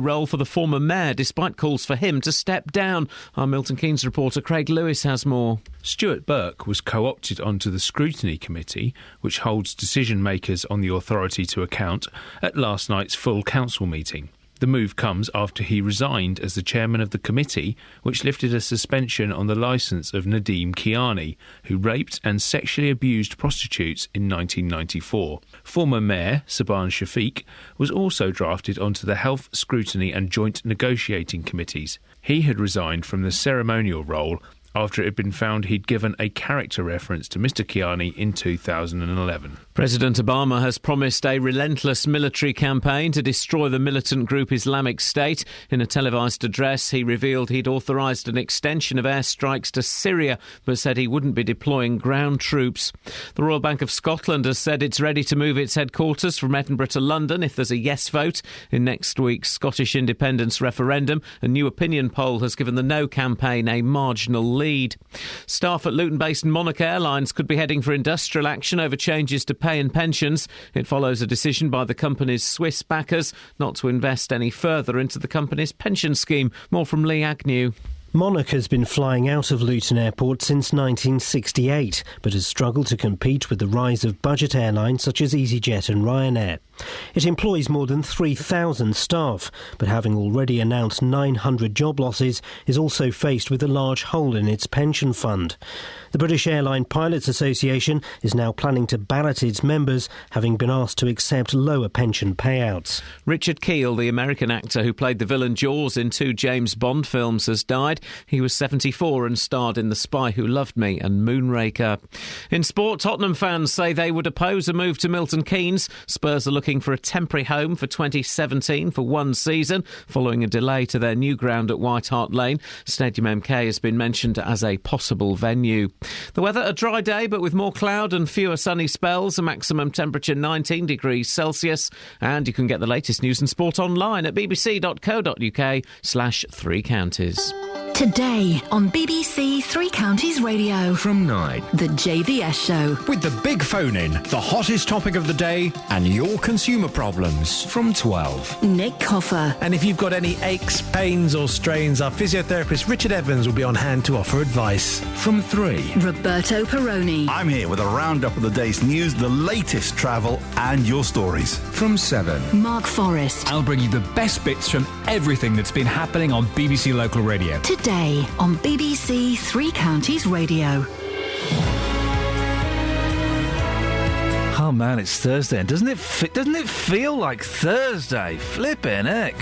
role for the former mayor, despite calls for him to step down. Our Milton Keynes reporter Craig Lewis has more. Stuart Burke was co-opted onto the Scrutiny Committee, which holds decision-makers on the authority to account, at last night's full council meeting. The move comes after he resigned as the chairman of the committee, which lifted a suspension on the licence of Nadeem Kiani, who raped and sexually abused prostitutes in 1994. Former Mayor Saban Shafiq was also drafted onto the Health, Scrutiny and Joint Negotiating Committees. He had resigned from the ceremonial role after it had been found he'd given a character reference to Mr Kiani in 2011. President Obama has promised a relentless military campaign to destroy the militant group Islamic State. In a televised address, he revealed he'd authorised an extension of airstrikes to Syria, but said he wouldn't be deploying ground troops. The Royal Bank of Scotland has said it's ready to move its headquarters from Edinburgh to London if there's a yes vote in next week's Scottish independence referendum. A new opinion poll has given the No campaign a marginal lead. Staff at Luton-based Monarch Airlines could be heading for industrial action over changes to pay and pensions. It follows a decision by the company's Swiss backers not to invest any further into the company's pension scheme. More from Lee Agnew. Monarch has been flying out of Luton Airport since 1968, but has struggled to compete with the rise of budget airlines such as EasyJet and Ryanair. It employs more than 3,000 staff, but having already announced 900 job losses, is also faced with a large hole in its pension fund. The British Airline Pilots Association is now planning to ballot its members, having been asked to accept lower pension payouts. Richard Keel, the American actor who played the villain Jaws in 2 James Bond films, has died. He was 74 and starred in The Spy Who Loved Me and Moonraker. In sport, Tottenham fans say they would oppose a move to Milton Keynes. Spurs are looking for a temporary home for 2017 for one season, following a delay to their new ground at White Hart Lane. Stadium MK has been mentioned as a possible venue. The weather, a dry day but with more cloud and fewer sunny spells, a maximum temperature 19 degrees Celsius. And you can get the latest news and sport online at bbc.co.uk/Three Counties. Today on BBC Three Counties Radio. From 9. The JVS Show. With the big phone in, the hottest topic of the day, and your consumer problems. From 12. Nick Coffer. And if you've got any aches, pains or strains, our physiotherapist Richard Evans will be on hand to offer advice. From 3. Roberto Peroni. I'm here with a roundup of the day's news, the latest travel and your stories. From 7. Mark Forrest. I'll bring you the best bits from everything that's been happening on BBC Local Radio. Today on BBC Three Counties Radio. Oh man, it's Thursday, and doesn't it feel like Thursday? Flippin' heck.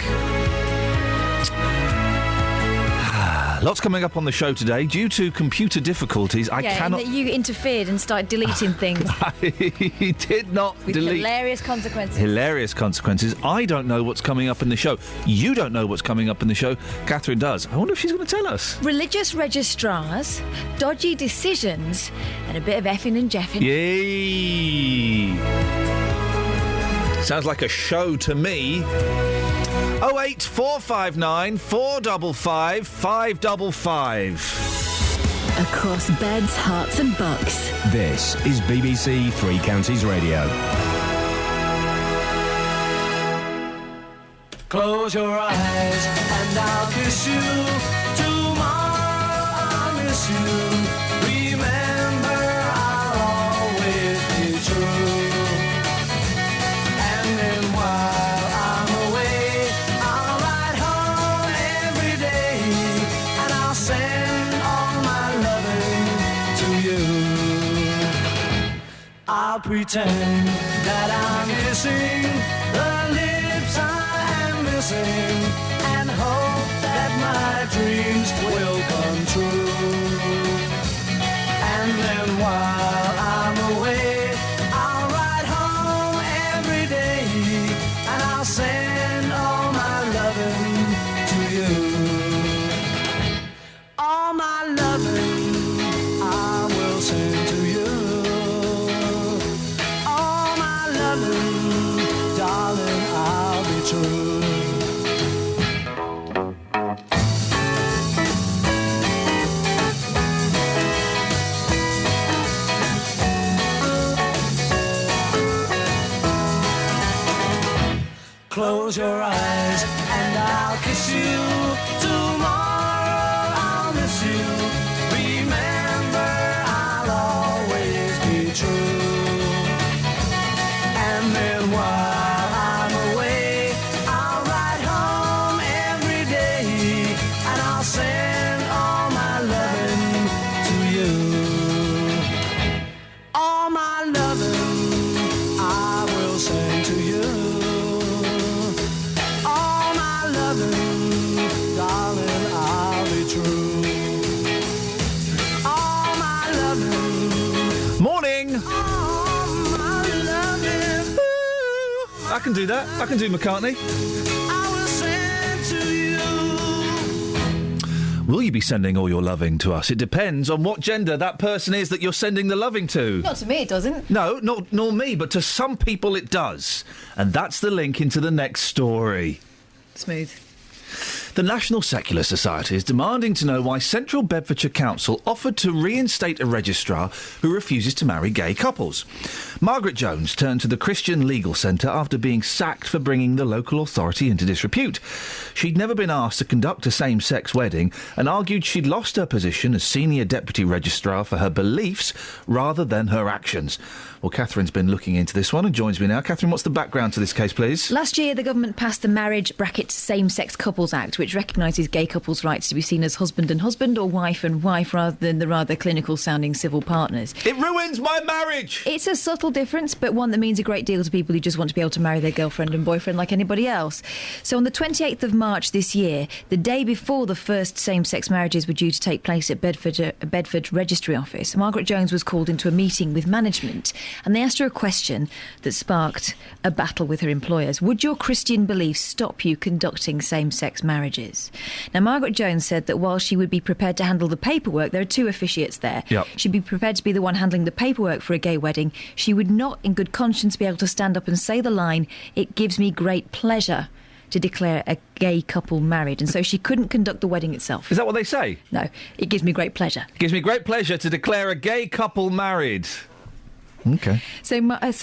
Lots coming up on the show today. Due to computer difficulties, I cannot... Yeah, you interfered and started deleting things. I did not with delete... hilarious consequences. Hilarious consequences. I don't know what's coming up in the show. You don't know what's coming up in the show. Catherine does. I wonder if she's going to tell us. Religious registrars, dodgy decisions, and a bit of effing and jeffing. Yay! Sounds like a show to me. 08459 455 555. Across beds, hearts and bucks. This is BBC Three Counties Radio. Close your eyes and I'll kiss you. Tomorrow I'll miss you. Remember, I'll always be true. And then while I'm away, I'll ride home every day, and I'll send all my loving to you. I'll pretend that I'm kissing the lips I am missing, and hope that my dreams will come true. And then while I'm away, I'll ride home every day, and I'll send all my loving to you. All my loving I will send to you. All my loving, darling, I'll be true. Close your eyes and kiss you. Tomorrow I'll miss you. Remember, I'll always be true. And then while I'm away, I'll ride home every day, and I'll send all my loving to you. All my loving I will send to you. All my loving, darling, I'll be true. All my loving, Morning! all my loving, I can do that. I can do McCartney. I will send to you. Will you be sending all your loving to us? It depends on what gender that person is that you're sending the loving to. Not to me, it doesn't. No, nor me, but to some people it does. And that's the link into the next story. Smooth. The National Secular Society is demanding to know why Central Bedfordshire Council offered to reinstate a registrar who refuses to marry gay couples. Margaret Jones turned to the Christian Legal Centre after being sacked for bringing the local authority into disrepute. She'd never been asked to conduct a same-sex wedding and argued she'd lost her position as Senior Deputy Registrar for her beliefs rather than her actions. Well, Catherine's been looking into this one and joins me now. Catherine, what's the background to this case, please? Last year, the government passed the Marriage Same-Sex Couples Act, which recognises gay couples' rights to be seen as husband and husband or wife and wife rather than the rather clinical-sounding civil partners. It ruins my marriage! It's a subtle difference, but one that means a great deal to people who just want to be able to marry their girlfriend and boyfriend like anybody else. So on the 28th of March this year, the day before the first same-sex marriages were due to take place at Bedford Registry Office, Margaret Jones was called into a meeting with management, and they asked her a question that sparked a battle with her employers. Would your Christian beliefs stop you conducting same-sex marriages? Now, Margaret Jones said that while she would be prepared to handle the paperwork, there are two officiates there. Yep. She'd be prepared to be the one handling the paperwork for a gay wedding. She would not, in good conscience, be able to stand up and say the line, "It gives me great pleasure to declare a gay couple married," and so she couldn't conduct the wedding itself. Is that what they say? No, it gives me great pleasure. It gives me great pleasure to declare a gay couple married. OK. So Margaret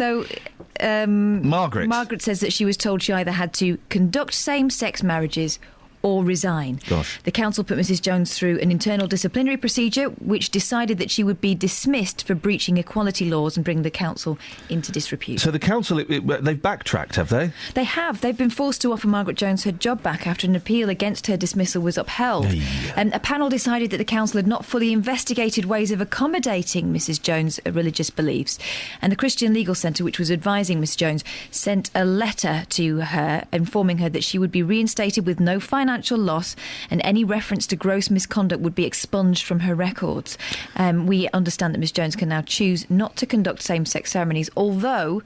says that she was told she either had to conduct same-sex marriages or resign. Gosh. The council put Mrs Jones through an internal disciplinary procedure which decided that she would be dismissed for breaching equality laws and bring the council into disrepute. So the council, they've backtracked, have they? They have. They've been forced to offer Margaret Jones her job back after an appeal against her dismissal was upheld. And a panel decided that the council had not fully investigated ways of accommodating Mrs Jones' religious beliefs. And the Christian Legal Centre, which was advising Miss Jones, sent a letter to her informing her that she would be reinstated with no financial loss and any reference to gross misconduct would be expunged from her records. We understand that Miss Jones can now choose not to conduct same-sex ceremonies, although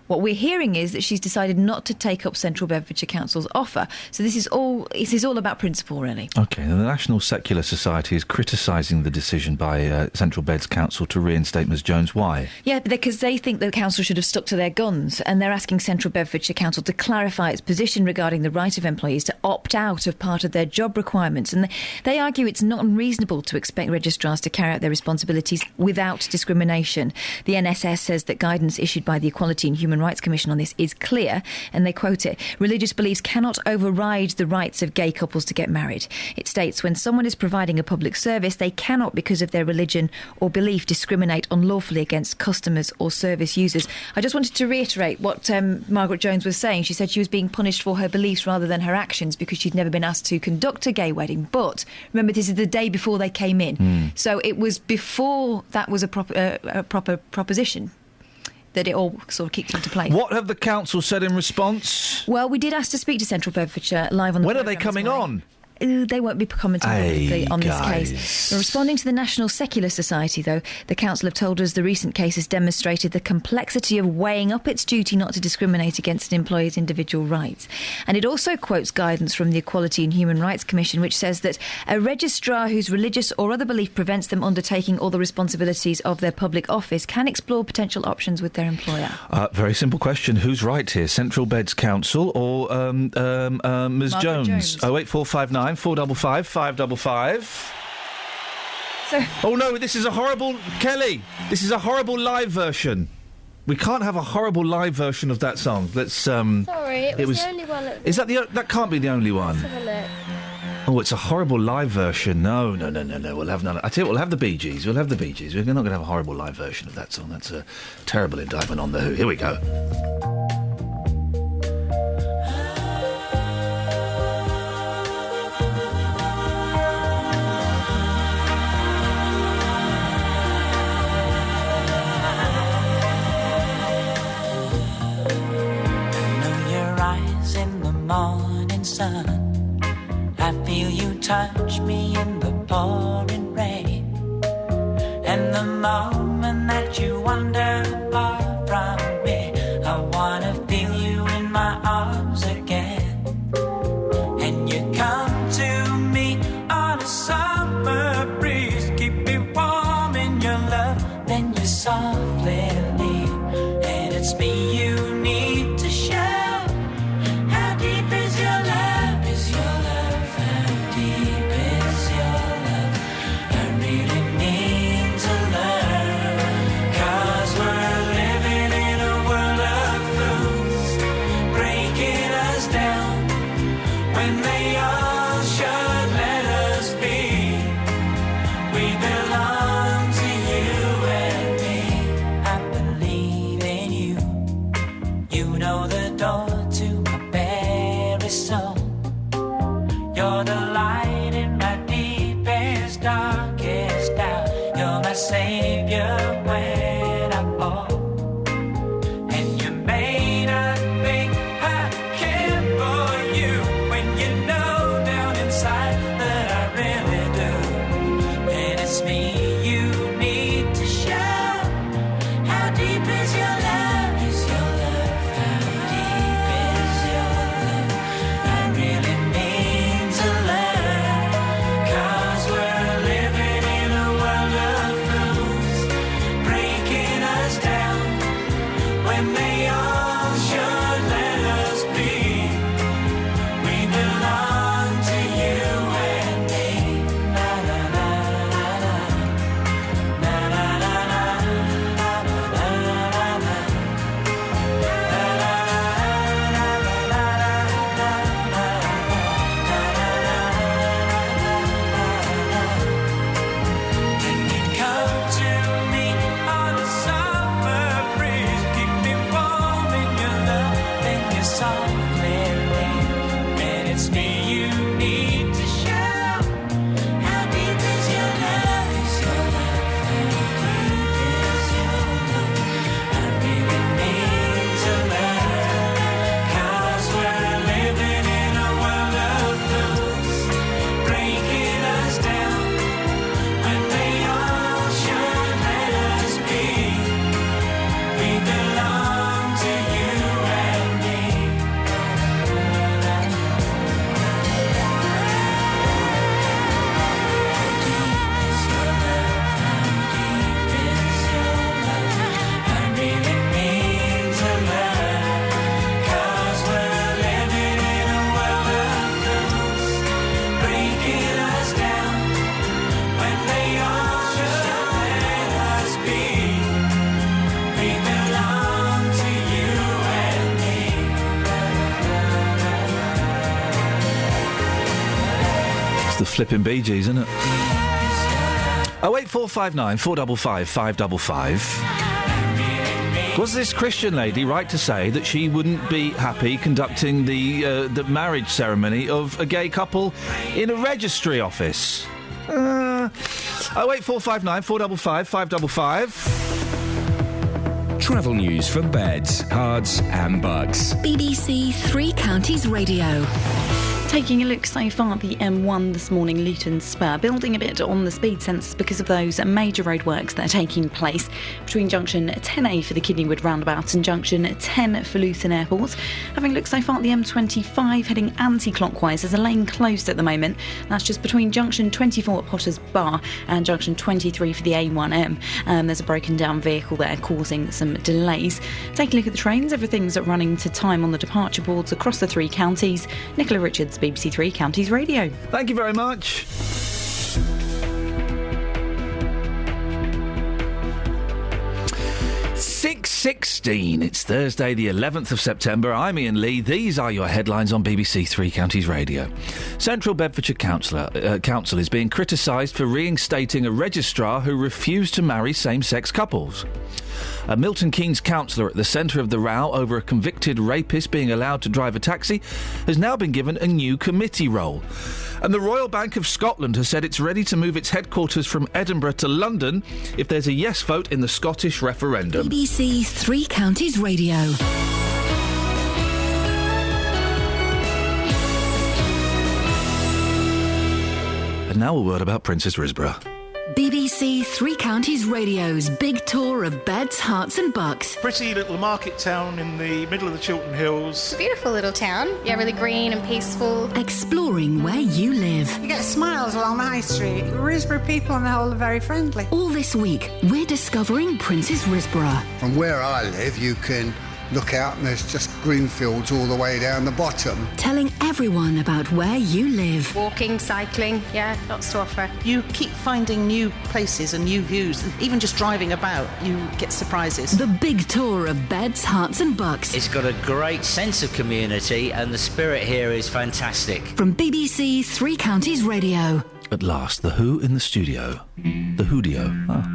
what we're hearing is that she's decided not to take up Central Bedfordshire Council's offer. So this is all about principle, really. OK, and the National Secular Society is criticising the decision by Central Beds Council to reinstate Ms Jones. Why? Yeah, because they think the council should have stuck to their guns, and they're asking Central Bedfordshire Council to clarify its position regarding the right of employees to opt out of part of their job requirements. And they argue it's not unreasonable to expect registrars to carry out their responsibilities without discrimination. The NSS says that guidance issued by the Equality and Human Rights Commission on this is clear, and they quote it: religious beliefs cannot override the rights of gay couples to get married. It states when someone is providing a public service, they cannot, because of their religion or belief, discriminate unlawfully against customers or service users. I just wanted to reiterate what Margaret Jones was saying. She said she was being punished for her beliefs rather than her actions because she'd never been asked to conduct a gay wedding. But remember, this is the day before they came in. So it was before that was a proper proposition that it all sort of kicked into place. What have the council said in response? Well, we did ask to speak to Central Bedfordshire live on the When are they coming on? They won't be commenting publicly on this case. Responding to the National Secular Society, though, the council have told us the recent case has demonstrated the complexity of weighing up its duty not to discriminate against an employee's individual rights. And it also quotes guidance from the Equality and Human Rights Commission, which says that a registrar whose religious or other belief prevents them undertaking all the responsibilities of their public office can explore potential options with their employer. Very simple question. Who's right here? Central Beds Council or Ms Jones? 08459 455 555. Oh no, this is a horrible... Kelly, this is a horrible live version. We can't have a horrible live version of that song. Let's... Sorry, it was the only one. Is that that can't be the only one. Let's have a look. Oh, it's a horrible live version. No. We'll have none. I tell you what, we'll have the Bee Gees. We're not going to have a horrible live version of that song. That's a terrible indictment on The Who. Here we go. Morning sun, I feel you touch me in the pouring rain, and the moment that you wander far from me, I wanna feel you in my arms again. And you come to me on a summer breeze, keep me warm in your love, then you softly leave, and it's me you need to show. Savior when I fall, and you may not think I care for you when you know down inside that I really do, and it's me you need to show. How deep is your love? Is your love? How deep is your love? I really need to learn, 'cause we're living in a world of breaking us down when they all should let us be. We belong to you and me. Na na na na na na na na na na Flipping Bee Gees, isn't it? 08459 455 555. Was this Christian lady right to say that she wouldn't be happy conducting the marriage ceremony of a gay couple in a registry office? 08459 455 555. Travel news for beds, cards and bugs. BBC Three Counties Radio. Taking a look so far at the M1 this morning, Luton Spur, building a bit on the speed sensors because of those major roadworks that are taking place between junction 10A for the Kidneywood roundabout and junction 10 for Luton Airport. Having a look so far at the M25 heading anti-clockwise, there's a lane closed at the moment. That's just between junction 24 at Potters Bar and junction 23 for the A1M. There's a broken down vehicle there causing some delays. Take a look at the trains. Everything's running to time on the departure boards across the three counties. Nicola Richards, BBC Three Counties Radio. Thank you very much. 6:16. It's Thursday, the 11th of September. I'm Iain Lee. These are your headlines on BBC Three Counties Radio. Central Bedfordshire Council is being criticised for reinstating a registrar who refused to marry same-sex couples. A Milton Keynes councillor at the centre of the row over a convicted rapist being allowed to drive a taxi has now been given a new committee role. And the Royal Bank of Scotland has said it's ready to move its headquarters from Edinburgh to London if there's a yes vote in the Scottish referendum. BBC Three Counties Radio. And now a word about Princess Risborough. BBC Three Counties Radio's big tour of beds, hearts and bucks. Pretty little market town in the middle of the Chiltern Hills. It's a beautiful little town. Yeah, really green and peaceful. Exploring where you live. You get smiles along the high street. Risborough people on the whole are very friendly. All this week, we're discovering Princess Risborough. From where I live, you can look out and there's just green fields all the way down the bottom. Telling everyone about where you live. Walking, cycling, yeah, lots to offer. You keep finding new places and new views. Even just driving about, you get surprises. The big tour of beds, hearts and bucks. It's got a great sense of community and the spirit here is fantastic. From BBC Three Counties Radio. At last, The Who in the studio. The Whodio. Ah.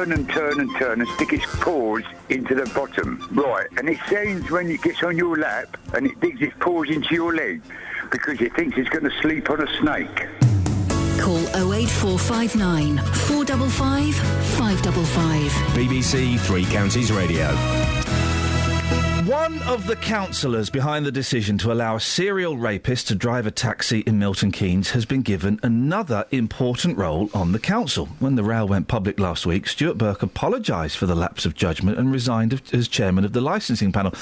turn and turn and turn and stick its paws into the bottom. Right, and it sounds when it gets on your lap and it digs its paws into your leg because it thinks it's going to sleep on a snake. Call 08459 455 555. BBC Three Counties Radio. One of the councillors behind the decision to allow a serial rapist to drive a taxi in Milton Keynes has been given another important role on the council. When the row went public last week, Stuart Burke apologised for the lapse of judgment and resigned as chairman of the licensing panel.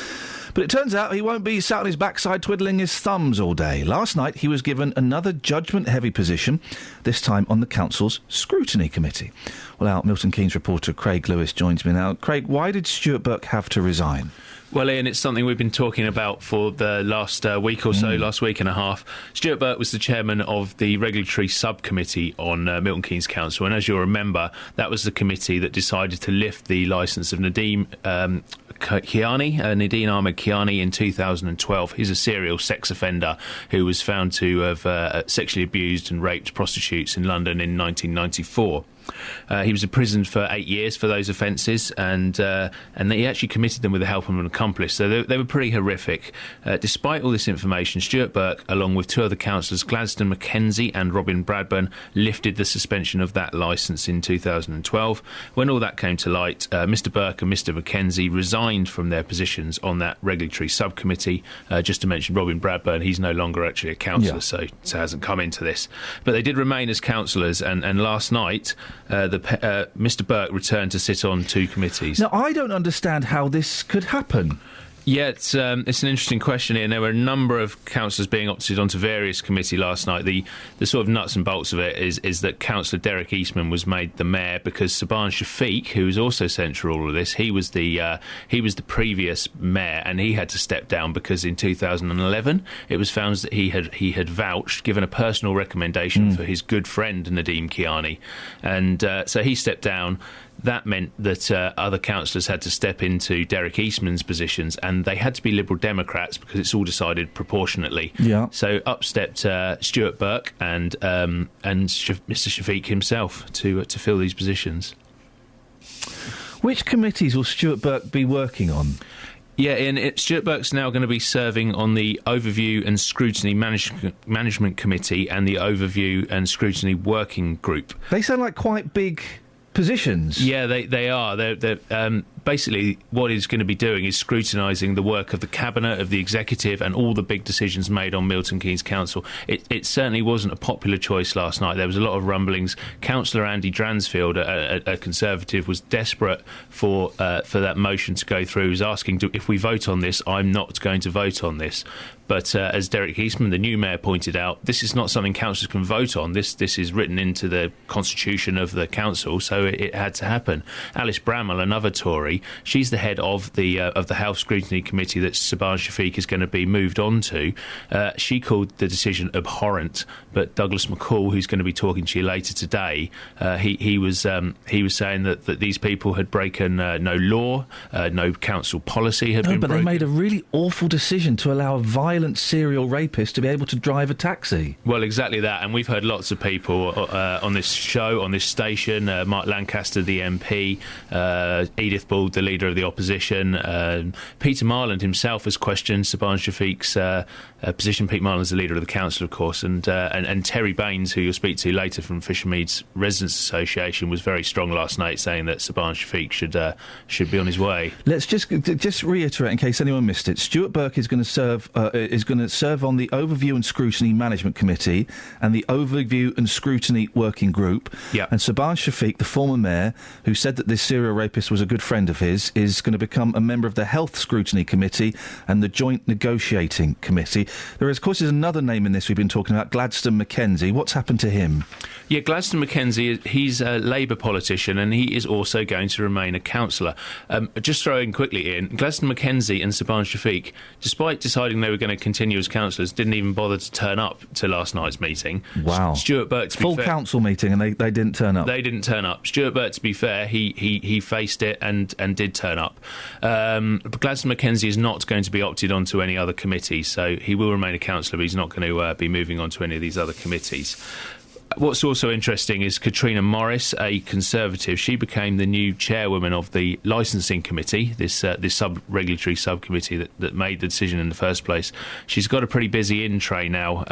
But it turns out he won't be sat on his backside twiddling his thumbs all day. Last night he was given another judgment-heavy position, this time on the council's scrutiny committee. Well, our Milton Keynes reporter Craig Lewis joins me now. Craig, why did Stuart Burke have to resign? Well, Ian, it's something we've been talking about for the last week or so, last week and a half. Stuart Burke was the chairman of the regulatory subcommittee on Milton Keynes Council, and as you'll remember, that was the committee that decided to lift the licence of Nadine Ahmed Kiani in 2012. He's a serial sex offender who was found to have sexually abused and raped prostitutes in London in 1994. He was imprisoned for 8 years for those offences, and he actually committed them with the help of an accomplice. So they were pretty horrific. Despite all this information, Stuart Burke, along with two other councillors, Gladstone Mackenzie and Robin Bradburn, lifted the suspension of that licence in 2012. When all that came to light, Mr Burke and Mr Mackenzie resigned from their positions on that regulatory subcommittee. Just to mention Robin Bradburn, he's no longer actually a councillor, so hasn't come into this. But they did remain as councillors, and last night Mr Burke returned to sit on two committees. Now, I don't understand how this could happen. Yeah, it's an interesting question, Ian. There were a number of councillors being opted onto various committees last night. The sort of nuts and bolts of it is that Councillor Derek Eastman was made the mayor because Saban Shafiq, who was also central to all of this, he was the previous mayor, and he had to step down because in 2011 it was found that he had vouched, given a personal recommendation for his good friend Nadeem Kiani, and so he stepped down. That meant that other councillors had to step into Derek Eastman's positions, and they had to be Liberal Democrats because it's all decided proportionately. Yeah. So up stepped Stuart Burke and Mr Shafiq himself to fill these positions. Which committees will Stuart Burke be working on? Yeah, Ian, Stuart Burke's now going to be serving on the Overview and Scrutiny Management Committee and the Overview and Scrutiny Working Group. They sound like quite big positions. Yeah, they are. They're basically what he's going to be doing is scrutinising the work of the Cabinet, of the Executive, and all the big decisions made on Milton Keynes Council. It certainly wasn't a popular choice last night. There was a lot of rumblings. Councillor Andy Dransfield, a Conservative, was desperate for that motion to go through. He was asking, if we vote on this, I'm not going to vote on this. But as Derek Eastman, the new mayor, pointed out, this is not something councillors can vote on. This is written into the constitution of the council, so it had to happen. Alice Bramall, another Tory, she's the head of the Health Scrutiny Committee that Saban Shafiq is going to be moved on to. She called the decision abhorrent, but Douglas McCall, who's going to be talking to you later today, he was saying that these people had broken no law, no council policy had been broken. But they made a really awful decision to allow a violent serial rapist to be able to drive a taxi. Well, exactly that, and we've heard lots of people on this show, on this station, Mark Lancaster, the MP, Edith Bald, the leader of the opposition, Peter Marland himself has questioned Saban Shafiq's position. Pete Marland's the leader of the council, of course, and Terry Baines, who you'll speak to later from Fishermeads Residents Association, was very strong last night, saying that Saban Shafiq should be on his way. Let's just reiterate, in case anyone missed it, Stuart Burke is going to serve on the Overview and Scrutiny Management Committee and the Overview and Scrutiny Working Group. Yeah. And Saban Shafiq, the former mayor, who said that this serial rapist was a good friend of his, is going to become a member of the Health Scrutiny Committee and the Joint Negotiating Committee. There is, of course, another name in this we've been talking about, Gladstone Mackenzie. What's happened to him? Yeah, Gladstone Mackenzie, he's a Labour politician and he is also going to remain a councillor. Just throwing quickly in, Gladstone Mackenzie and Saban Shafiq, despite deciding they were going to continue as councillors, didn't even bother to turn up to last night's meeting. Wow. Stuart Burke, to be full fair, council meeting, and they didn't turn up. They didn't turn up. Stuart Burke, to be fair, he faced it and did turn up. But Gladstone Mackenzie is not going to be opted onto any other committee, so he will remain a councillor, but he's not going to be moving on to any of these other committees. What's also interesting is Katrina Morris, a Conservative. She became the new chairwoman of the licensing committee, this regulatory subcommittee that made the decision in the first place. She's got a pretty busy in-tray now.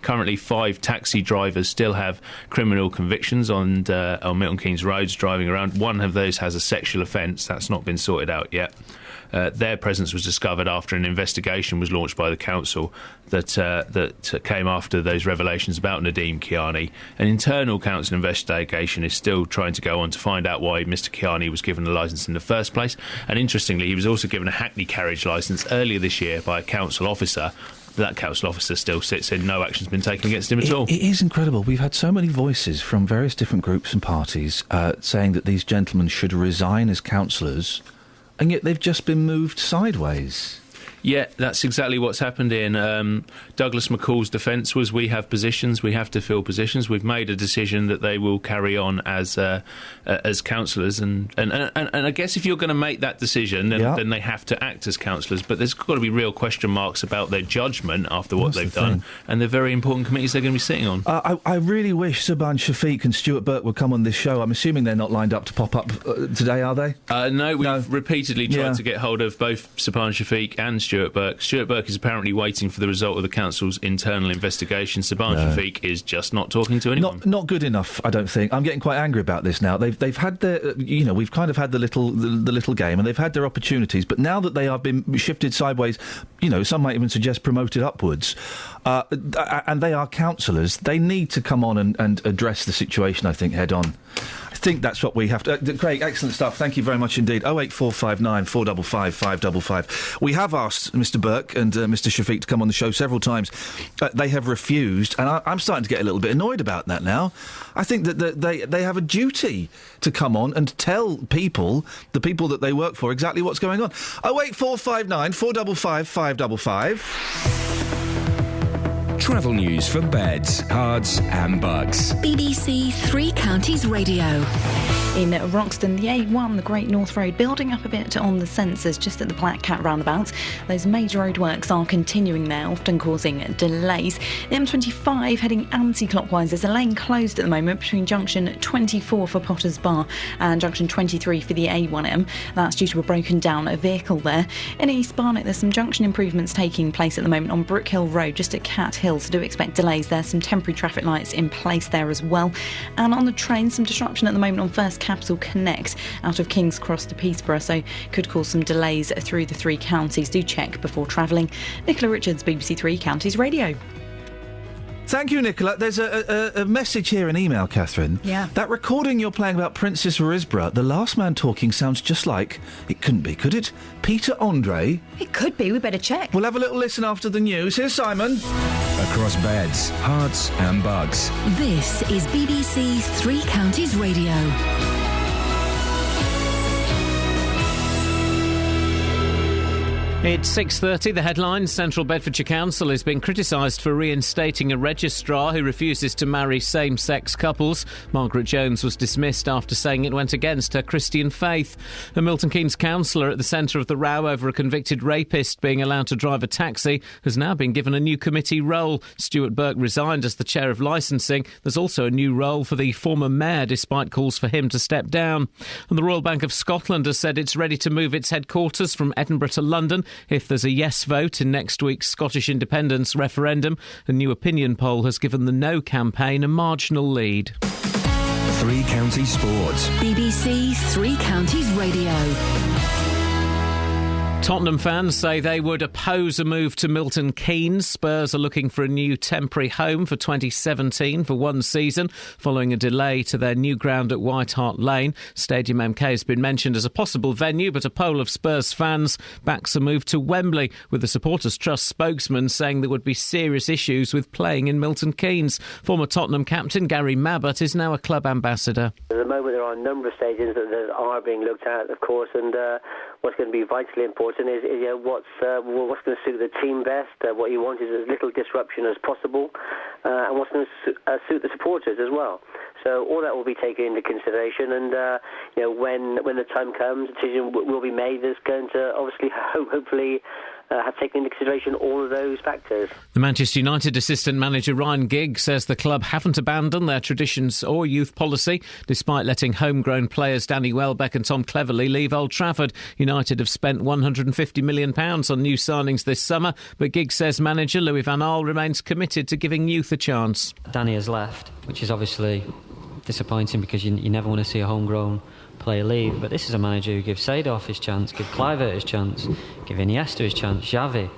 Currently, 5 taxi drivers still have criminal convictions on Milton Keynes roads driving around. One of those has a sexual offence. That's not been sorted out yet. Their presence was discovered after an investigation was launched by the council that came after those revelations about Nadeem Kiani. An internal council investigation is still trying to go on to find out why Mr Kiani was given a licence in the first place. And interestingly, he was also given a Hackney carriage licence earlier this year by a council officer. That council officer still sits in. No action's been taken against him at all. It is incredible. We've had so many voices from various different groups and parties saying that these gentlemen should resign as councillors, and yet they've just been moved sideways. Yeah, that's exactly what's happened in Douglas McCall's defence was we have positions, we have to fill positions. We've made a decision that they will carry on as councillors, and I guess if you're going to make that decision, then they have to act as councillors. But there's got to be real question marks about their judgment after what they've done, and the very important committees they're going to be sitting on. I really wish Subhan Shafiq and Stuart Burke would come on this show. I'm assuming they're not lined up to pop up today, are they? No, we've repeatedly tried to get hold of both Subhan Shafiq and Stuart Burke. Stuart Burke is apparently waiting for the result of the council's internal investigation. Subhan Shafiq is just not talking to anyone. Not good enough, I don't think. I'm getting quite angry about this now. They've had their, we've kind of had the little game, and they've had their opportunities. But now that they have been shifted sideways, some might even suggest promoted upwards, and they are councillors, they need to come on and address the situation, I think, head on. I think that's what we have to... Craig, excellent stuff. Thank you very much indeed. 08459 455 555. We have asked Mr Burke and Mr Shafiq to come on the show several times. They have refused, and I'm starting to get a little bit annoyed about that now. I think that they have a duty to come on and tell the people that they work for, exactly what's going on. 08459 455 555. Travel news for beds, cards and bugs. BBC Three Counties Radio. In Roxton, the A1, the Great North Road, building up a bit on the sensors just at the Black Cat roundabout. Those major roadworks are continuing there, often causing delays. The M25 heading anti-clockwise. There's a lane closed at the moment between junction 24 for Potters Bar and junction 23 for the A1M. That's due to a broken down vehicle there. In East Barnet, there's some junction improvements taking place at the moment on Brook Hill Road, just at Cat Hill, so do expect delays there. Some temporary traffic lights in place there as well. And on the train, some disruption at the moment on First Capital Connect out of King's Cross to Peterborough, so could cause some delays through the three counties. Do check before travelling. Nicola Richards, BBC Three Counties Radio. Thank you, Nicola. There's a message here, an email, Catherine. Yeah. That recording you're playing about Princess Risborough, the last man talking sounds just like... It couldn't be, could it? Peter Andre? It could be. We better check. We'll have a little listen after the news. Here's Simon. Across beds, hearts and bugs. This is BBC Three Counties Radio. It's 6:30. The headline: Central Bedfordshire Council is being criticised for reinstating a registrar who refuses to marry same-sex couples. Margaret Jones was dismissed after saying it went against her Christian faith. A Milton Keynes councillor at the centre of the row over a convicted rapist being allowed to drive a taxi has now been given a new committee role. Stuart Burke resigned as the chair of licensing. There's also a new role for the former mayor, despite calls for him to step down. And the Royal Bank of Scotland has said it's ready to move its headquarters from Edinburgh to London if there's a yes vote in next week's Scottish independence referendum. A new opinion poll has given the No campaign a marginal lead. Three Counties Sports. BBC Three Counties Radio. Tottenham fans say they would oppose a move to Milton Keynes. Spurs are looking for a new temporary home for 2017 for one season, following a delay to their new ground at White Hart Lane. Stadium MK has been mentioned as a possible venue, but a poll of Spurs fans backs a move to Wembley, with the Supporters Trust spokesman saying there would be serious issues with playing in Milton Keynes. Former Tottenham captain Gary Mabbott is now a club ambassador. At the moment there are a number of stadiums that are being looked at, of course, and what's going to be vitally important is what's going to suit the team best. What you want is as little disruption as possible, and what's going to suit the supporters as well. So all that will be taken into consideration, and when the time comes, a decision will be made that's going to obviously hopefully have taken into consideration all of those factors. The Manchester United assistant manager Ryan Giggs says the club haven't abandoned their traditions or youth policy, despite letting homegrown players Danny Welbeck and Tom Cleverley leave Old Trafford. United have spent £150 million on new signings this summer, but Giggs says manager Louis van Gaal remains committed to giving youth a chance. Danny has left, which is obviously disappointing because you never want to see a homegrown player leave, but this is a manager who gives Seedorf his chance, give Kluivert his chance, give Iniesta his chance, Xavi,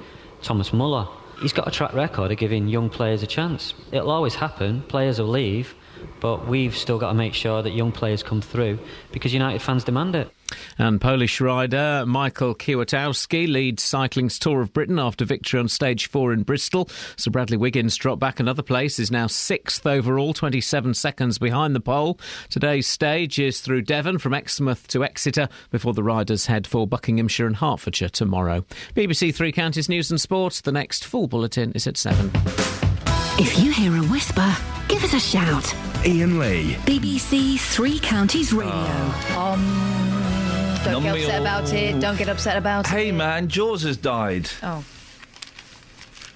Thomas Muller. He's got a track record of giving young players a chance. It'll always happen, players will leave, but we've still got to make sure that young players come through because United fans demand it. And Polish rider Michael Kwiatkowski leads cycling's Tour of Britain after victory on stage 4 in Bristol. Sir Bradley Wiggins dropped back another place, is now 6th overall, 27 seconds behind the pole. Today's stage is through Devon from Exmouth to Exeter before the riders head for Buckinghamshire and Hertfordshire tomorrow. BBC Three Counties News and Sports. The next full bulletin is at 7. If you hear a whisper, give us a shout. Iain Lee. BBC Three Counties Radio. Don't get upset about it. Don't get upset about it. Hey, man, Jaws has died. Oh.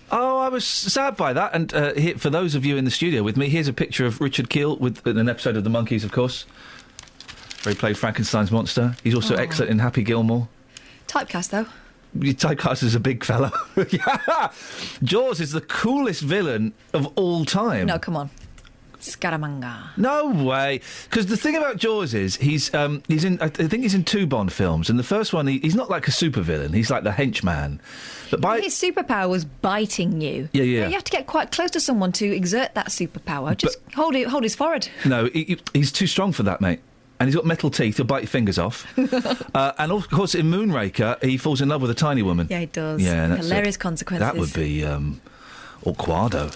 Oh, I was sad by that. And for those of you in the studio with me, here's a picture of Richard Keel with an episode of The Monkees, of course, where he played Frankenstein's monster. He's also excellent in Happy Gilmore. Typecast, though. Your typecast is a big fella. Yeah. Jaws is the coolest villain of all time. No, come on. Scaramanga. No way. Because the thing about Jaws is he's in. I think he's in 2 Bond films, and the first one he's not like a supervillain. He's like the henchman. But his superpower was biting you. Yeah, yeah. You have to get quite close to someone to exert that superpower. Just hold his forehead. No, he's too strong for that, mate. And he's got metal teeth. He'll bite your fingers off. And of course, in Moonraker, he falls in love with a tiny woman. Yeah, he does. Yeah, that's hilarious consequences. That would be Orquado.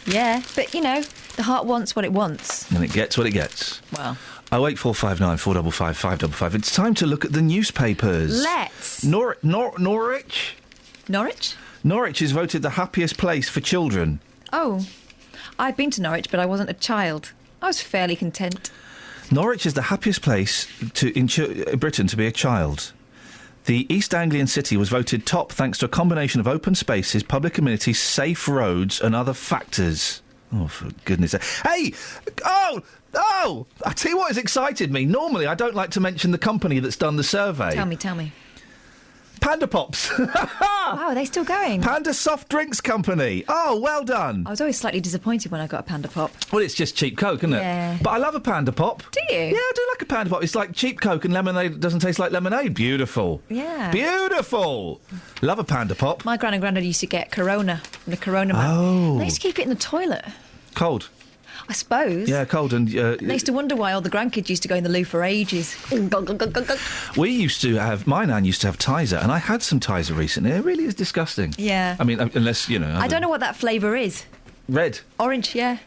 Yeah, but you know, the heart wants what it wants. And it gets what it gets. Well. 08459 455 555. It's time to look at the newspapers. Let's. Norwich? Norwich? Norwich is voted the happiest place for children. Oh. I've been to Norwich, but I wasn't a child. I was fairly content. Norwich is the happiest place in Britain to be a child. The East Anglian city was voted top thanks to a combination of open spaces, public amenities, safe roads and other factors. Oh, for goodness sake. Hey! Oh! I tell you what has excited me. Normally, I don't like to mention the company that's done the survey. Tell me. Panda Pops. Wow, are they still going? Panda Soft Drinks Company. Oh, well done. I was always slightly disappointed when I got a Panda Pop. Well, it's just cheap Coke, isn't it? Yeah. But I love a Panda Pop. Do you? Yeah, I do like a Panda Pop. It's like cheap Coke and lemonade that doesn't taste like lemonade. Beautiful. Yeah. Beautiful. Love a Panda Pop. My gran and granddad used to get Corona from the Corona man. Oh. They used to keep it in the toilet. Cold. I suppose. Yeah, cold and... They used to wonder why all the grandkids used to go in the loo for ages. We used to have... My nan used to have Tizer, and I had some Tizer recently. It really is disgusting. Yeah. I mean, unless, you know... I don't know what that flavour is. Red. Orange, yeah.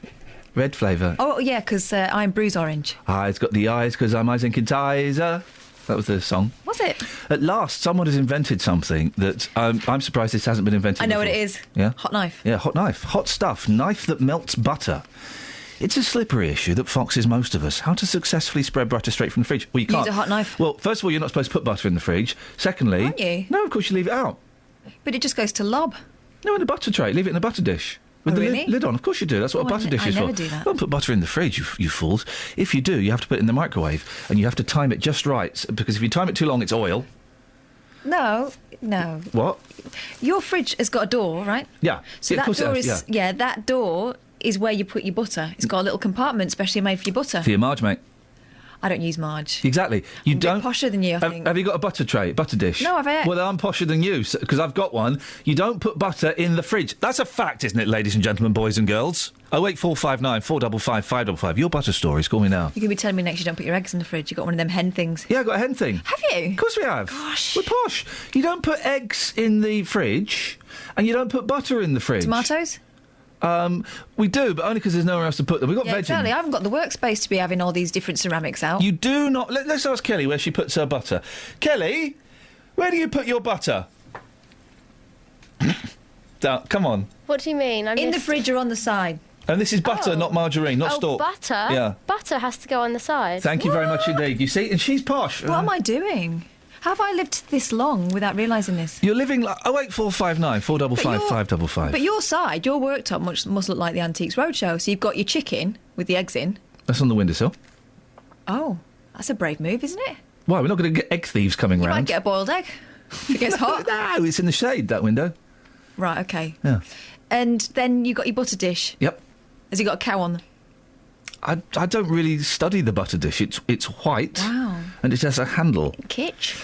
Red flavour. Oh, yeah, because I'm Bruce Orange. Eyes got the eyes, because I'm drinking Tizer. That was the song. Was it? At last, someone has invented something that... I'm surprised this hasn't been invented I know before. what it is. Yeah? Hot knife. Yeah, hot knife. Hot stuff. Knife that melts butter. It's a slippery issue that foxes most of us. How to successfully spread butter straight from the fridge? Well, you can't. Use a hot knife. Well, first of all, you're not supposed to put butter in the fridge. Secondly... Aren't you? No, of course you leave it out. But it just goes to lob. No, in a butter tray. Leave it in a butter dish. With the really? lid on. Of course you do. That's what a butter dish is for. I never do that. Don't put butter in the fridge, you fools. If you do, you have to put it in the microwave, and you have to time it just right, because if you time it too long, it's oil. No. What? Your fridge has got a door, right? Yeah. So yeah, that door is... Yeah, that door is where you put your butter. It's got a little compartment specially made for your butter. For your Marge, mate. I don't use Marge. Exactly. You I'm don't. A bit posher than you, I think. Have you got a butter tray, butter dish? No, I've had. Well, I'm posher than you because I've got one. You don't put butter in the fridge. That's a fact, isn't it, ladies and gentlemen, boys and girls? 08459 455 555. Your butter stories. Call me now. You're going to be telling me next you don't put your eggs in the fridge. You've got one of them hen things. Yeah, I've got a hen thing. Have you? Of course we have. Gosh. We're posh. You don't put eggs in the fridge, and you don't put butter in the fridge. Tomatoes? We do, but only because there's nowhere else to put them. We've got veg exactly. in. I haven't got the workspace to be having all these different ceramics out. You do not... Let's ask Kelly where she puts her butter. Kelly, where do you put your butter? Come on. What do you mean? In the fridge or on the side? And this is butter, not margarine, not stalk. Butter? Yeah. Butter has to go on the side. Thank you very much indeed. You see, and she's posh. What am I doing? Have I lived this long without realising this? You're living like 08459 455 555. But your side, your worktop must look like the Antiques Roadshow. So you've got your chicken with the eggs in. That's on the windowsill. Oh, that's a brave move, isn't it? Why? We're not going to get egg thieves coming You round. might get a boiled egg if it gets hot. No, it's in the shade, that window. Right, OK. Yeah. And then you've got your butter dish. Yep. Has he got a cow on? I don't really study the butter dish. It's white. Wow. And it has a handle. Kitsch.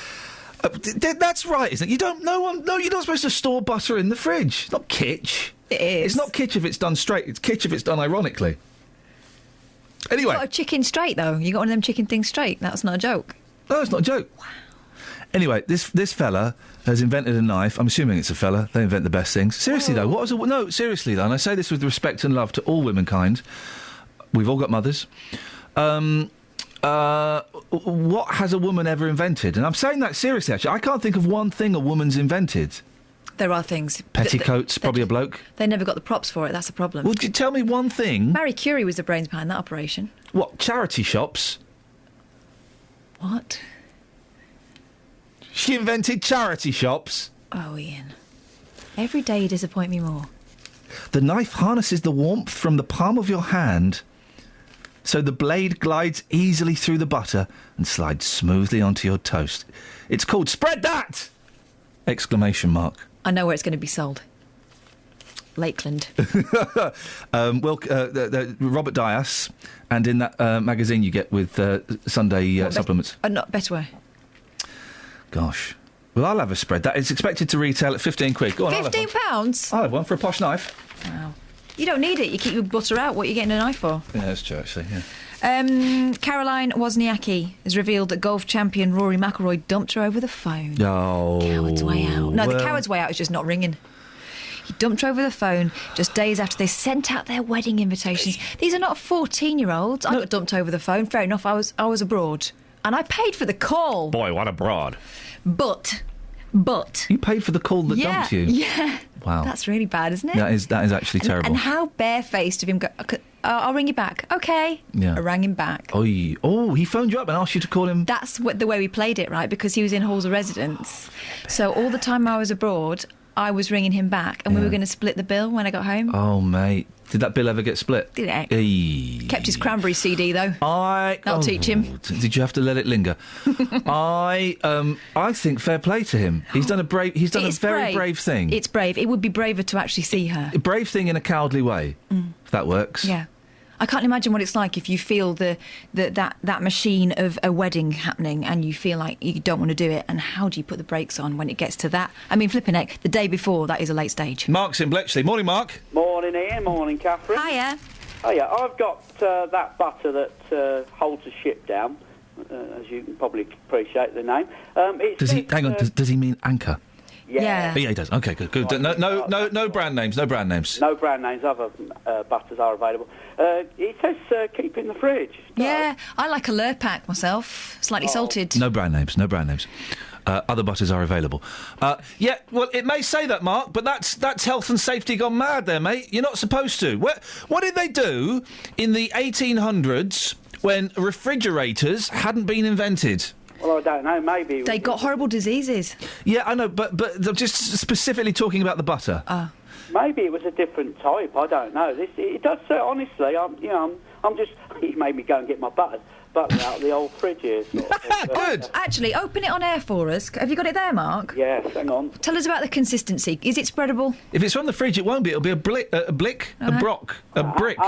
That's right, isn't it? You don't... No, you're not supposed to store butter in the fridge. It's not kitsch. It is. It's not kitsch if it's done straight. It's kitsch if it's done ironically. Anyway. You got a chicken straight, though. You got one of them chicken things straight. That's not a joke. No, it's not a joke. Wow. Anyway, this fella has invented a knife. I'm assuming it's a fella. They invent the best things. Seriously, though, no, seriously, though, and I say this with respect and love to all womankind. We've all got mothers. What has a woman ever invented? And I'm saying that seriously, actually. I can't think of one thing a woman's invented. There are things. Petticoats, probably a bloke. They never got the props for it. That's a problem. Well, you tell me one thing. Marie Curie was the brains behind that operation. What, charity shops? What? She invented charity shops? Oh, Ian. Every day you disappoint me more. The knife harnesses the warmth from the palm of your hand, so the blade glides easily through the butter and slides smoothly onto your toast. It's called Spread That! Exclamation mark. I know where it's going to be sold. Lakeland. Robert Dias, and in that magazine you get with Sunday supplements. Not Betterware. Gosh. Well, I'll have a Spread That. It's expected to retail at 15 quid. Go on, £15? I'll have one for a posh knife. Wow. You don't need it. You keep your butter out. What are you getting a knife for? Yeah, that's true, actually, yeah. Caroline Wozniacki has revealed that golf champion Rory McIlroy dumped her over the phone. Oh. Coward's way out. No, the coward's way out is just not ringing. He dumped her over the phone just days after they sent out their wedding invitations. These are not 14-year-olds. I got dumped over the phone. Fair enough, I was abroad. And I paid for the call. Boy, what a broad. But... You paid for the call that dumped you? Yeah. Wow. That's really bad, isn't it? That is actually terrible. And how barefaced of him go... I'll ring you back. OK. Yeah. I rang him back. Oh, he phoned you up and asked you to call him... That's the way we played it, right? Because he was in halls of residence. So all the time I was abroad, I was ringing him back and we were going to split the bill when I got home. Oh, mate. Did that bill ever get split? Did it? Kept his Cranberry CD, though. That'll teach him. Did you have to let it linger? I think fair play to him. He's done a very brave thing. It's brave. It would be braver to actually see her. A brave thing in a cowardly way, if that works. Yeah. I can't imagine what it's like if you feel that machine of a wedding happening and you feel like you don't want to do it, and how do you put the brakes on when it gets to that? I mean, flipping heck, the day before, that is a late stage. Mark's in Bletchley. Morning, Mark. Morning, Ian. Morning, Catherine. Hiya. Hiya. I've got that butter that holds a ship down, as you can probably appreciate the name. Does he mean anchor? Yeah. Yeah, he does. Okay, good. No brand names. No brand names. No brand names. Other butters are available. It says keep in the fridge. Yeah, I like a Lurpak myself. Slightly salted. No brand names. Other butters are available. Yeah, well, it may say that, Mark, but that's health and safety gone mad there, mate. You're not supposed to. What did they do in the 1800s when refrigerators hadn't been invented? Well, I don't know. Maybe they got horrible diseases. Yeah, I know, but I'm just specifically talking about the butter. Maybe it was a different type. I don't know. It does say, honestly. I'm just. You made me go and get my butter out of the old fridge here. Good. Actually, open it on air for us. Have you got it there, Mark? Yes. Hang on. Tell us about the consistency. Is it spreadable? If it's from the fridge, it won't be. It'll be a brick, a brick, a block. What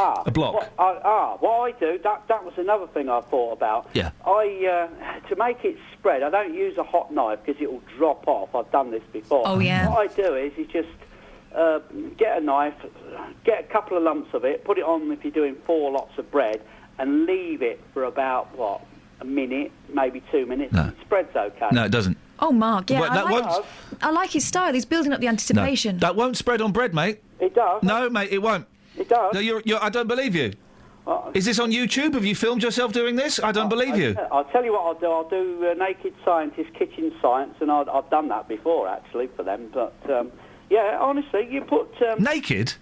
I do, that was another thing I thought about. Yeah. To make it spread, I don't use a hot knife because it will drop off. I've done this before. Oh, yeah. What I do is just get a knife, get a couple of lumps of it, put it on if you're doing 4 lots of bread, and leave it for about, a minute, maybe 2 minutes. No. It spreads okay. No, it doesn't. Oh, Mark, yeah, Well, I like his style. He's building up the anticipation. No, that won't spread on bread, mate. It does. No, mate, it won't. It does. No, I don't believe you. Is this on YouTube? Have you filmed yourself doing this? I don't believe you. I'll tell you what I'll do. I'll do Naked Scientist Kitchen Science, and I've done that before, actually, for them. But, yeah, honestly, you put... Naked?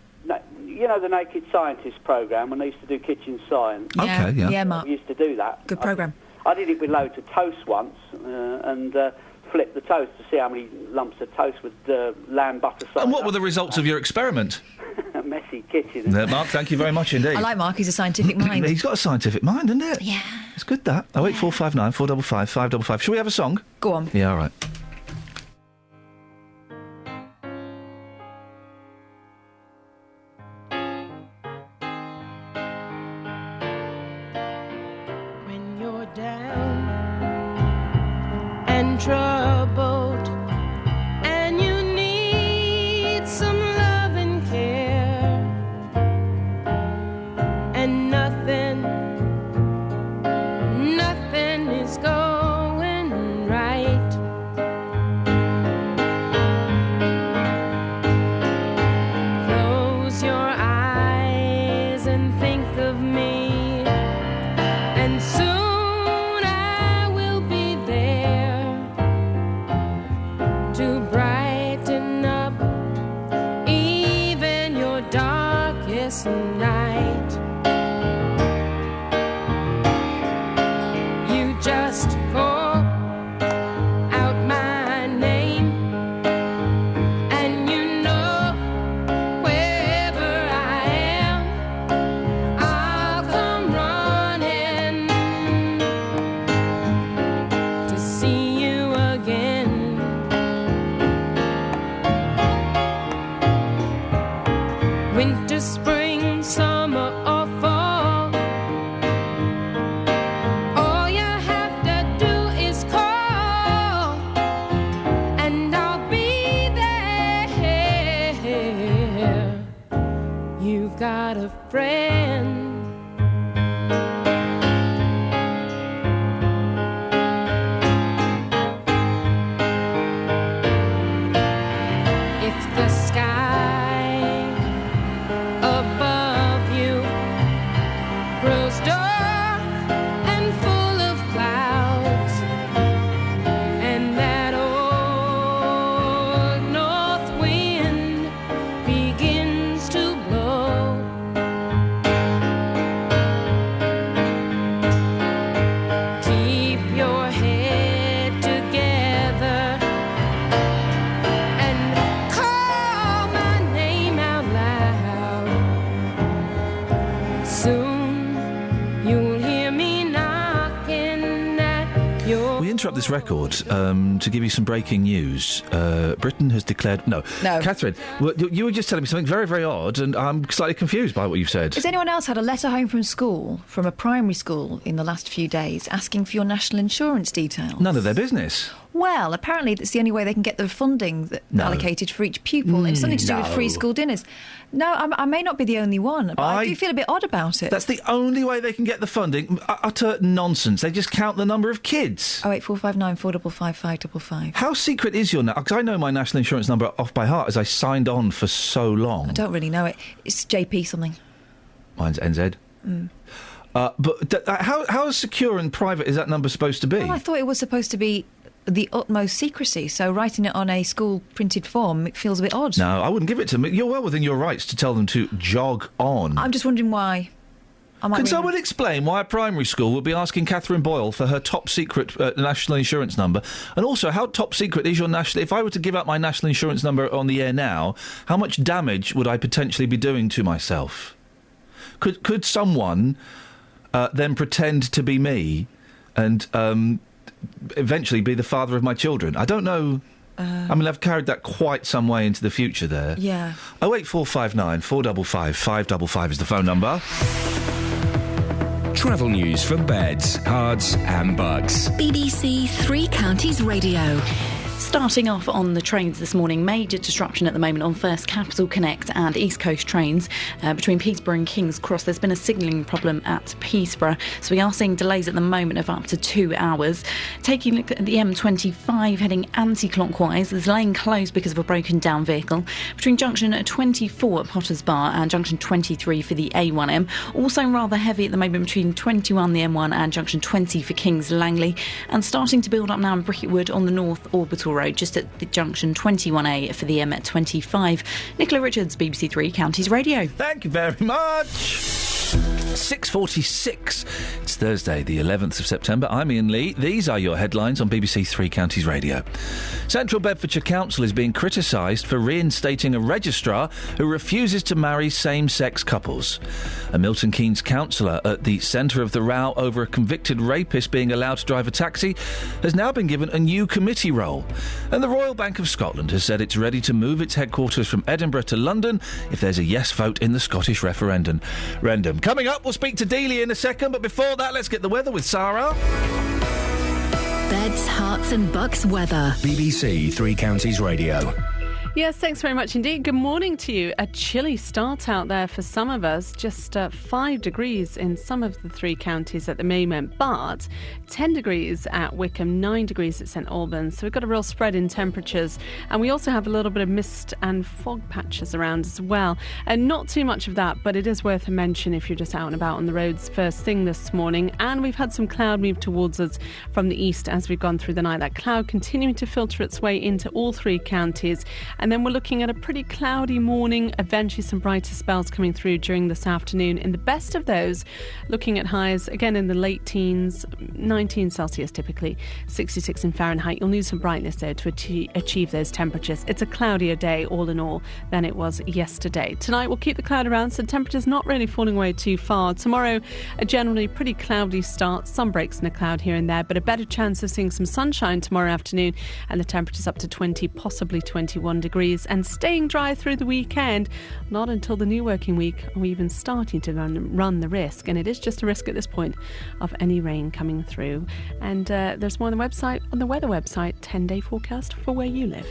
You know the Naked Scientist programme when they used to do kitchen science? Yeah. Okay, yeah. Yeah, Mark. We used to do that. Good programme. I did it with loads of toast once, and flip the toast to see how many lumps of toast with lamb butter sauce. And what were the results of your experiment? A messy kitchen. Mark, thank you very much indeed. I like Mark, he's a scientific mind. He's got a scientific mind, isn't it? Yeah. It's good, that. 08459 455 555. Shall we have a song? Go on. Yeah, all right. When you're down and troubled and you need some love and care, and nothing is going right. Close your eyes and think of me, and soon I will be there to brighten up even your darkest night. You just call out my name, and you know wherever I am, I'll come running to see you again. Winter, spring, summer, or fall, all you have to do is call, and I'll be there. You've got a friend. If the sky above you grows dark and full of clouds, and that old north wind begins to blow, keep your head together and call my name out loud. Soon you'll hear me knocking at your... We interrupt this record to give you some breaking news. Britain has declared... No. Catherine, you were just telling me something very, very odd, and I'm slightly confused by what you've said. Has anyone else had a letter home from school, from a primary school, in the last few days, asking for your national insurance details? None of their business. Well, apparently that's the only way they can get the funding allocated for each pupil. It's something to do with free school dinners. No, I may not be the only one, but I do feel a bit odd about it. That's the only way they can get the funding? Utter nonsense. They just count the number of kids. 08459 455 555. How secret is your... Because I know my national insurance number off by heart, as I signed on for so long. I don't really know it. It's JP something. Mine's NZ. But how secure and private is that number supposed to be? Well, I thought it was supposed to be the utmost secrecy, so writing it on a school printed form, it feels a bit odd. No, I wouldn't give it to them. You're well within your rights to tell them to jog on. I'm just wondering why. Can someone explain why a primary school would be asking Catherine Boyle for her top secret national insurance number? And also, how top secret is your national... If I were to give out my national insurance number on the air now, how much damage would I potentially be doing to myself? Could someone then pretend to be me and eventually be the father of my children? I don't know. I mean, I've carried that quite some way into the future there. Yeah. 08459 455 555 is the phone number. Travel news for beds, cards and bugs. BBC Three Counties Radio. Starting off on the trains this morning, major disruption at the moment on First Capital Connect and East Coast trains between Peterborough and King's Cross. There's been a signalling problem at Peterborough, so we are seeing delays at the moment of up to 2 hours. Taking a look at the M25 heading anti-clockwise, there's lane closed because of a broken down vehicle between junction 24 at Potters Bar and junction 23 for the A1M. Also rather heavy at the moment between 21 the M1 and junction 20 for King's Langley, and starting to build up now in Bricketwood on the North Orbital Road just at the junction 21A for the M25. Nicola Richards, BBC Three Counties Radio. Thank you very much. 6:46. It's Thursday, the 11th of September. I'm Iain Lee. These are your headlines on BBC Three Counties Radio. Central Bedfordshire Council is being criticised for reinstating a registrar who refuses to marry same-sex couples. A Milton Keynes councillor at the centre of the row over a convicted rapist being allowed to drive a taxi has now been given a new committee role. And the Royal Bank of Scotland has said it's ready to move its headquarters from Edinburgh to London if there's a yes vote in the Scottish referendum. Coming up, we'll speak to Dealey in a second, but before that, let's get the weather with Sarah. Beds, Hearts and Bucks weather. BBC Three Counties Radio. Yes, thanks very much indeed. Good morning to you. A chilly start out there for some of us, just 5 degrees in some of the three counties at the moment, but 10 degrees at Wickham, 9 degrees at St Albans. So we've got a real spread in temperatures, and we also have a little bit of mist and fog patches around as well. And not too much of that, but it is worth a mention if you're just out and about on the roads first thing this morning. And we've had some cloud move towards us from the east as we've gone through the night. That cloud continuing to filter its way into all three counties. And then we're looking at a pretty cloudy morning, eventually some brighter spells coming through during this afternoon. In the best of those, looking at highs again in the late teens, 19 Celsius typically, 66 in Fahrenheit. You'll need some brightness there to achieve those temperatures. It's a cloudier day all in all than it was yesterday. Tonight we'll keep the cloud around, so temperatures not really falling away too far. Tomorrow, a generally pretty cloudy start, some breaks in the cloud here and there, but a better chance of seeing some sunshine tomorrow afternoon, and the temperatures up to 20, possibly 21 degrees, and staying dry through the weekend. Not until the new working week are we even starting to run the risk, and it is just a risk at this point of any rain coming through. And there's more on the weather website, 10-day forecast for where you live.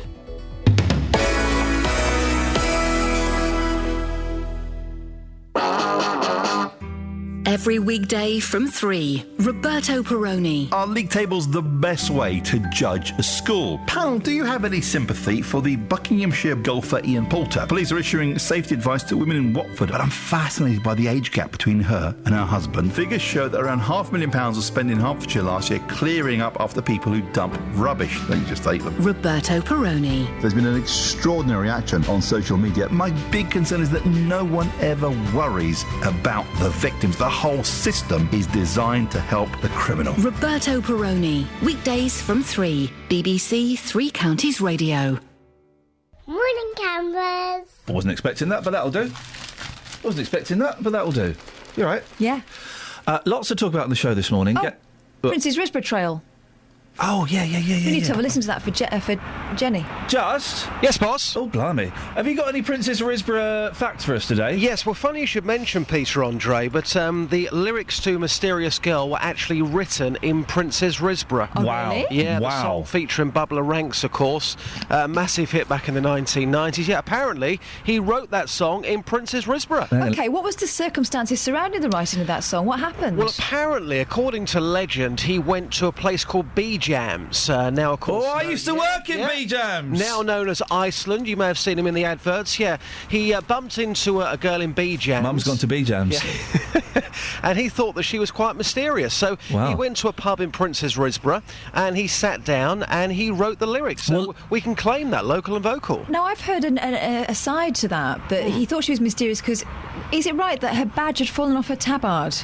Every weekday from 3, Roberto Perroni. Are league tables the best way to judge a school? Pal, do you have any sympathy for the Buckinghamshire golfer Iain Poulter? Police are issuing safety advice to women in Watford, but I'm fascinated by the age gap between her and her husband. Figures show that around £500,000 was spent in Hertfordshire last year clearing up after people who dump rubbish. Don't you just hate them? Roberto Perroni. There's been an extraordinary reaction on social media. My big concern is that no one ever worries about the victims. The whole system is designed to help the criminal. Roberto Perroni. Weekdays from 3, BBC Three Counties Radio. Morning, cameras. I wasn't expecting that, but that'll do. You all right? Yeah. Lots to talk about on the show this morning. Prince's Risborough Trail. Oh, yeah. We need to have a listen to that for Jenny. Just? Yes, boss. Oh, blimey. Have you got any Princess Risborough facts for us today? Yes, well, funny you should mention Peter Andre, but the lyrics to Mysterious Girl were actually written in Princess Risborough. Oh, wow. Really? Yeah, wow. The song featuring Bubba Ranks, of course. Massive hit back in the 1990s. Yeah, apparently he wrote that song in Princess Risborough. OK, what was the circumstances surrounding the writing of that song? What happened? Well, apparently, according to legend, he went to a place called B-Jams. Now, of course... Oh, I used to work in B-Jams! Now known as Iceland. You may have seen him in the adverts. Yeah, he bumped into a girl in B-Jams. Mum's gone to B-Jams. Yeah. And he thought that she was quite mysterious. So he went to a pub in Princess Risborough and he sat down and he wrote the lyrics. So we can claim that, local and vocal. Now, I've heard a side to that he thought she was mysterious because... Is it right that her badge had fallen off her tabard?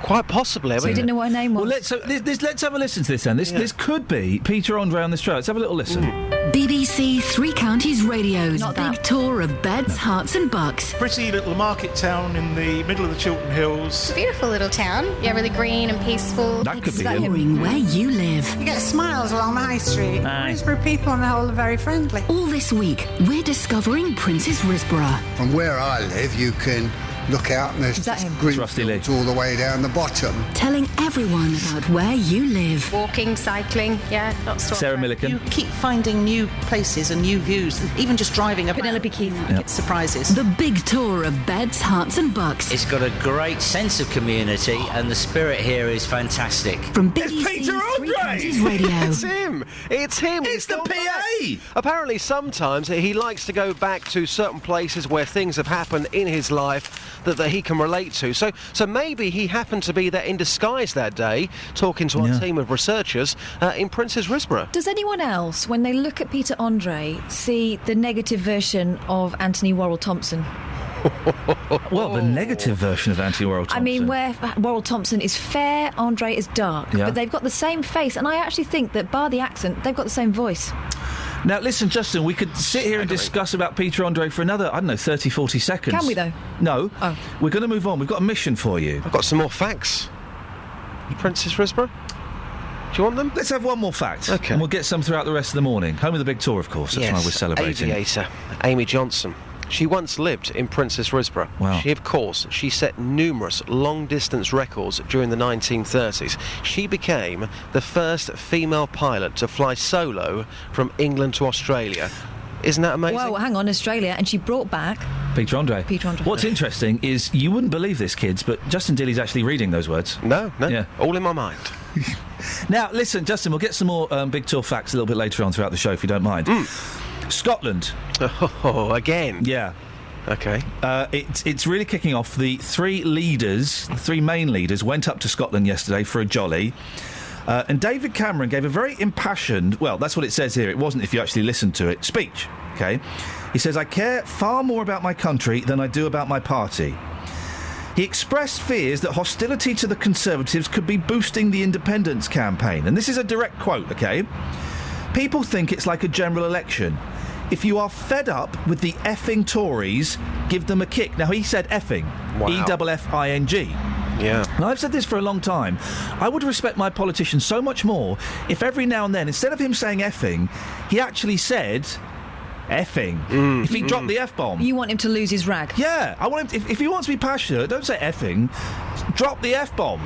Quite possibly. So he didn't know what her name was. Well, let's have a listen to this then. This could be Peter Andre on this trail. Let's have a little listen. BBC Three Counties Radio's big tour of Beds, Hearts and Bucks. Pretty little market town in the middle of the Chiltern Hills. It's a beautiful little town. Yeah, really green and peaceful. That could be hearing where you live. You get smiles along the high street. Risborough people on the whole are very friendly. All this week, we're discovering Princess Risborough. From where I live, you can look out and there's just green fields all the way down the bottom. Telling everyone about where you live. Walking, cycling, lots to Sarah Millican. You keep finding new places and new views, even just driving about. Penelope Keith. Get surprises. The big tour of Beds, Hearts and Bucks. It's got a great sense of community and the spirit here is fantastic. From BBC Peter Three Andre! Counties Radio. It's him! It's the PA! Apparently sometimes he likes to go back to certain places where things have happened in his life that he can relate to. So maybe he happened to be there in disguise that day, talking to our team of researchers in Princess Risborough. Does anyone else, when they look at Peter Andre, see the negative version of Anthony Worrell Thompson? Well, the negative version of anti-Worrell Thompson. I mean, where Worrell Thompson is fair, Andre is dark. Yeah. But they've got the same face, and I actually think that, bar the accent, they've got the same voice. Now, listen, Justin, we could sit here and discuss about Peter Andre for another, 30, 40 seconds. Can we, though? No. Oh. We're going to move on. We've got a mission for you. I've got some more facts. Princess Risborough? Do you want them? Let's have one more fact. Okay. And we'll get some throughout the rest of the morning. Home of the big tour, of course. That's why we're celebrating. Aviator Amy Johnson. She once lived in Princess Risborough. Wow. She set numerous long-distance records during the 1930s. She became the first female pilot to fly solo from England to Australia. Isn't that amazing? Well, hang on, Australia, and she brought back Peter Andre. Peter Andre. What's interesting is you wouldn't believe this, kids, but Justin Dilley's actually reading those words. No. Yeah. All in my mind. Now, listen, Justin, we'll get some more big tour facts a little bit later on throughout the show, if you don't mind. Scotland. Oh, again? Yeah. Okay. It's really kicking off. The three main leaders, went up to Scotland yesterday for a jolly. And David Cameron gave a very impassioned, well, that's what it says here, it wasn't if you actually listened to it, speech, OK? He says, I care far more about my country than I do about my party. He expressed fears that hostility to the Conservatives could be boosting the independence campaign. And this is a direct quote, OK? People think it's like a general election. If you are fed up with the effing Tories, give them a kick. Now, he said effing. Wow. E-F-F-I-N-G. Yeah. And I've said this for a long time. I would respect my politicians so much more if every now and then, instead of him saying effing, he actually said effing. If he dropped the F-bomb. You want him to lose his rag? Yeah. I want him to, if he wants to be passionate, don't say effing. Drop the F-bomb.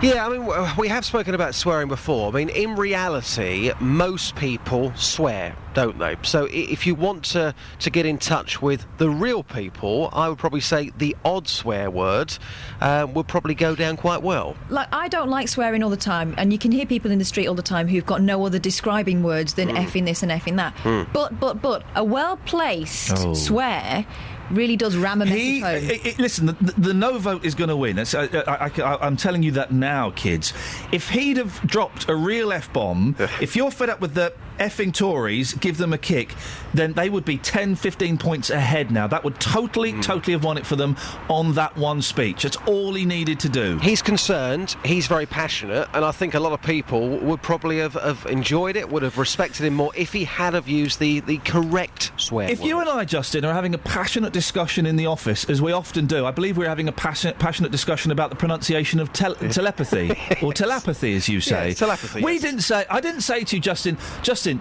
Yeah, I mean, we have spoken about swearing before. I mean, in reality, most people swear, don't they? So if you want to get in touch with the real people, I would probably say the odd swear word would probably go down quite well. Like, I don't like swearing all the time, and you can hear people in the street all the time who've got no other describing words than effing this and effing that. But a well-placed swear really does ram a message home. Listen, the no vote is going to win. I'm telling you that now, kids. If he'd have dropped a real F-bomb, if you're fed up with the effing Tories, give them a kick, then they would be 10, 15 points ahead now. That would totally have won it for them on that one speech. That's all he needed to do. He's concerned, he's very passionate, and I think a lot of people would probably have enjoyed it, would have respected him more if he had have used the correct swear word. If you and I, Justin, are having a passionate discussion in the office, as we often do, I believe we're having a passionate discussion about the pronunciation of telepathy, or telepathy, as you say. Yeah, telepathy. I didn't say to you, Justin,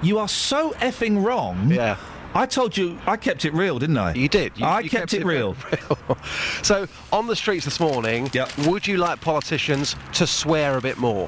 you are so effing wrong. Yeah. I told you, I kept it real, didn't I? You did. I kept it real. So, on the streets this morning, would you like politicians to swear a bit more?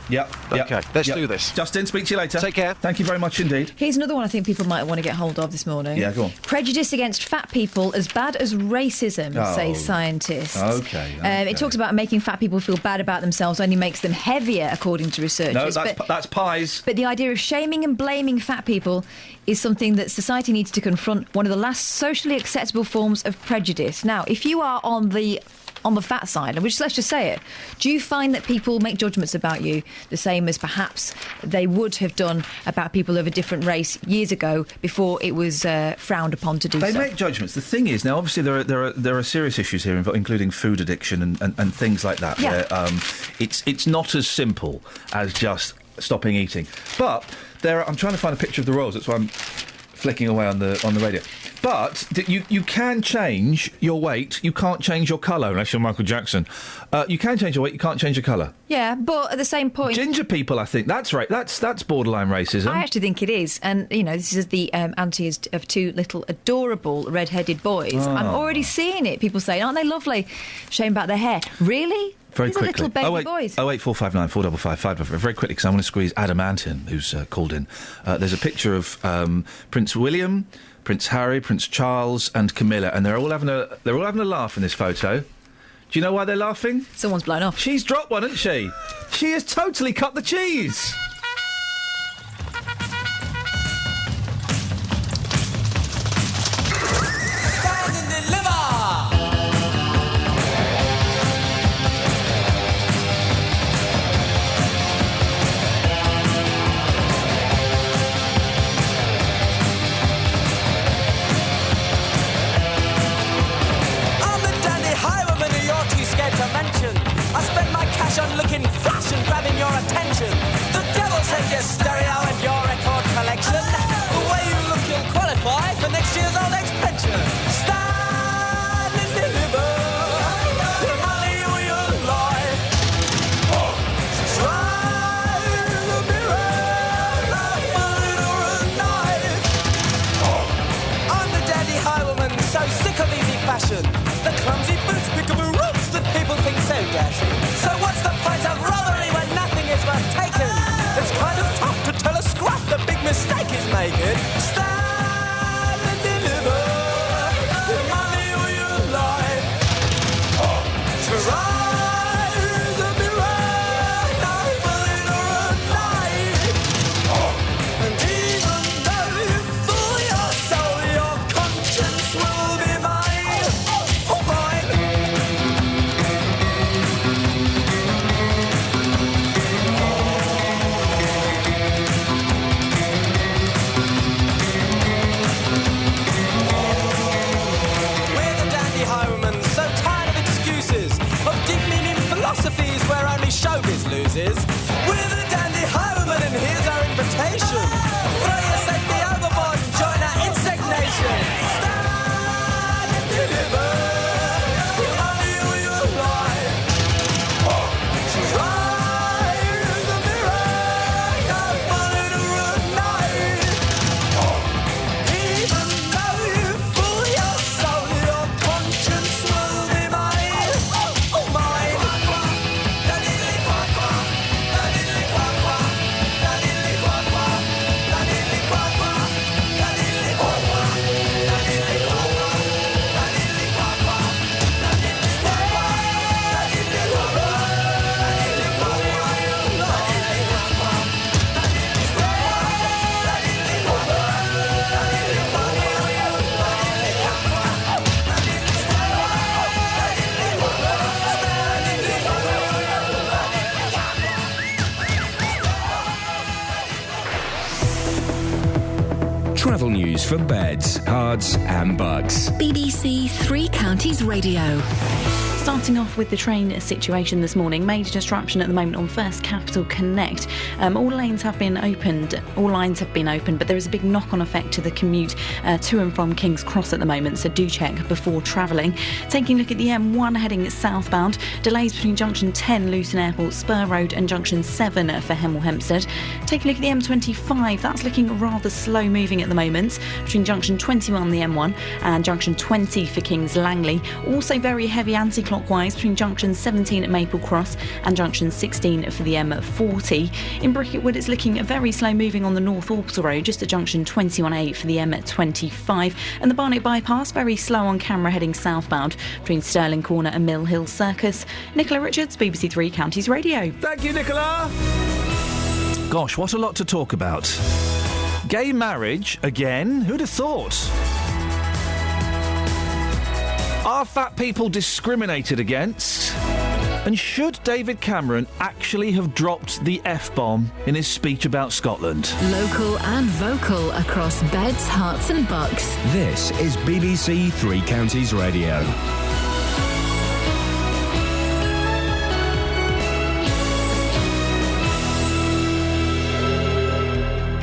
Okay, let's do this. Justin, speak to you later. Take care. Thank you very much indeed. Here's another one I think people might want to get hold of this morning. Yeah, go on. Prejudice against fat people as bad as racism, say scientists. Okay. It talks about making fat people feel bad about themselves only makes them heavier, according to researchers. No, that's pies. But the idea of shaming and blaming fat people is something that society needs to confront, one of the last socially acceptable forms of prejudice. Now, if you are on the fat side, let's just say it, do you find that people make judgments about you the same as perhaps they would have done about people of a different race years ago before it was frowned upon to do so? They make judgments. The thing is, now obviously there are serious issues here, including food addiction and things like that. Yeah. Where, it's not as simple as just stopping eating. But I'm trying to find a picture of the Royals. That's why I'm flicking away on the radio. But you can change your weight. You can't change your colour unless you're Michael Jackson. You can change your weight. You can't change your colour. Yeah, but at the same point, ginger people, I think that's right. That's borderline racism. I actually think it is, and this is the auntie of two little adorable red-headed boys. Oh. I'm already seeing it. People saying, "Aren't they lovely?" Shame about their hair. Really? Very These quickly. are little baby boys. 08459 455 555. Very quickly, because I want to squeeze Adam Antin, who's called in. There's a picture of Prince William, Prince Harry, Prince Charles, and Camilla, and they're all having a laugh in this photo. Do you know why they're laughing? Someone's blown off. She's dropped one, hasn't she? She has totally cut the cheese. I'm fashion. The clumsy boots, peekaboo roots that people think so dashing. So what's the point of robbery when nothing is worth taking? It's kind of tough to tell a scrap the big mistake is making. Stand and deliver your money or your life. Try. Philosophies where only showbiz loses. We're the dandy highwaymen and here's our invitation. Throw your safety overboard and join our insect nation. Stand and deliver your money or your life. Try the mirror, your bullet or a knife. Even though you fool your soul, your conscience will be mine. Oh, mine. Travel news for beds, cards and bugs. BBC Three Counties Radio. Starting off with the train situation this morning, major disruption at the moment on First Capital Connect. All lanes have been opened, but there is a big knock-on effect to the commute to and from King's Cross at the moment, so do check before travelling. Taking a look at the M1 heading southbound, delays between junction 10 Luton Airport, Spur Road and junction 7 for Hemel Hempstead. Take a look at the M25, that's looking rather slow moving at the moment, between junction 21 the M1 and junction 20 for King's Langley. Also very heavy anti-clockwise between junction 17 at Maple Cross and junction 16 for the M40. In Bricketwood, it's looking very slow moving on the North Orbital Road, just at junction 21A for the M25. And the Barnet Bypass, very slow on camera heading southbound between Stirling Corner and Mill Hill Circus. Nicola Richards, BBC Three Counties Radio. Thank you, Nicola. Gosh, what a lot to talk about. Gay marriage, again? Who'd have thought? Are fat people discriminated against? And should David Cameron actually have dropped the F-bomb in his speech about Scotland? Local and vocal across beds, hearts and bucks. This is BBC Three Counties Radio.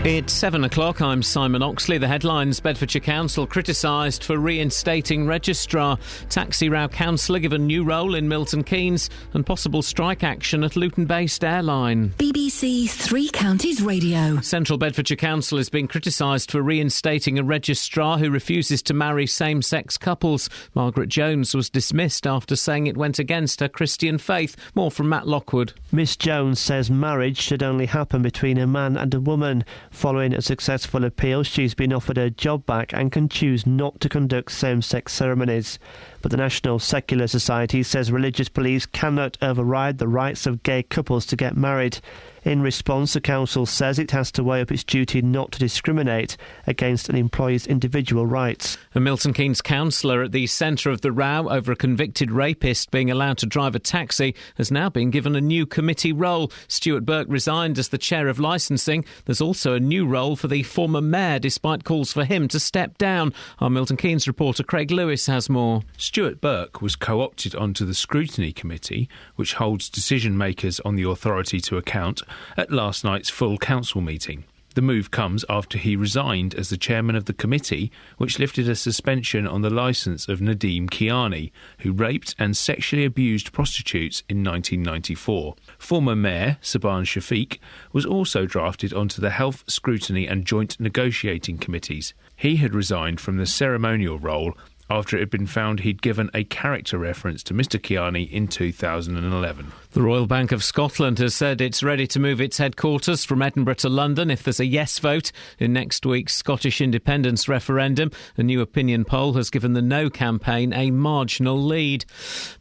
It's 7 o'clock. I'm Simon Oxley. The headlines: Bedfordshire Council criticised for reinstating registrar. Taxi row councillor given new role in Milton Keynes, and possible strike action at Luton-based airline. BBC Three Counties Radio. Central Bedfordshire Council is being criticised for reinstating a registrar who refuses to marry same-sex couples. Margaret Jones was dismissed after saying it went against her Christian faith. More from Matt Lockwood. Miss Jones says marriage should only happen between a man and a woman. Following a successful appeal, she's been offered her job back and can choose not to conduct same-sex ceremonies. But the National Secular Society says religious beliefs cannot override the rights of gay couples to get married. In response, the council says it has to weigh up its duty not to discriminate against an employee's individual rights. A Milton Keynes councillor at the centre of the row over a convicted rapist being allowed to drive a taxi has now been given a new committee role. Stuart Burke resigned as the chair of licensing. There's also a new role for the former mayor, despite calls for him to step down. Our Milton Keynes reporter Craig Lewis has more. Stuart Burke was co-opted onto the Scrutiny Committee, which holds decision-makers on the authority to account, at last night's full council meeting. The move comes after he resigned as the chairman of the committee, which lifted a suspension on the licence of Nadeem Kiani, who raped and sexually abused prostitutes in 1994. Former Mayor Saban Shafiq was also drafted onto the Health, Scrutiny and Joint Negotiating Committees. He had resigned from the ceremonial role after it had been found he'd given a character reference to Mr Kiani in 2011. The Royal Bank of Scotland has said it's ready to move its headquarters from Edinburgh to London if there's a yes vote in next week's Scottish independence referendum. A new opinion poll has given the No campaign a marginal lead.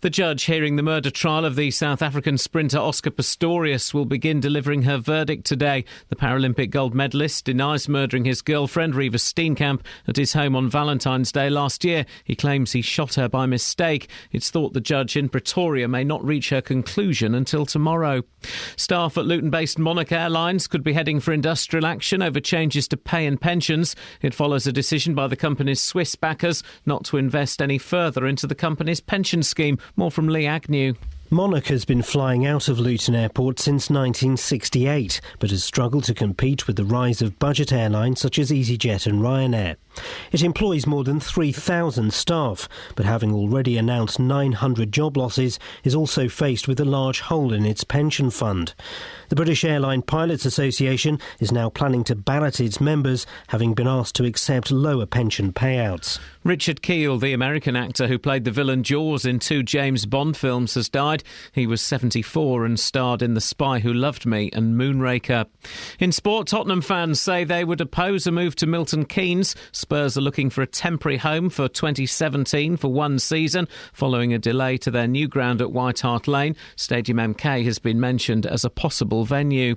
The judge hearing the murder trial of the South African sprinter Oscar Pistorius will begin delivering her verdict today. The Paralympic gold medalist denies murdering his girlfriend, Reva Steenkamp, at his home on Valentine's Day last year. He claims he shot her by mistake. It's thought the judge in Pretoria may not reach her conclusion until tomorrow. Staff at Luton-based Monarch Airlines could be heading for industrial action over changes to pay and pensions. It follows a decision by the company's Swiss backers not to invest any further into the company's pension scheme. More from Lee Agnew. Monarch has been flying out of Luton Airport since 1968, but has struggled to compete with the rise of budget airlines such as EasyJet and Ryanair. It employs more than 3,000 staff, but having already announced 900 job losses, is also faced with a large hole in its pension fund. The British Airline Pilots Association is now planning to ballot its members, having been asked to accept lower pension payouts. Richard Keel, the American actor who played the villain Jaws in 2 James Bond films, has died. He was 74 and starred in The Spy Who Loved Me and Moonraker. In sport, Tottenham fans say they would oppose a move to Milton Keynes. Spurs are looking for a temporary home for 2017 for one season, following a delay to their new ground at White Hart Lane. Stadium MK has been mentioned as a possible venue.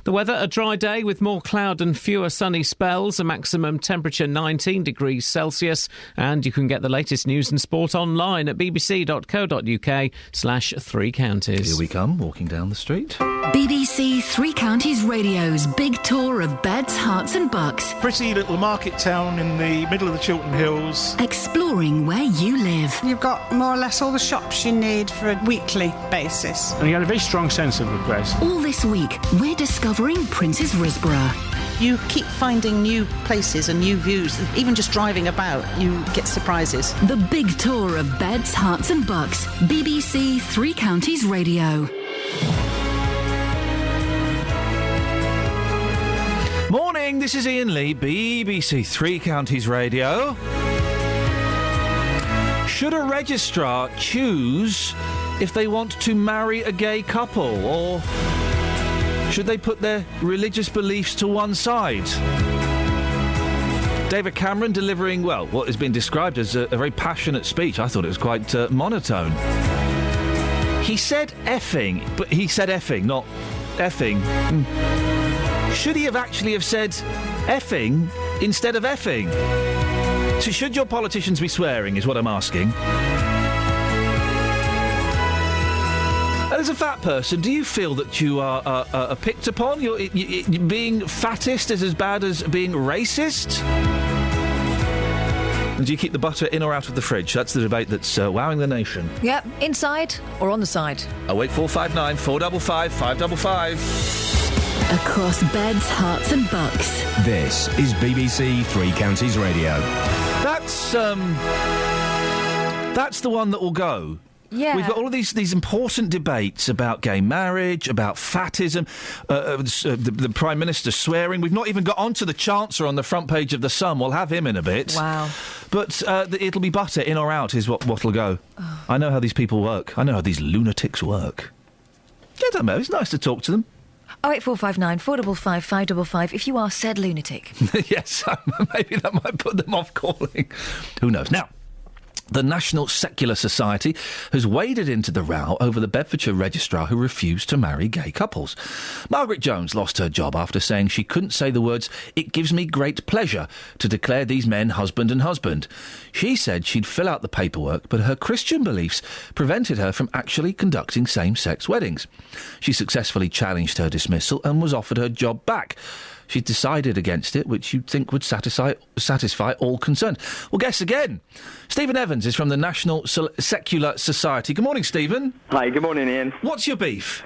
The weather, a dry day with more cloud and fewer sunny spells, a maximum temperature 19 degrees Celsius, and you can get the latest news and sport online at bbc.co.uk/Three Counties. Here we come, walking down the street. BBC Three Counties Radio's big tour of beds, hearts and bucks. Pretty little market town in the middle of the Chiltern Hills. Exploring where you live. You've got more or less all the shops you need for a weekly basis. And you had a very strong sense of the place. All this week, we're discovering Prince's Risborough. You keep finding new places and new views. Even just driving about, you get surprises. The big tour of beds, hearts and bucks. BBC Three Counties Radio. Morning, this is Iain Lee, BBC Three Counties Radio. Should a registrar choose if they want to marry a gay couple, or should they put their religious beliefs to one side? David Cameron delivering, well, what has been described as a very passionate speech. I thought it was quite monotone. He said effing, but he said effing, not effing. Should he have actually said effing instead of effing? So should your politicians be swearing, is what I'm asking. As a fat person, do you feel that you are picked upon? Being fattest is as bad as being racist? And do you keep the butter in or out of the fridge? That's the debate that's wowing the nation. Yep, inside or on the side. 08459 455 555. Across beds, hearts and bucks. This is BBC Three Counties Radio. That's the one that will go. Yeah. We've got all of these important debates about gay marriage, about fatism, the Prime Minister swearing. We've not even got onto the Chancellor on the front page of The Sun. We'll have him in a bit. Wow. But it'll be butter, in or out, is what'll go. Oh. I know how these people work. I know how these lunatics work. I don't know. It's nice to talk to them. 08459 455 555 if you are said lunatic. Yes, maybe that might put them off calling. Who knows? Now, the National Secular Society has waded into the row over the Bedfordshire registrar who refused to marry gay couples. Margaret Jones lost her job after saying she couldn't say the words, "It gives me great pleasure to declare these men husband and husband." She said she'd fill out the paperwork, but her Christian beliefs prevented her from actually conducting same-sex weddings. She successfully challenged her dismissal and was offered her job back. She decided against it, which you'd think would satisfy all concerned. Well, guess again. Stephen Evans is from the National Secular Society. Good morning, Stephen. Hi, good morning, Ian. What's your beef?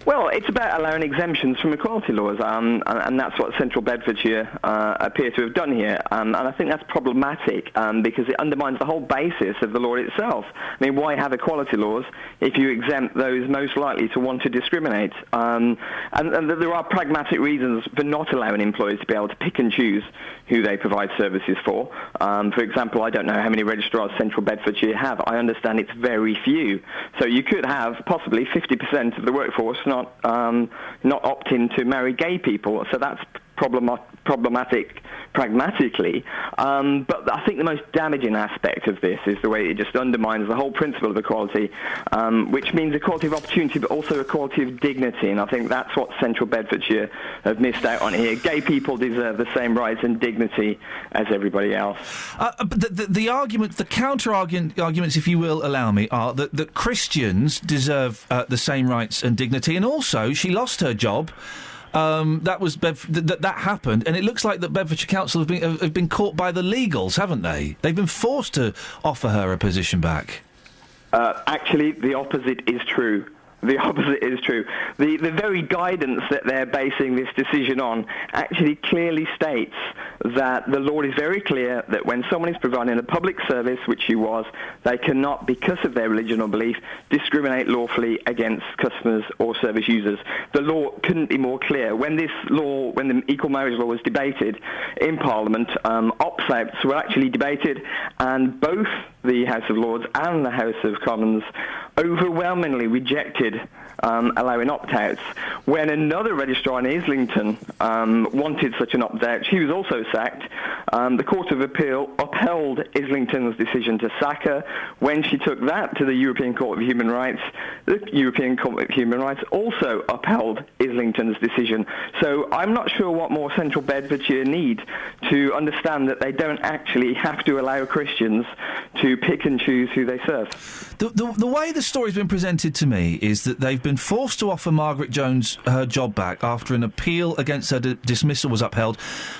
Well, it's about allowing exemptions from equality laws, and that's what Central Bedfordshire appear to have done here. And I think that's problematic because it undermines the whole basis of the law itself. I mean, why have equality laws if you exempt those most likely to want to discriminate? And there are pragmatic reasons for not allowing employers to be able to pick and choose who they provide services for. For example, I don't know how many registrars Central Bedfordshire have. I understand it's very few. So you could have possibly 50% of the workforce not opt in to marry gay people. So that's problematic pragmatically. But I think the most damaging aspect of this is the way it just undermines the whole principle of equality, which means equality of opportunity but also equality of dignity. And I think that's what Central Bedfordshire have missed out on here. Gay people deserve the same rights and dignity as everybody else. But the argument, the counter-arguments, if you will allow me, are that Christians deserve the same rights and dignity, and also she lost her job. That happened, and it looks like that Bedfordshire Council have been caught by the legals, haven't they? They've been forced to offer her a position back. Actually, the opposite is true. The opposite is true. The very guidance that they're basing this decision on actually clearly states that the law is very clear that when someone is providing a public service, which she was, they cannot, because of their religion or belief, discriminate lawfully against customers or service users. The law couldn't be more clear. When the equal marriage law was debated in Parliament, opt-outs were actually debated, and both the House of Lords and the House of Commons overwhelmingly rejected allowing opt-outs. When another registrar in Islington wanted such an opt-out, she was also sacked. The Court of Appeal upheld Islington's decision to sack her. When she took that to the European Court of Human Rights, the European Court of Human Rights also upheld Islington's decision. So I'm not sure what more Central Bedfordshire need to understand that they don't actually have to allow Christians to pick and choose who they serve. The way the story's been presented to me is that they've been forced to offer Margaret Jones her job back after an appeal against her dismissal was upheld.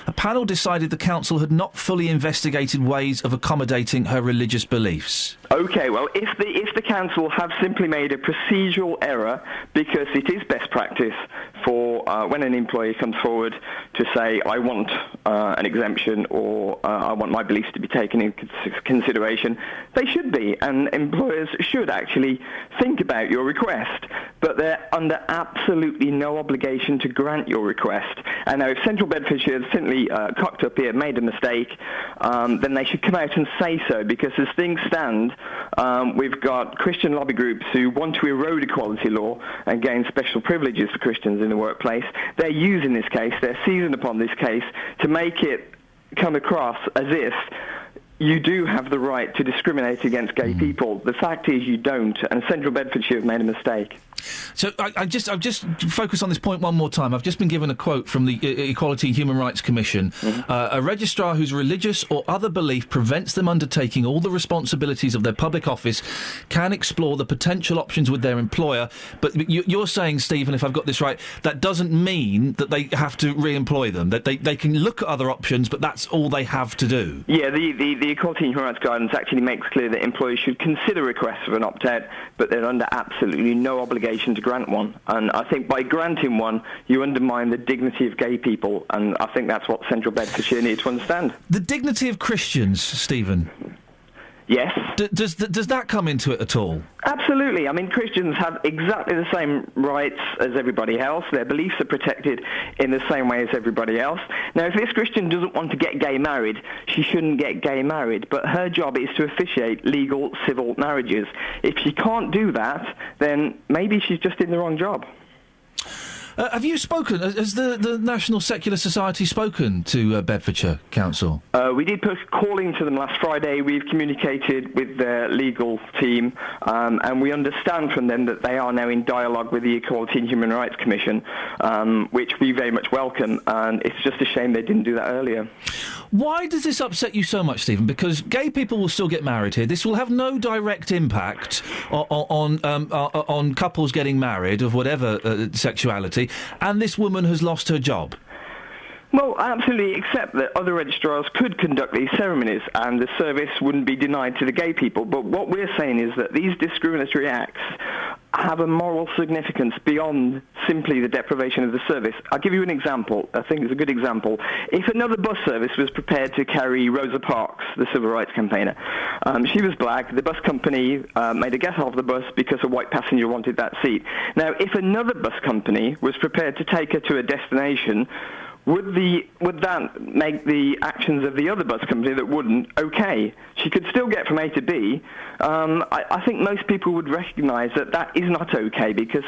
A panel decided the council had not fully investigated ways of accommodating her religious beliefs. OK, well, if the council have simply made a procedural error, because it is best practice for when an employee comes forward to say, I want an exemption or I want my beliefs to be taken into consideration, they should be, and employers should actually think about your request, but they're under absolutely no obligation to grant your request. And now if Central Bedfordshire has simply cocked up here, made a mistake, then they should come out and say so, because as things stand, we've got Christian lobby groups who want to erode equality law and gain special privileges for Christians in the workplace. They're using this case, they're seizing upon this case to make it come across as if you do have the right to discriminate against gay people. The fact is you don't, and Central Bedfordshire have made a mistake. So I've just focus on this point one more time. I've just been given a quote from the Equality and Human Rights Commission. A registrar whose religious or other belief prevents them undertaking all the responsibilities of their public office can explore the potential options with their employer. But you're saying, Stephen, if I've got this right, that doesn't mean that they have to re-employ them, that they can look at other options, but that's all they have to do. Yeah, the Equality and Human Rights guidance actually makes clear that employers should consider requests for an opt-out, but they're under absolutely no obligation to grant one. And I think by granting one, you undermine the dignity of gay people, and I think that's what Central Bedfordshire need to understand. The dignity of Christians, Stephen? Yes. Does that come into it at all? Absolutely. I mean, Christians have exactly the same rights as everybody else. Their beliefs are protected in the same way as everybody else. Now, if this Christian doesn't want to get gay married, she shouldn't get gay married. But her job is to officiate legal civil marriages. If she can't do that, then maybe she's just in the wrong job. Have you spoken? Has the National Secular Society spoken to Bedfordshire Council? We did put a call into them last Friday. We've communicated with their legal team, and we understand from them that they are now in dialogue with the Equality and Human Rights Commission, which we very much welcome, and it's just a shame they didn't do that earlier. Why does this upset you so much, Stephen? Because gay people will still get married here. This will have no direct impact on couples getting married of whatever sexuality, and this woman has lost her job. Well, I absolutely accept that other registrars could conduct these ceremonies and the service wouldn't be denied to the gay people. But what we're saying is that these discriminatory acts have a moral significance beyond simply the deprivation of the service. I'll give you an example. I think it's a good example. If another bus service was prepared to carry Rosa Parks, the civil rights campaigner, she was black, the bus company made her get off the bus because a white passenger wanted that seat. Now, if another bus company was prepared to take her to a destination, would that make the actions of the other bus company that wouldn't okay? She could still get from A to B. I think most people would recognise that is not okay, because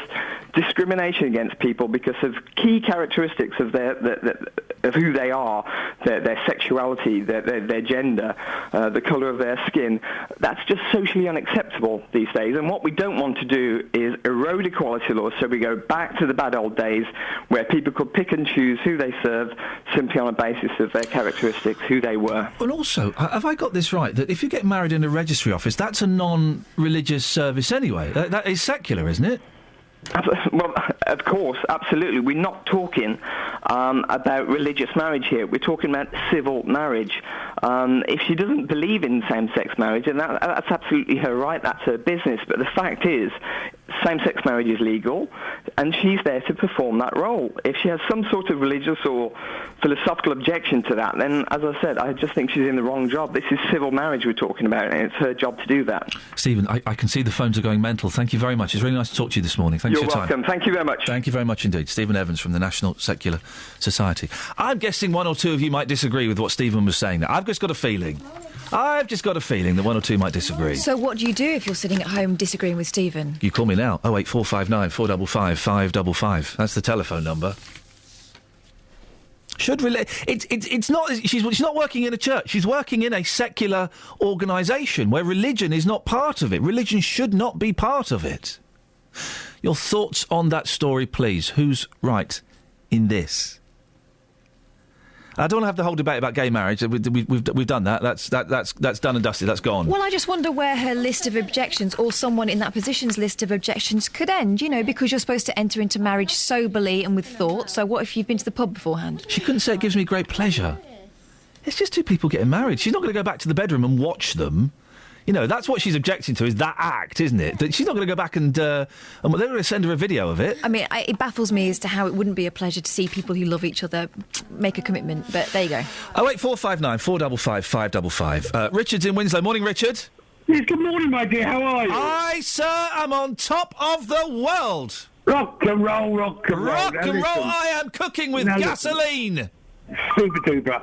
discrimination against people because of key characteristics of of who they are, their sexuality, their gender, the colour of their skin, that's just socially unacceptable these days. And what we don't want to do is erode equality laws, so we go back to the bad old days where people could pick and choose who they served simply on a basis of their characteristics, who they were. Well, also, have I got this right, that if you get married in a registry office, that's a non-religious service anyway? That is secular, isn't it? Well, of course, absolutely. We're not talking about religious marriage here. We're talking about civil marriage. If she doesn't believe in same-sex marriage, and that's absolutely her right, that's her business. But the fact is, same-sex marriage is legal, and she's there to perform that role. If she has some sort of religious or philosophical objection to that, then, as I said, I just think she's in the wrong job. This is civil marriage we're talking about, and it's her job to do that. Stephen, I can see the phones are going mental. Thank you very much. It's really nice to talk to you this morning. Thanks for your time. You're welcome. Thank you very much. Thank you very much indeed. Stephen Evans from the National Secular Society. I'm guessing one or two of you might disagree with what Stephen was saying. I've just got a feeling that one or two might disagree. So what do you do if you're sitting at home disagreeing with Stephen? You call me now. 08459 455 555. That's the telephone number. It's not. She's not working in a church. She's working in a secular organisation where religion is not part of it. Religion should not be part of it. Your thoughts on that story, please. Who's right in this? I don't want to have the whole debate about gay marriage. We've done that. That's done and dusted. That's gone. Well, I just wonder where her list of objections, or someone in that position's list of objections, could end. You know, because you're supposed to enter into marriage soberly and with thought. So what if you've been to the pub beforehand? She couldn't say it gives me great pleasure. It's just two people getting married. She's not going to go back to the bedroom and watch them. You know, that's what she's objecting to, is that act, isn't it? That she's not going to go back and they're going to send her a video of it. I mean, it baffles me as to how it wouldn't be a pleasure to see people who love each other make a commitment, but there you go. 08459 455 555. Richard's in Winslow. Morning, Richard. Yes, good morning, my dear. How are you? I, sir, am on top of the world. Rock and roll, rock and roll. Rock and roll, I am cooking with gasoline. Super duper.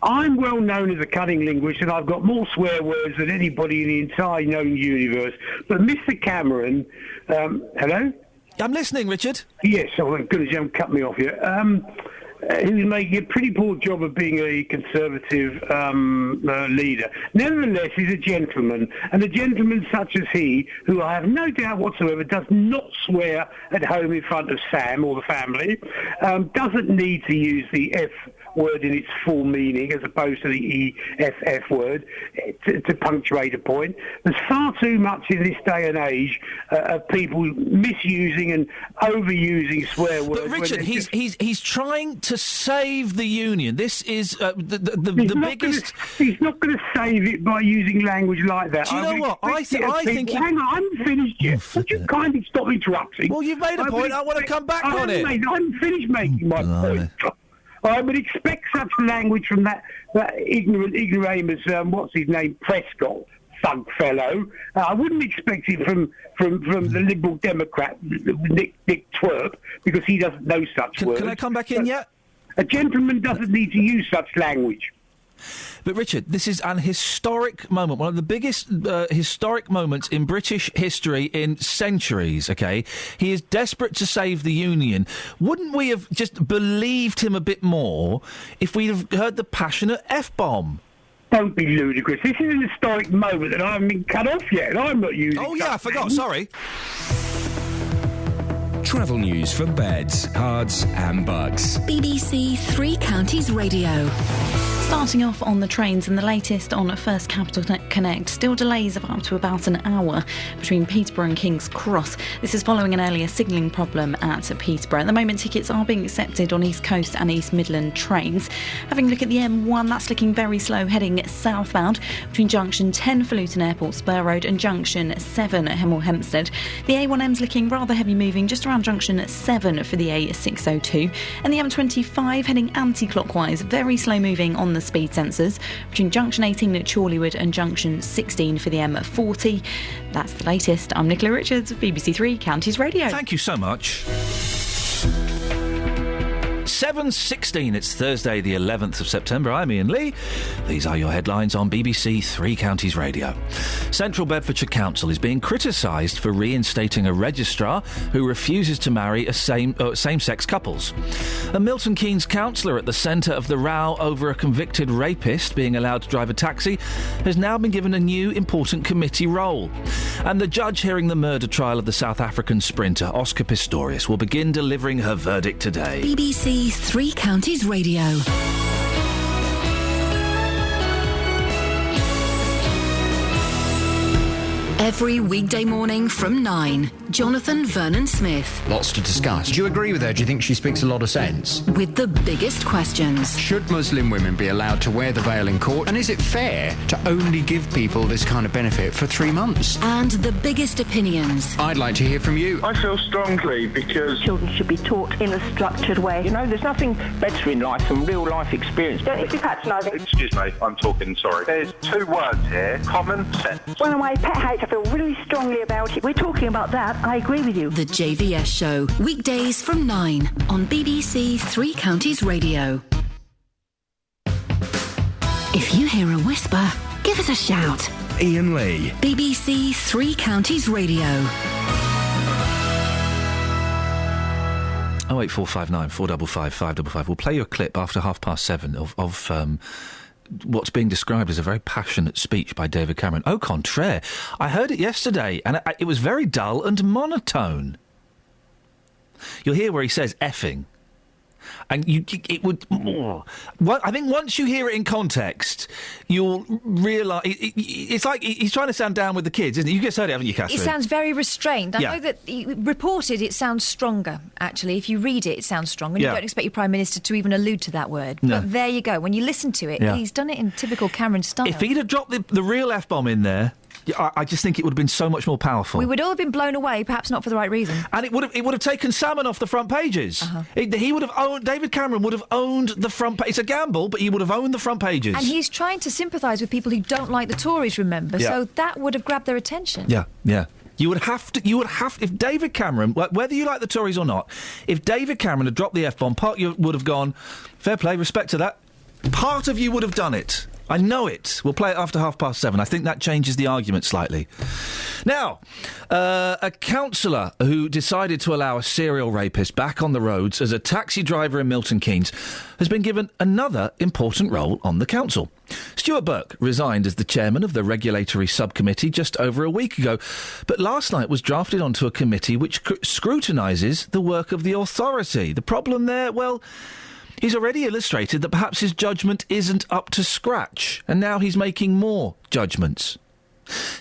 I'm well known as a cunning linguist, and I've got more swear words than anybody in the entire known universe. But Mr. Cameron, hello? I'm listening, Richard. Yes, oh my goodness, you haven't cut me off yet. Who's making a pretty poor job of being a Conservative leader. Nevertheless, he's a gentleman, and a gentleman such as he, who I have no doubt whatsoever does not swear at home in front of Sam or the family, doesn't need to use the F word in its full meaning as opposed to the EFF word to punctuate a point. There's far too much in this day and age of people misusing and overusing swear words. But Richard, he's trying to save the union. This is the biggest. He's not going to save it by using language like that. Do you know what? I think. Hang on, I haven't finished yet. Would you kindly stop interrupting? Well, you've made a point. I want to come back on it. I haven't finished making my point. I would expect such language from that ignoramus, what's his name, Prescott, thug fellow. I wouldn't expect it from the Liberal Democrat, Nick Twerp, because he doesn't know such words. Can I come back in yet? A gentleman doesn't need to use such language. But, Richard, this is an historic moment, one of the biggest historic moments in British history in centuries, OK? He is desperate to save the Union. Wouldn't we have just believed him a bit more if we'd have heard the passionate F-bomb? Don't be ludicrous. This is an historic moment and I haven't been cut off yet, and I'm not using Oh, yeah, I forgot, sorry. Travel news for beds, cards and bugs. BBC Three Counties Radio. Starting off on the trains, and the latest on First Capital Connect, still delays of up to about an hour between Peterborough and King's Cross. This is following an earlier signalling problem at Peterborough. At the moment, tickets are being accepted on East Coast and East Midland trains. Having a look at the M1, that's looking very slow heading southbound between Junction 10 for Luton Airport Spur Road and Junction 7 at Hemel Hempstead. The A1M's looking rather heavy moving just around Junction 7 for the A602. And the M25 heading anti-clockwise, very slow moving on the speed sensors between Junction 18 at Chorleywood and Junction 16 for the M40. That's the latest. I'm Nicola Richards, BBC Three Counties Radio. Thank you so much. 7:16, it's Thursday the 11th of September. I'm Iain Lee. These are your headlines on BBC Three Counties Radio. Central Bedfordshire Council is being criticised for reinstating a registrar who refuses to marry same-sex couples. A Milton Keynes councillor at the centre of the row over a convicted rapist being allowed to drive a taxi has now been given a new important committee role. And the judge hearing the murder trial of the South African sprinter Oscar Pistorius will begin delivering her verdict today. BBC Three Counties Radio. Every weekday morning from 9, Jonathan Vernon Smith. Lots to discuss. Do you agree with her? Do you think she speaks a lot of sense? With the biggest questions. Should Muslim women be allowed to wear the veil in court? And is it fair to only give people this kind of benefit for 3 months? And the biggest opinions. I'd like to hear from you. I feel strongly because children should be taught in a structured way. You know, there's nothing better in life than real life experience. Don't be patronising. Excuse me, I'm talking, sorry. There's 2 words here, common sense. When my pet hate, I feel really strongly about it. We're talking about that. I agree with you. The JVS Show, weekdays from 9 on BBC Three Counties Radio. If you hear a whisper, give us a shout. Iain Lee. BBC Three Counties Radio. 08459 455 555. We'll play you a clip after 7:30 of what's being described as a very passionate speech by David Cameron. Au contraire, I heard it yesterday, and it was very dull and monotone. You'll hear where he says effing. And it would... Well, I think once you hear it in context, you'll realise... It's like he's trying to sound down with the kids, isn't it? You just heard it, haven't you, Catherine? It sounds very restrained. I Yeah. know that reported it sounds stronger, actually. If you read it, it sounds stronger. And Yeah. you don't expect your Prime Minister to even allude to that word. No. But there you go. When you listen to it, Yeah. he's done it in typical Cameron style. If he'd have dropped the real F-bomb in there, I just think it would have been so much more powerful. We would all have been blown away, perhaps not for the right reason. And it would have taken salmon off the front pages. He would have owned... David Cameron would have owned the front page. It's a gamble, but he would have owned the front pages. And he's trying to sympathise with people who don't like the Tories, remember? Yeah. So that would have grabbed their attention. Yeah. You would have, if David Cameron, whether you like the Tories or not, if David Cameron had dropped the F-bomb, part of you would have gone, fair play, respect to that. Part of you would have done it. I know it. We'll play it after 7:30. I think that changes the argument slightly. Now, a councillor who decided to allow a serial rapist back on the roads as a taxi driver in Milton Keynes has been given another important role on the council. Stuart Burke resigned as the chairman of the regulatory subcommittee just over a week ago, but last night was drafted onto a committee which scrutinises the work of the authority. The problem there, well... He's already illustrated that perhaps his judgment isn't up to scratch, and now he's making more judgments.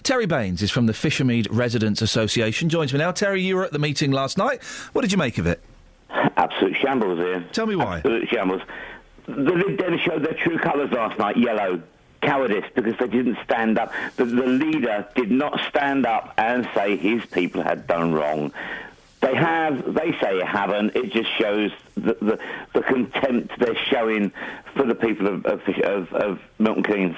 Terry Baines is from the Fishermead Residents Association, joins me now. Terry, you were at the meeting last night. What did you make of it? Absolute shambles here. Tell me why. Absolute shambles. The Lib Dems showed their true colours last night, yellow. Cowardice, because they didn't stand up. The leader did not stand up and say his people had done wrong. They have, they say you haven't. It just shows the contempt they're showing for the people of Milton Keynes.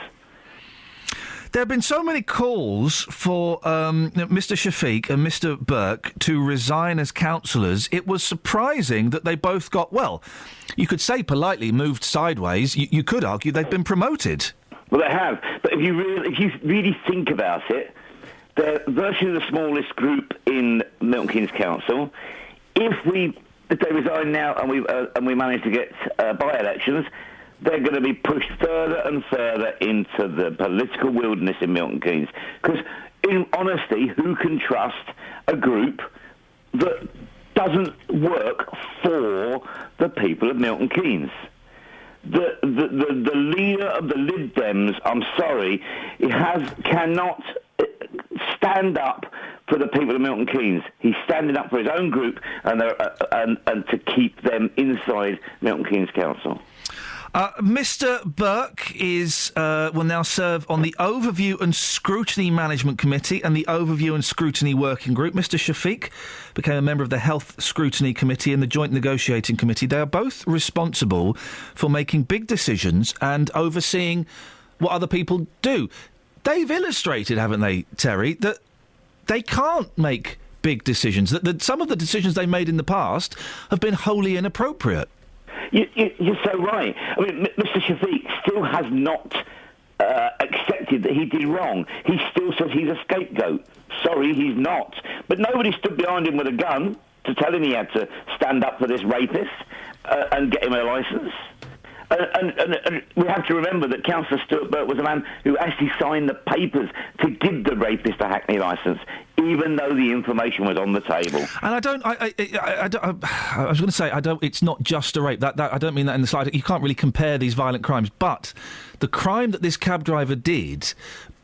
There have been so many calls for Mr Shafiq and Mr Burke to resign as councillors. It was surprising that they both got, well, you could say politely, moved sideways. You could argue they've been promoted. Well, they have. But if you really think about it, they're virtually the smallest group in Milton Keynes Council. If they resign now and we manage to get by-elections, they're going to be pushed further and further into the political wilderness in Milton Keynes. Because, in honesty, who can trust a group that doesn't work for the people of Milton Keynes? the leader of the Lib Dems, I'm sorry, cannot stand up for the people of Milton Keynes. He's standing up for his own group and to keep them inside Milton Keynes Council. Mr. Burke will now serve on the Overview and Scrutiny Management Committee and the Overview and Scrutiny Working Group. Mr. Shafiq became a member of the Health Scrutiny Committee and the Joint Negotiating Committee. They are both responsible for making big decisions and overseeing what other people do. They've illustrated, haven't they, Terry, that they can't make big decisions, that some of the decisions they made in the past have been wholly inappropriate. You're so right. I mean, Mr. Shafiq still has not accepted that he did wrong. He still says he's a scapegoat. Sorry, he's not. But nobody stood behind him with a gun to tell him he had to stand up for this rapist and get him a licence. And we have to remember that Councillor Stuart Burke was a man who actually signed the papers to give the rapist a Hackney licence, even though the information was on the table. And I was going to say, it's not just a rape. That I don't mean that in the slightest. You can't really compare these violent crimes. But the crime that this cab driver did,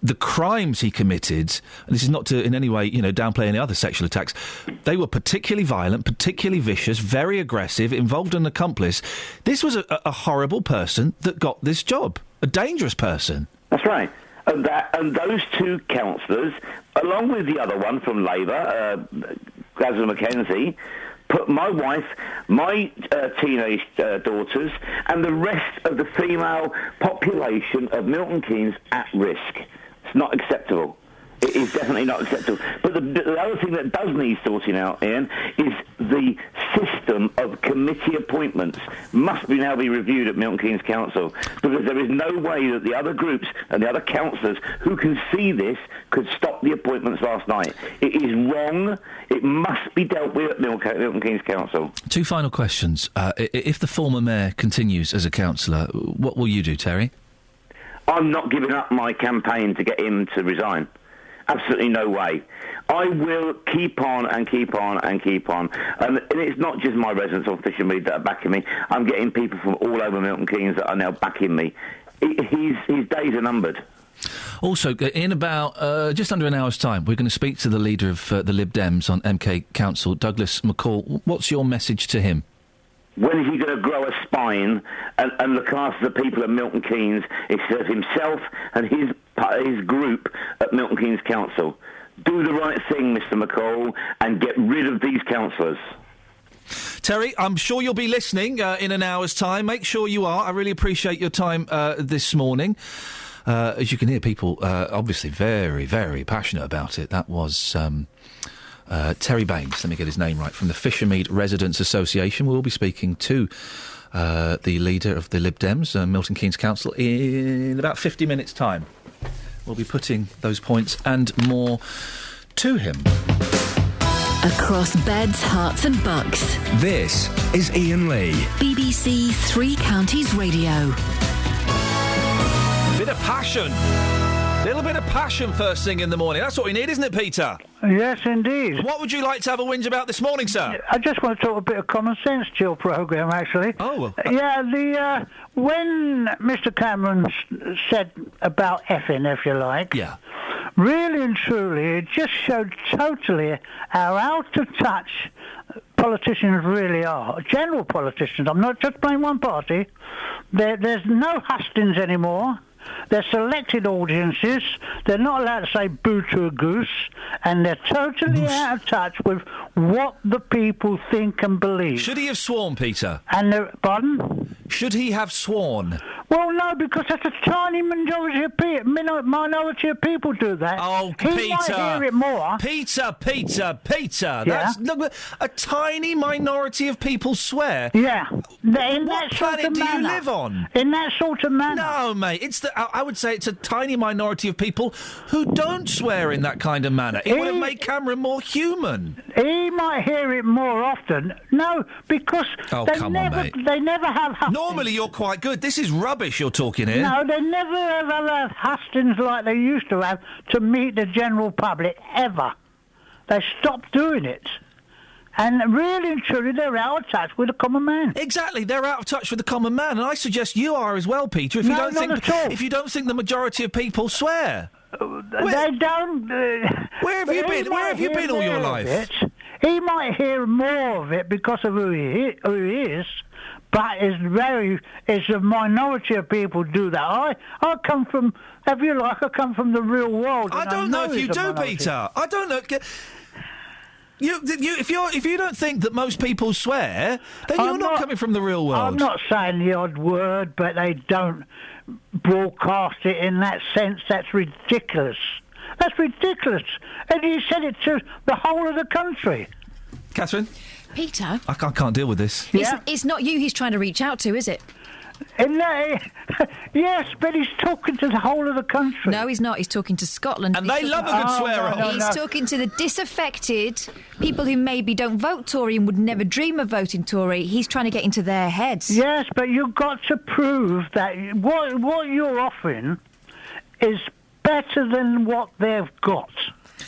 the crimes he committed, and this is not to in any way, downplay any other sexual attacks, they were particularly violent, particularly vicious, very aggressive, involved an accomplice. This was a horrible person that got this job, a dangerous person. That's right. And those two councillors, along with the other one from Labour, Gazza McKenzie, put my wife, my teenage daughters, and the rest of the female population of Milton Keynes at risk. It's not acceptable. It is definitely not acceptable. But the other thing that does need sorting out, Iain, is the system of committee appointments must now be reviewed at Milton Keynes Council, because there is no way that the other groups and the other councillors who can see this could stop the appointments last night. It is wrong. It must be dealt with at Milton Keynes Council. Two final questions. If the former mayor continues as a councillor, what will you do, Terry? I'm not giving up my campaign to get him to resign. Absolutely no way. I will keep on and keep on and keep on. And it's not just my residents on Fisher Mead that are backing me. I'm getting people from all over Milton Keynes that are now backing me. His days are numbered. Also, in about just under an hour's time, we're going to speak to the leader of the Lib Dems on MK Council, Douglas McCall. What's your message to him? When is he going to grow a spine and look after the people of Milton Keynes instead of himself and his group at Milton Keynes Council? Do the right thing, Mr. McCall, and get rid of these councillors. Terry, I'm sure you'll be listening in an hour's time. Make sure you are. I really appreciate your time this morning. As you can hear, people obviously very, very passionate about it. That was Terry Baines, let me get his name right, from the Fishermead Residents Association. We'll be speaking to the leader of the Lib Dems, Milton Keynes Council, in about 50 minutes' time. We'll be putting those points and more to him. Across beds, hearts and bucks. This is Iain Lee. BBC Three Counties Radio. Bit of passion. Little bit of passion first thing in the morning. That's what we need, isn't it, Peter? Yes, indeed. What would you like to have a whinge about this morning, sir? I just want to talk a bit of common sense to your programme, actually. Oh, well. When Mr Cameron said about effing, if you like... Yeah. Really and truly, it just showed totally how out of touch politicians really are. General politicians. I'm not just playing one party. There's no hustings anymore. They're selected audiences. They're not allowed to say boo to a goose. And they're totally out of touch with what the people think and believe. Should he have sworn, Peter? Pardon? Should he have sworn? Well, no, because that's a tiny minority of people do that. Oh, he Peter. might hear it more. Peter. Yeah? That's a tiny minority of people swear. Yeah. What planet do you live on? In that sort of manner. No, mate. I would say it's a tiny minority of people who don't swear in that kind of manner. It would have made Cameron more human. He might hear it more often. No, because they never have hustings. Normally you're quite good. This is rubbish you're talking here. No, they never ever have hustings like they used to have to meet the general public, ever. They stopped doing it. And really and truly, they're out of touch with the common man. Exactly, they're out of touch with the common man, and I suggest you are as well, Peter. If you don't think the majority of people swear, they don't. Where have you been? Where have you been all your life? He might hear more of it because of who he is, but it's a minority of people do that. I come from, if you like, I come from the real world. I don't know if you do, Peter. I don't know. If you don't think that most people swear, then you're not coming from the real world. I'm not saying the odd word, but they don't broadcast it in that sense. That's ridiculous. That's ridiculous. And he said it to the whole of the country. Catherine? Peter? I can't deal with this. It's not you he's trying to reach out to, is it? Yes, but he's talking to the whole of the country. No, he's not. He's talking to Scotland. And they love a good swear-off. He's talking to the disaffected people who maybe don't vote Tory and would never dream of voting Tory. He's trying to get into their heads. Yes, but you've got to prove that what you're offering is better than what they've got.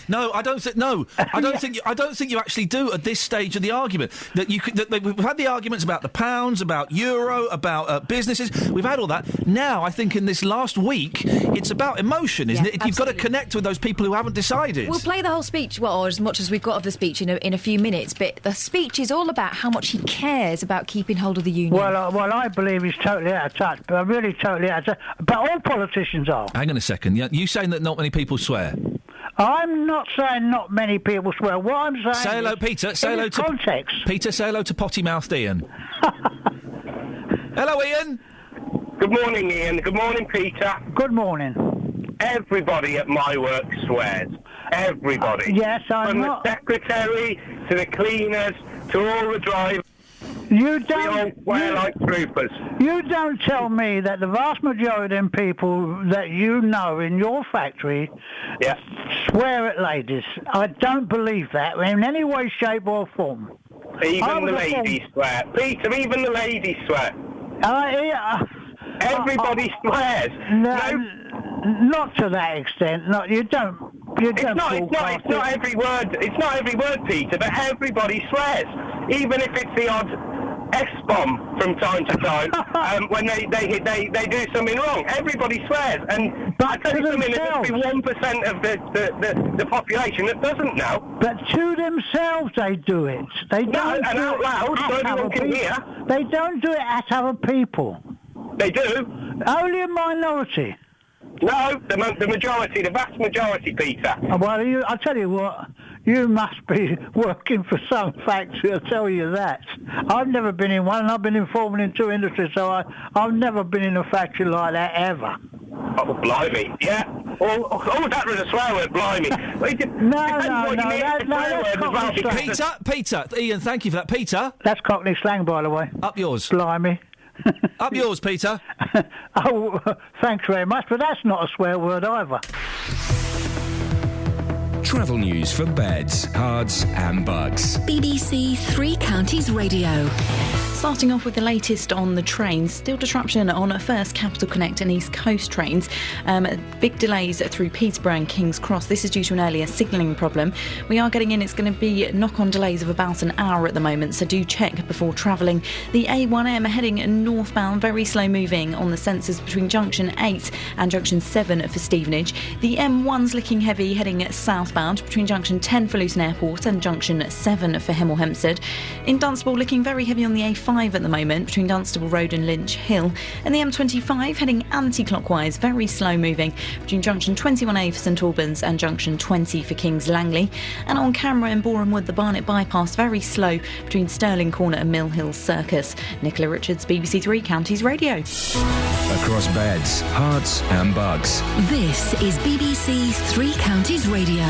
No, I don't think. No, I don't think. I don't think you actually do at this stage of the argument. That you could. We've had the arguments about the pounds, about euro, about businesses. We've had all that. Now, I think in this last week, it's about emotion, isn't it? You've got to connect with those people who haven't decided. We'll play the whole speech, or as much as we've got of the speech in a few minutes. But the speech is all about how much he cares about keeping hold of the union. Well, I believe he's totally out of touch. But really totally out of touch. But all politicians are. Hang on a second. You saying that not many people swear? I'm not saying not many people swear. What I'm saying say hello, Peter. Say hello to context. Peter, say hello to potty-mouthed Iain. Hello, Iain. Good morning, Iain. Good morning, Peter. Good morning. Everybody at my work swears. Everybody. Yes, From the secretary to the cleaners to all the drivers. You don't. We all swear like troopers. You don't tell me that the vast majority of them people that you know in your factory swear at ladies. I don't believe that in any way, shape or form. Even the ladies swear. Peter, even the ladies swear. Everybody swears. Not to that extent. You don't. It's not every word. It's not every word, Peter. But everybody swears, even if it's the odd S-bomb from time to time when they do something wrong. Everybody swears, and I tell you something, there's only 1% of the population that doesn't know. But to themselves, they do it. They don't do out it loud, so everyone can hear. They don't do it at other people. They do. Only a minority. No, the majority, the vast majority, Peter. Well, I tell you what, you must be working for some factory, I'll tell you that. I've never been in one, and I've been in Formula 2 industry, so I've never been in a factory like that, ever. Oh, blimey, yeah. Oh, that was a swear word, blimey. No. Peter, Iain, thank you for that. Peter? That's Cockney slang, by the way. Up yours. Blimey. Up yours, Peter. Oh, thanks very much, but that's not a swear word either. Travel news for beds, cards and bugs. BBC Three Counties Radio. Starting off with the latest on the trains, still disruption on First Capital Connect and East Coast trains. Big delays through Peterborough and King's Cross. This is due to an earlier signalling problem. We are getting in, it's going to be knock-on delays of about an hour at the moment, so do check before travelling. The A1M heading northbound, very slow moving on the sensors between junction 8 and junction 7 for Stevenage. The M1's looking heavy heading southbound between junction 10 for Luton Airport and junction 7 for Hemel Hempstead. In Dunstable, looking very heavy on the A5 at the moment between Dunstable Road and Lynch Hill, and the M25 heading anti-clockwise, very slow moving between junction 21A for St Albans and junction 20 for Kings Langley. And on camera in Boreham Wood, the Barnet bypass very slow between Stirling Corner and Mill Hill Circus. Nicola Richards, BBC Three Counties Radio. Across beds, hearts and bugs. This is BBC Three Counties Radio.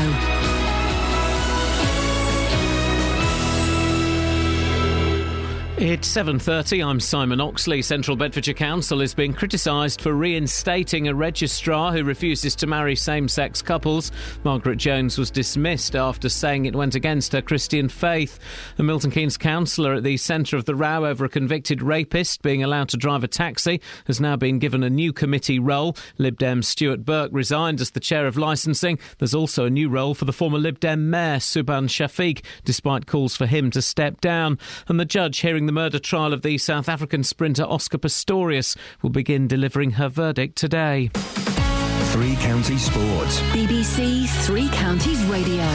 It's 7:30. I'm Simon Oxley. Central Bedfordshire Council is being criticised for reinstating a registrar who refuses to marry same-sex couples. Margaret Jones was dismissed after saying it went against her Christian faith. A Milton Keynes councillor at the centre of the row over a convicted rapist being allowed to drive a taxi has now been given a new committee role. Lib Dem Stuart Burke resigned as the chair of licensing. There's also a new role for the former Lib Dem mayor, Subhan Shafiq, despite calls for him to step down. And the judge hearing the murder trial of the South African sprinter Oscar Pistorius will begin delivering her verdict today. Three Counties Sports. BBC Three Counties Radio.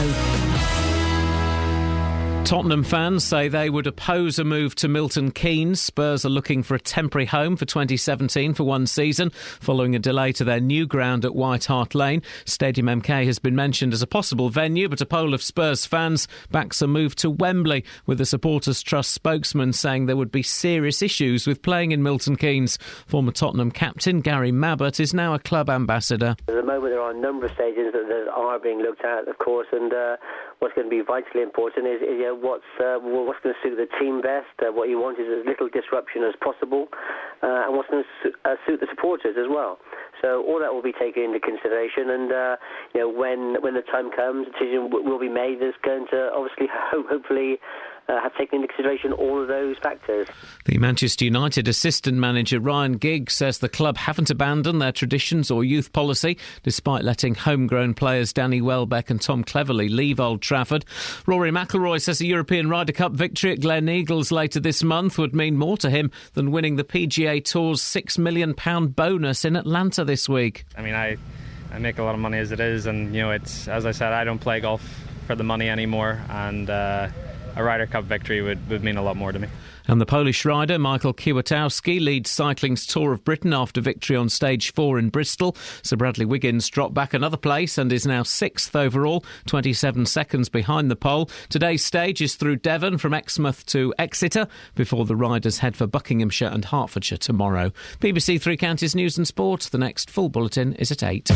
Tottenham fans say they would oppose a move to Milton Keynes. Spurs are looking for a temporary home for 2017 for one season, following a delay to their new ground at White Hart Lane. Stadium MK has been mentioned as a possible venue, but a poll of Spurs fans backs a move to Wembley, with the Supporters Trust spokesman saying there would be serious issues with playing in Milton Keynes. Former Tottenham captain Gary Mabbott is now a club ambassador. At the moment there are a number of stadiums that are being looked at, of course, and what's going to be vitally important is what's going to suit the team best. What you want is as little disruption as possible, and what's going to suit the supporters as well. So all that will be taken into consideration, and when the time comes, a decision will be made that's going to obviously hopefully have taken into consideration all of those factors. The Manchester United assistant manager Ryan Giggs says the club haven't abandoned their traditions or youth policy, despite letting homegrown players Danny Welbeck and Tom Cleverley leave Old Trafford. Rory McIlroy says a European Ryder Cup victory at Glen Eagles later this month would mean more to him than winning the PGA Tour's £6 million bonus in Atlanta this week. I mean, I make a lot of money as it is, and it's, as I said, I don't play golf for the money anymore, and a Ryder Cup victory would mean a lot more to me. And the Polish rider Michael Kwiatkowski leads cycling's Tour of Britain after victory on stage 4 in Bristol. Sir Bradley Wiggins dropped back another place and is now 6th overall, 27 seconds behind the pole. Today's stage is through Devon from Exmouth to Exeter before the riders head for Buckinghamshire and Hertfordshire tomorrow. BBC Three Counties News and Sport. The next full bulletin is at 8.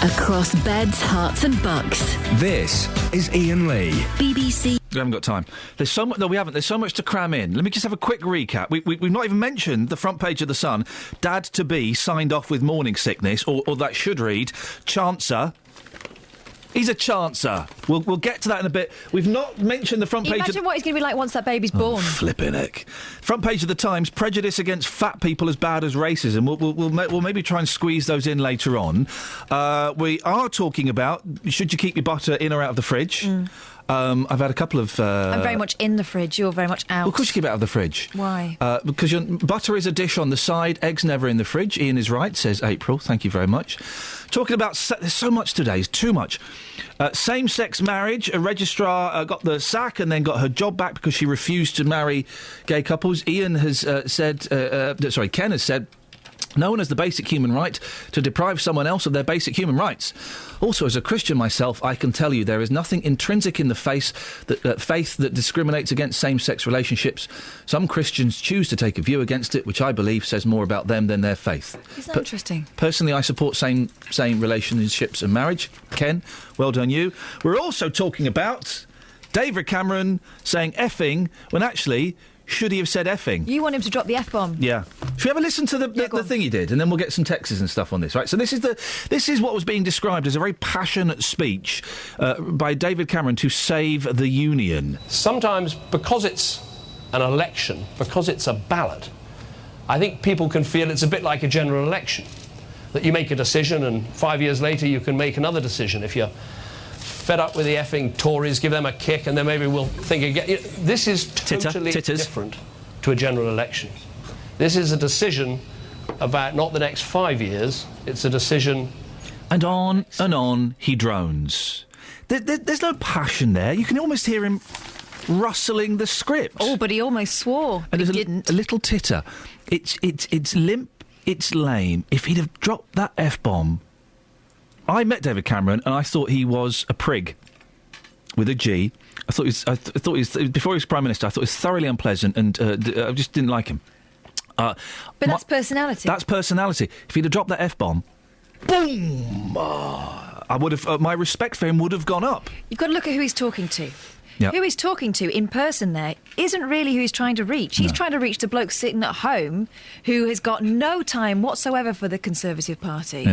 Across beds, hearts and bucks. This is Iain Lee. BBC. We haven't got time. There's so much. No, we haven't. There's so much to cram in. Let me just have a quick recap. We've not even mentioned the front page of the Sun. Dad-to-be signed off with morning sickness, or that should read, Chancer. He's a chancer. We'll get to that in a bit. We've not mentioned the front page. Imagine what he's going to be like once that baby's born. Flipping heck. Front page of the Times: prejudice against fat people as bad as racism. We'll maybe try and squeeze those in later on. We are talking about should you keep your butter in or out of the fridge. I've had a couple of... I'm very much in the fridge, you're very much out. Well, of course you keep it out of the fridge. Why? Because butter is a dish on the side, eggs never in the fridge. Iain is right, says April. Thank you very much. Talking about... there's so much today, it's too much. Same-sex marriage. A registrar got the sack and then got her job back because she refused to marry gay couples. Ken has said... no one has the basic human right to deprive someone else of their basic human rights. Also, as a Christian myself, I can tell you there is nothing intrinsic in the faith that discriminates against same-sex relationships. Some Christians choose to take a view against it, which I believe says more about them than their faith. Isn't that interesting? Personally, I support same relationships and marriage. Ken, well done you. We're also talking about David Cameron saying effing when actually... should he have said effing? You want him to drop the F-bomb? Yeah. Should we have a listen to the thing he did, and then we'll get some texts and stuff on this, right? So this is what was being described as a very passionate speech by David Cameron to save the Union. Sometimes, because it's an election, because it's a ballot, I think people can feel it's a bit like a general election, that you make a decision and 5 years later you can make another decision. If you're fed up with the effing Tories, give them a kick, and then maybe we'll think again. This is totally different to a general election. This is a decision about not the next 5 years, it's a decision... And on he drones. There's no passion there. You can almost hear him rustling the script. Oh, but he almost swore. And he didn't. A little titter. It's limp, it's lame. If he'd have dropped that F-bomb... I met David Cameron and I thought he was a prig with a G. I thought he was before he was Prime Minister, I thought he was thoroughly unpleasant and I just didn't like him. But that's personality. That's personality. If he'd have dropped that F-bomb, boom! I would have. My respect for him would have gone up. You've got to look at who he's talking to. Yep. who he's talking to in person there isn't really who he's trying to reach. He's trying to reach the bloke sitting at home who has got no time whatsoever for the Conservative Party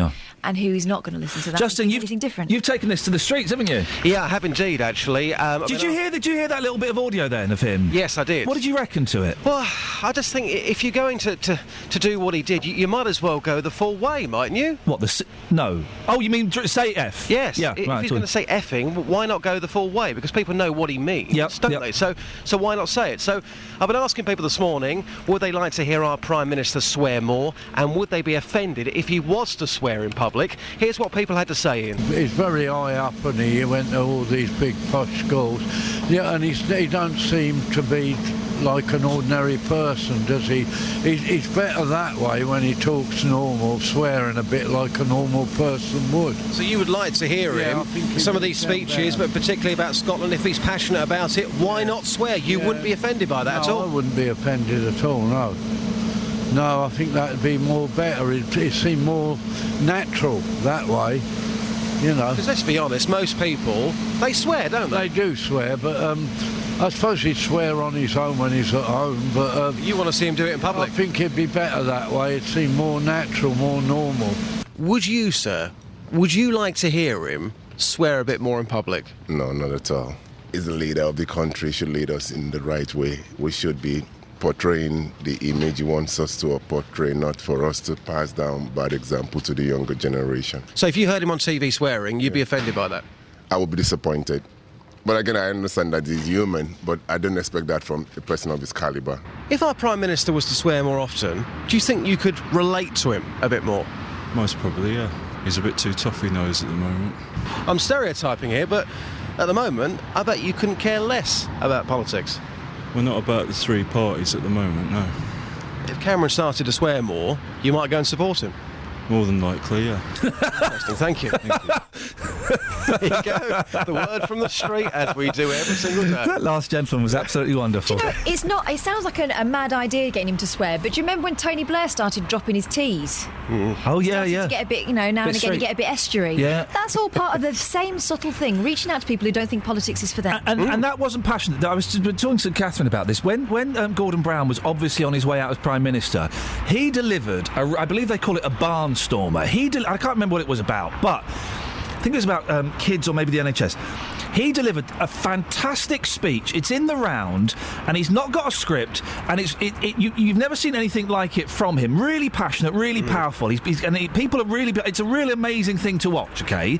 and who is not going to listen to that. Justin, anything different. You've taken this to the streets, haven't you? Yeah, I have indeed, actually. Did you hear that little bit of audio then of him? Yes, I did. What did you reckon to it? Well, I just think if you're going to do what he did, you might as well go the full way, mightn't you? What, no. Oh, you mean say F? Yes. Yeah, if he's going to say effing, why not go the full way? Because people know what he means, don't they? So why not say it? So I've been asking people this morning, would they like to hear our Prime Minister swear more, and would they be offended if he was to swear in public? Here's what people had to say, Ian. He's very high up, and he went to all these big posh schools. Yeah, and he don't seem to be like an ordinary person, does he? He's better that way when he talks normal, swearing a bit like a normal person would. So you would like to hear him, some of these speeches, but particularly about Scotland, if he's passionate about it, why not swear? You wouldn't be offended by that at all? I wouldn't be offended at all, no. No, I think that would be more better. It seemed more natural that way, you know. Because let's be honest, most people, they swear, don't they? They do swear, but I suppose he'd swear on his own when he's at home, but... you want to see him do it in public? I think it'd be better that way. It seemed more natural, more normal. Would you, sir, would you like to hear him swear a bit more in public? No, not at all. He's the leader of the country, should lead us in the right way. We should be portraying the image he wants us to portray, not for us to pass down bad example to the younger generation. So if you heard him on TV swearing, you'd be offended by that? I would be disappointed. But again, I understand that he's human, but I don't expect that from a person of his calibre. If our Prime Minister was to swear more often, do you think you could relate to him a bit more? Most probably, yeah. He's a bit too toffee-nosed at the moment. I'm stereotyping here, but at the moment, I bet you couldn't care less about politics. We're not about the three parties at the moment, no. If Cameron started to swear more, you might go and support him. More than likely, yeah. Interesting, thank you. There you go. The word from the street, as we do every single day. That last gentleman was absolutely wonderful. Do you know, it sounds like a mad idea getting him to swear, but do you remember when Tony Blair started dropping his T's? Oh, yeah. To get a bit, now and again, you get a bit estuary. Yeah. That's all part of the same subtle thing, reaching out to people who don't think politics is for them. And that wasn't passionate. I was talking to Catherine about this. When Gordon Brown was obviously on his way out as Prime Minister, he delivered, I believe they call it a barnstormer. I can't remember what it was about, but I think it was about kids or maybe the NHS. He delivered a fantastic speech. It's in the round, and he's not got a script, and you've never seen anything like it from him. Really passionate, really powerful. People are really. It's a really amazing thing to watch. Okay,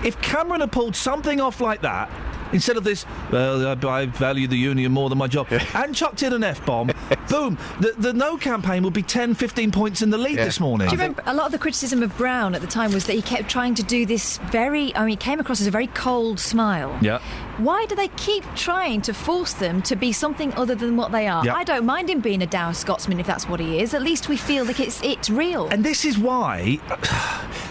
if Cameron had pulled something off like that, instead of this, well, I value the union more than my job, and chucked in an F-bomb, boom, the No campaign would be 10, 15 points in the lead this morning. Do you remember, a lot of the criticism of Brown at the time was that he kept trying to do this he came across as a very cold smile. Yeah. Why do they keep trying to force them to be something other than what they are? Yeah. I don't mind him being a dour Scotsman if that's what he is. At least we feel like it's real. And this is why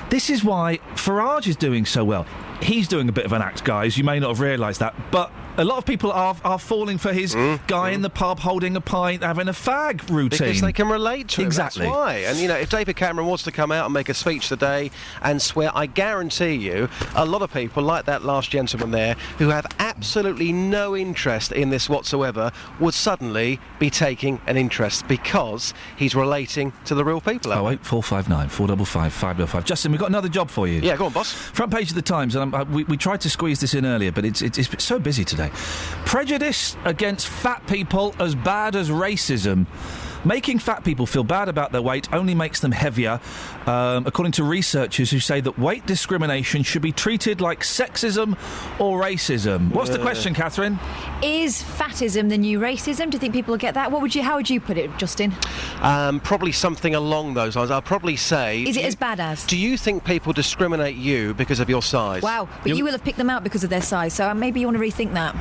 Farage is doing so well. He's doing a bit of an act, guys. You may not have realised that, but a lot of people are falling for his guy in the pub holding a pint, having a fag routine. Because they can relate to him, exactly. That's why. And, if David Cameron wants to come out and make a speech today and swear, I guarantee you a lot of people, like that last gentleman there, who have absolutely no interest in this whatsoever, would suddenly be taking an interest because he's relating to the real people. 08459 455 505. Justin, we've got another job for you. Yeah, go on, boss. Front page of the Times, and we tried to squeeze this in earlier, but it's so busy today. Prejudice against fat people as bad as racism. Making fat people feel bad about their weight only makes them heavier, according to researchers who say that weight discrimination should be treated like sexism or racism. What's the question, Catherine? Is fatism the new racism? Do you think people will get that? How would you put it, Justin? Probably something along those lines. I'll probably say... Is it as bad as? Do you think people discriminate you because of your size? Wow, but you will have picked them out because of their size, so maybe you want to rethink that.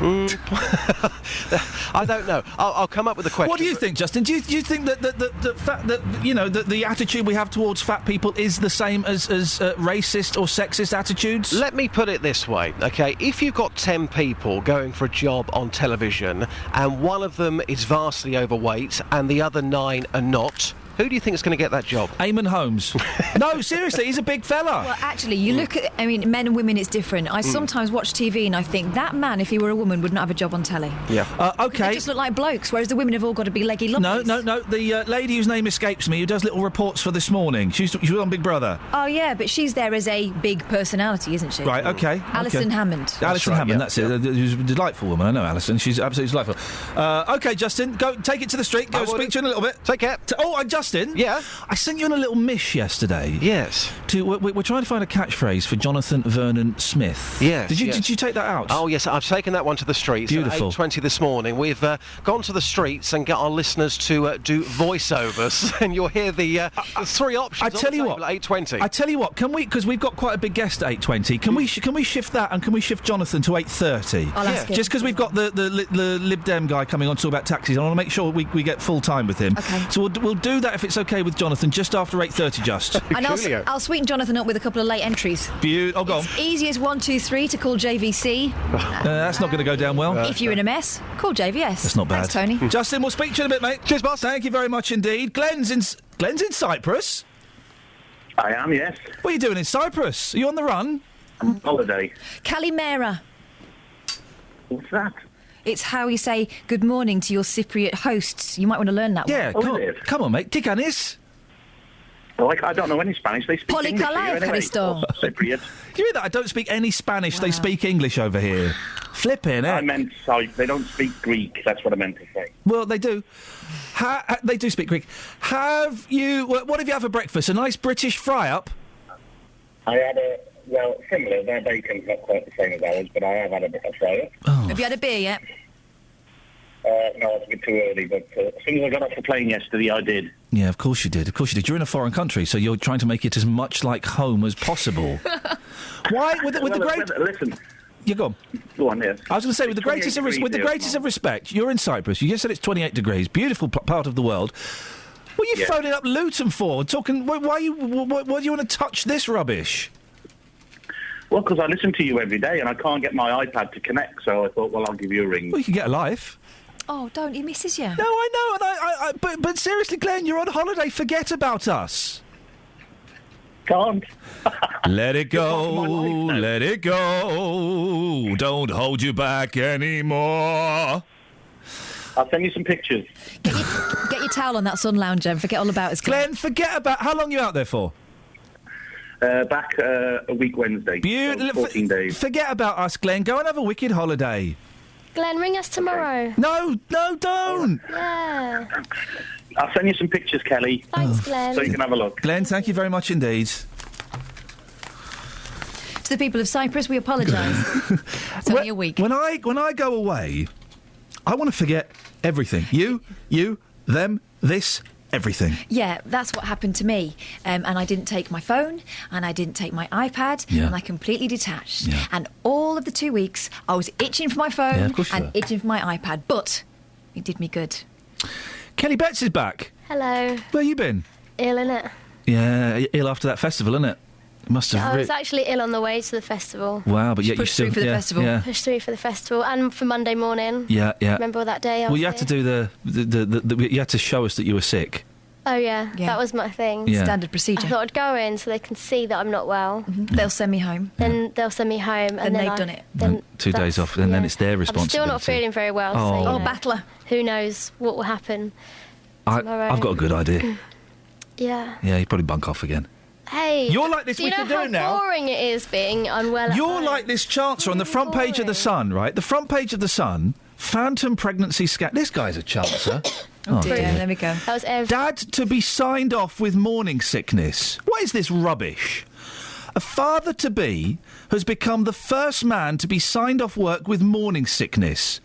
I don't know. I'll come up with a question. What do you think, Justin? Do you think that the attitude we have towards fat people is the same as racist or sexist attitudes? Let me put it this way, okay? If you've got 10 people going for a job on television and one of them is vastly overweight and the other 9 are not, Who do you think is going to get that job? Eamon Holmes. No, seriously, he's a big fella. Well, actually, you look at, men and women, it's different. I sometimes watch TV and I think that man, if he were a woman, wouldn't have a job on telly. Yeah. OK. They just look like blokes, whereas the women have all got to be leggy lumpies. No. The lady whose name escapes me, who does little reports for This Morning, she was on Big Brother. Oh, yeah, but she's there as a big personality, isn't she? Right, OK. Alison Hammond. Alison Hammond, that's it. She's a delightful woman. I know Alison. She's absolutely delightful. OK, Justin, go take it to the street. Go speak to you in a little bit. Take care. Justin. Yeah? I sent you in a little mish yesterday. Yes. We're trying to find a catchphrase for Jonathan Vernon Smith. Yes. Did you take that out? Oh, yes, I've taken that one to the streets. Beautiful. At 8:20 this morning. We've gone to the streets and got our listeners to do voiceovers, and you'll hear the three options. I tell you what. At 8:20. I tell you what. Can we? Because we've got quite a big guest at 8:20. Can we shift that, and can we shift Jonathan to 8:30? I'll ask him. Just because we've got the Lib Dem guy coming on to talk about taxis, I want to make sure we get full time with him. Okay. So we'll do that if it's okay with Jonathan, just after 8:30, just. And I'll sweeten Jonathan up with a couple of late entries. Oh, go on. It's easy as 1, 2, 3 to call JVC. That's not going to go down well. If you're in a mess, call JVS. That's not bad. Thanks, Tony. Justin, we'll speak to you in a bit, mate. Cheers, boss. Thank you very much indeed. Glenn's in Cyprus. I am, yes. What are you doing in Cyprus? Are you on the run? Holiday. Kalimera. What's that? It's how you say good morning to your Cypriot hosts. You might want to learn that Yeah, one. come on, mate. Tikanis. Well, I don't know any Spanish. They speak English here anyway. Cypriot. Do you hear that? I don't speak any Spanish. Wow. They speak English over here. Flipping, I meant they don't speak Greek. That's what I meant to say. Well, they do. They do speak Greek. Have you... What have you had for breakfast? A nice British fry-up? I had similar. Their bacon's not quite the same as ours, but I have had a fry-up. Oh. Have you had a beer yet? No, it's a bit too early, but as soon as I got off the plane yesterday, I did. Yeah, of course you did. You're in a foreign country, so you're trying to make it as much like home as possible. Why? With the great... Listen... You go on. Go on, yes. I was going to say, with the greatest of respect, you're in Cyprus. You just said it's 28 degrees, beautiful part of the world. What are you phoning up Luton for? Talking? Why do you want to touch this rubbish? Well, because I listen to you every day, and I can't get my iPad to connect. So I thought, well, I'll give you a ring. Well, you can get a life. Oh, don't. He misses you. No, I know, but seriously, Glenn, you're on holiday. Forget about us. Can't. Let it go, let it go. Don't hold you back anymore. I'll send you some pictures. Get your towel on that sun lounger and forget all about us. Glenn, forget about... How long are you out there for? Back a week Wednesday. Beautiful. So 14 days. Forget about us, Glenn. Go and have a wicked holiday. Glenn, ring us tomorrow. No, don't. Yeah. I'll send you some pictures, Kelly. Thanks, Glenn. So you can have a look. Glenn, thank you very much indeed. To the people of Cyprus, we apologise. It's only a week. When I go away, I want to forget everything. You, them, this, everything. Yeah, that's what happened to me. And I didn't take my phone, and I didn't take my iPad, and I completely detached. Yeah. And all of the 2 weeks, I was itching for my phone and itching for my iPad. But it did me good. Kelly Betts is back. Hello. Where you been? Ill, innit? Yeah, ill after that festival, innit? Must have. I was actually ill on the way to the festival. Wow, but yet you still pushed through for the festival. Yeah. Pushed through for the festival and for Monday morning. Yeah. Remember all that day? Well, you had to do you had to show us that you were sick. Oh yeah, that was my thing. Yeah. Standard procedure. I thought I'd go in so they can see that I'm not well. Mm-hmm. They'll send me home. Then they'll send me home, and then they've done it. Then 2 days off, and then it's their responsibility. I'm still not feeling very well. Oh, so, battler. Who knows what will happen tomorrow? I've got a good idea. Yeah. Yeah, you probably bunk off again. Hey, you're like this. Do We you know can do how it now. boring it is being unwell? You're like this chancer on the front page of the Sun, right? The front page of the Sun. Phantom pregnancy scandal. This guy's a chancer. Oh dear, there we go. That was Dad to be signed off with morning sickness. What is this rubbish? A father-to-be has become the first man to be signed off work with morning sickness.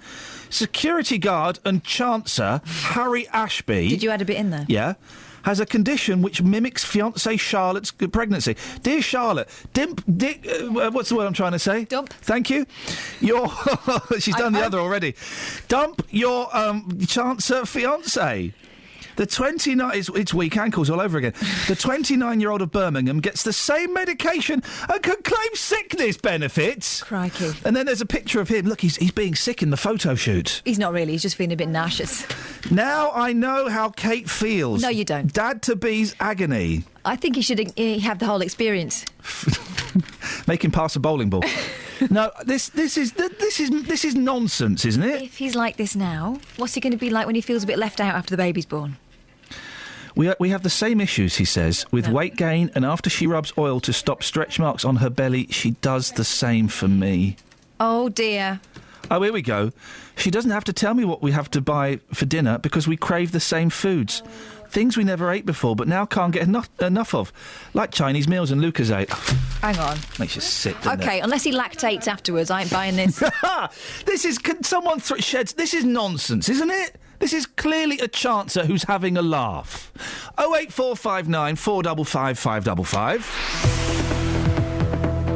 Security guard and chancer Harry Ashby... Did you add a bit in there? Yeah. Has a condition which mimics fiancée Charlotte's pregnancy. Dear Charlotte, what's the word I'm trying to say? Dump. Thank you. She's done the other already. Dump your chancer fiancé. The 29... It's weak ankles all over again. The 29-year-old of Birmingham gets the same medication and can claim sickness benefits. Crikey. And then there's a picture of him. Look, he's being sick in the photo shoot. He's not really. He's just feeling a bit nauseous. Now I know how Kate feels. No, you don't. Dad-to-be's agony. I think he should have the whole experience. Make him pass a bowling ball. No, this is nonsense, isn't it? If he's like this now, what's he going to be like when he feels a bit left out after the baby's born? We have the same issues, he says, with weight gain, and after she rubs oil to stop stretch marks on her belly, she does the same for me. Oh, dear. Oh, here we go. She doesn't have to tell me what we have to buy for dinner because we crave the same foods. Things we never ate before, but now can't get enough of. Like Chinese meals and Lucozade. Hang on. Makes you sick, doesn't OK, it? unless he lactates afterwards, I ain't buying this. This is... Can someone sheds... This is nonsense, isn't it? This is clearly a chancer who's having a laugh. 08459 455 555.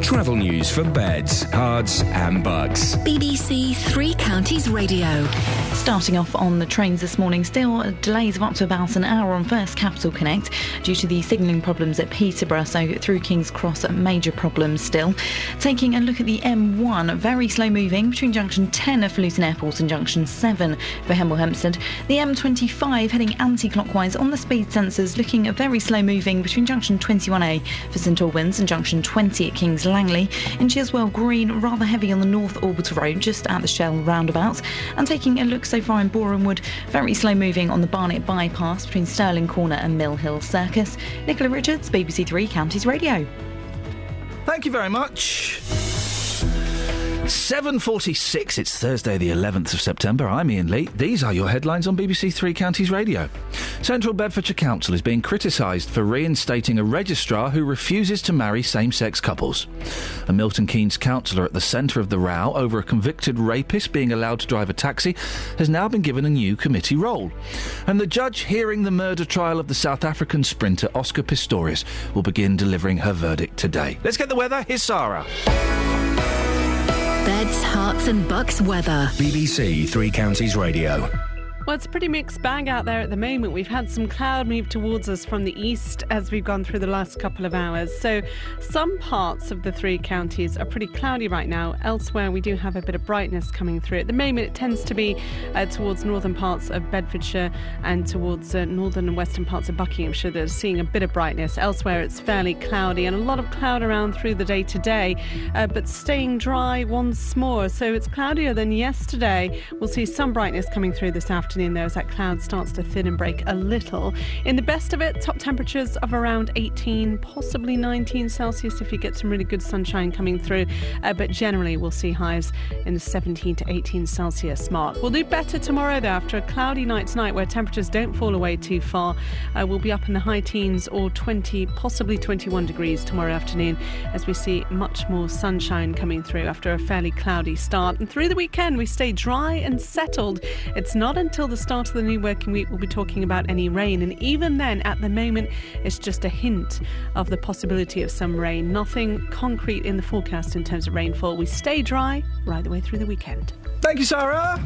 Travel news for beds, cards and bugs. BBC Three Counties Radio. Starting off on the trains this morning, still delays of up to about an hour on First Capital Connect due to the signalling problems at Peterborough, so through King's Cross, major problems still. Taking a look at the M1, very slow moving between junction 10 of Luton Airport and junction 7 for Hemel Hempstead. The M25 heading anti-clockwise on the speed sensors, looking very slow moving between junction 21A for St Albans and junction 20 at King's Langley. In Chiswell Green, rather heavy on the North Orbital Road just at the Shell roundabout. And taking a look so far in Boreham Wood, very slow moving on the Barnet bypass between Stirling Corner and Mill Hill Circus. Nicola Richards, BBC Three Counties Radio. Thank you very much. 7:46, it's Thursday the 11th of September. I'm Iain Lee. These are your headlines on BBC Three Counties Radio. Central Bedfordshire Council is being criticised for reinstating a registrar who refuses to marry same-sex couples. A Milton Keynes councillor at the centre of the row over a convicted rapist being allowed to drive a taxi has now been given a new committee role. And the judge hearing the murder trial of the South African sprinter Oscar Pistorius will begin delivering her verdict today. Let's get the weather. Here's Sarah. Beds, Hearts and Bucks weather. BBC Three Counties Radio. Well, it's a pretty mixed bag out there at the moment. We've had some cloud move towards us from the east as we've gone through the last couple of hours. So some parts of the three counties are pretty cloudy right now. Elsewhere, we do have a bit of brightness coming through. At the moment, it tends to be towards northern parts of Bedfordshire and towards northern and western parts of Buckinghamshire that are seeing a bit of brightness. Elsewhere, it's fairly cloudy and a lot of cloud around through the day today, but staying dry once more. So it's cloudier than yesterday. We'll see some brightness coming through this afternoon, though, as that cloud starts to thin and break a little. In the best of it, top temperatures of around 18, possibly 19 Celsius if you get some really good sunshine coming through. But generally, we'll see highs in the 17 to 18 Celsius mark. We'll do better tomorrow, though, after a cloudy night tonight where temperatures don't fall away too far. We'll be up in the high teens or 20, possibly 21 degrees tomorrow afternoon as we see much more sunshine coming through after a fairly cloudy start. And through the weekend, we stay dry and settled. It's not until the start of the new working week we'll be talking about any rain, and even then, at the moment, it's just a hint of the possibility of some rain. Nothing concrete in the forecast in terms of rainfall. We stay dry right the way through the weekend. Thank you, Sarah.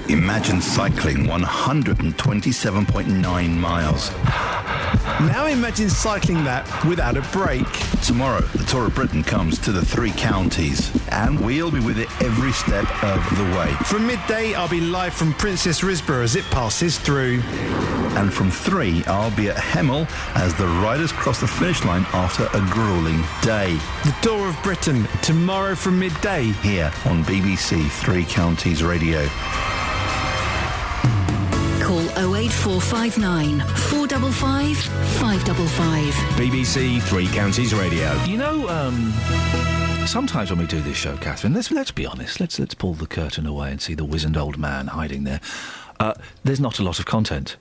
Imagine cycling 127.9 miles. Now imagine cycling that without a break. Tomorrow, the Tour of Britain comes to the three counties, and we'll be with it every step of the way. From midday, I'll be live from Princess Risborough as it passes through. And from 3, I'll be at Hemel as the riders cross the finish line after a gruelling day. The Tour of Britain, tomorrow from midday. Here on BBC Three Counties Radio. Call 08459 455 555. BBC Three Counties Radio. You know, sometimes when we do this show, Catherine, let's be honest. Let's pull the curtain away and see the wizened old man hiding there. There's not a lot of content.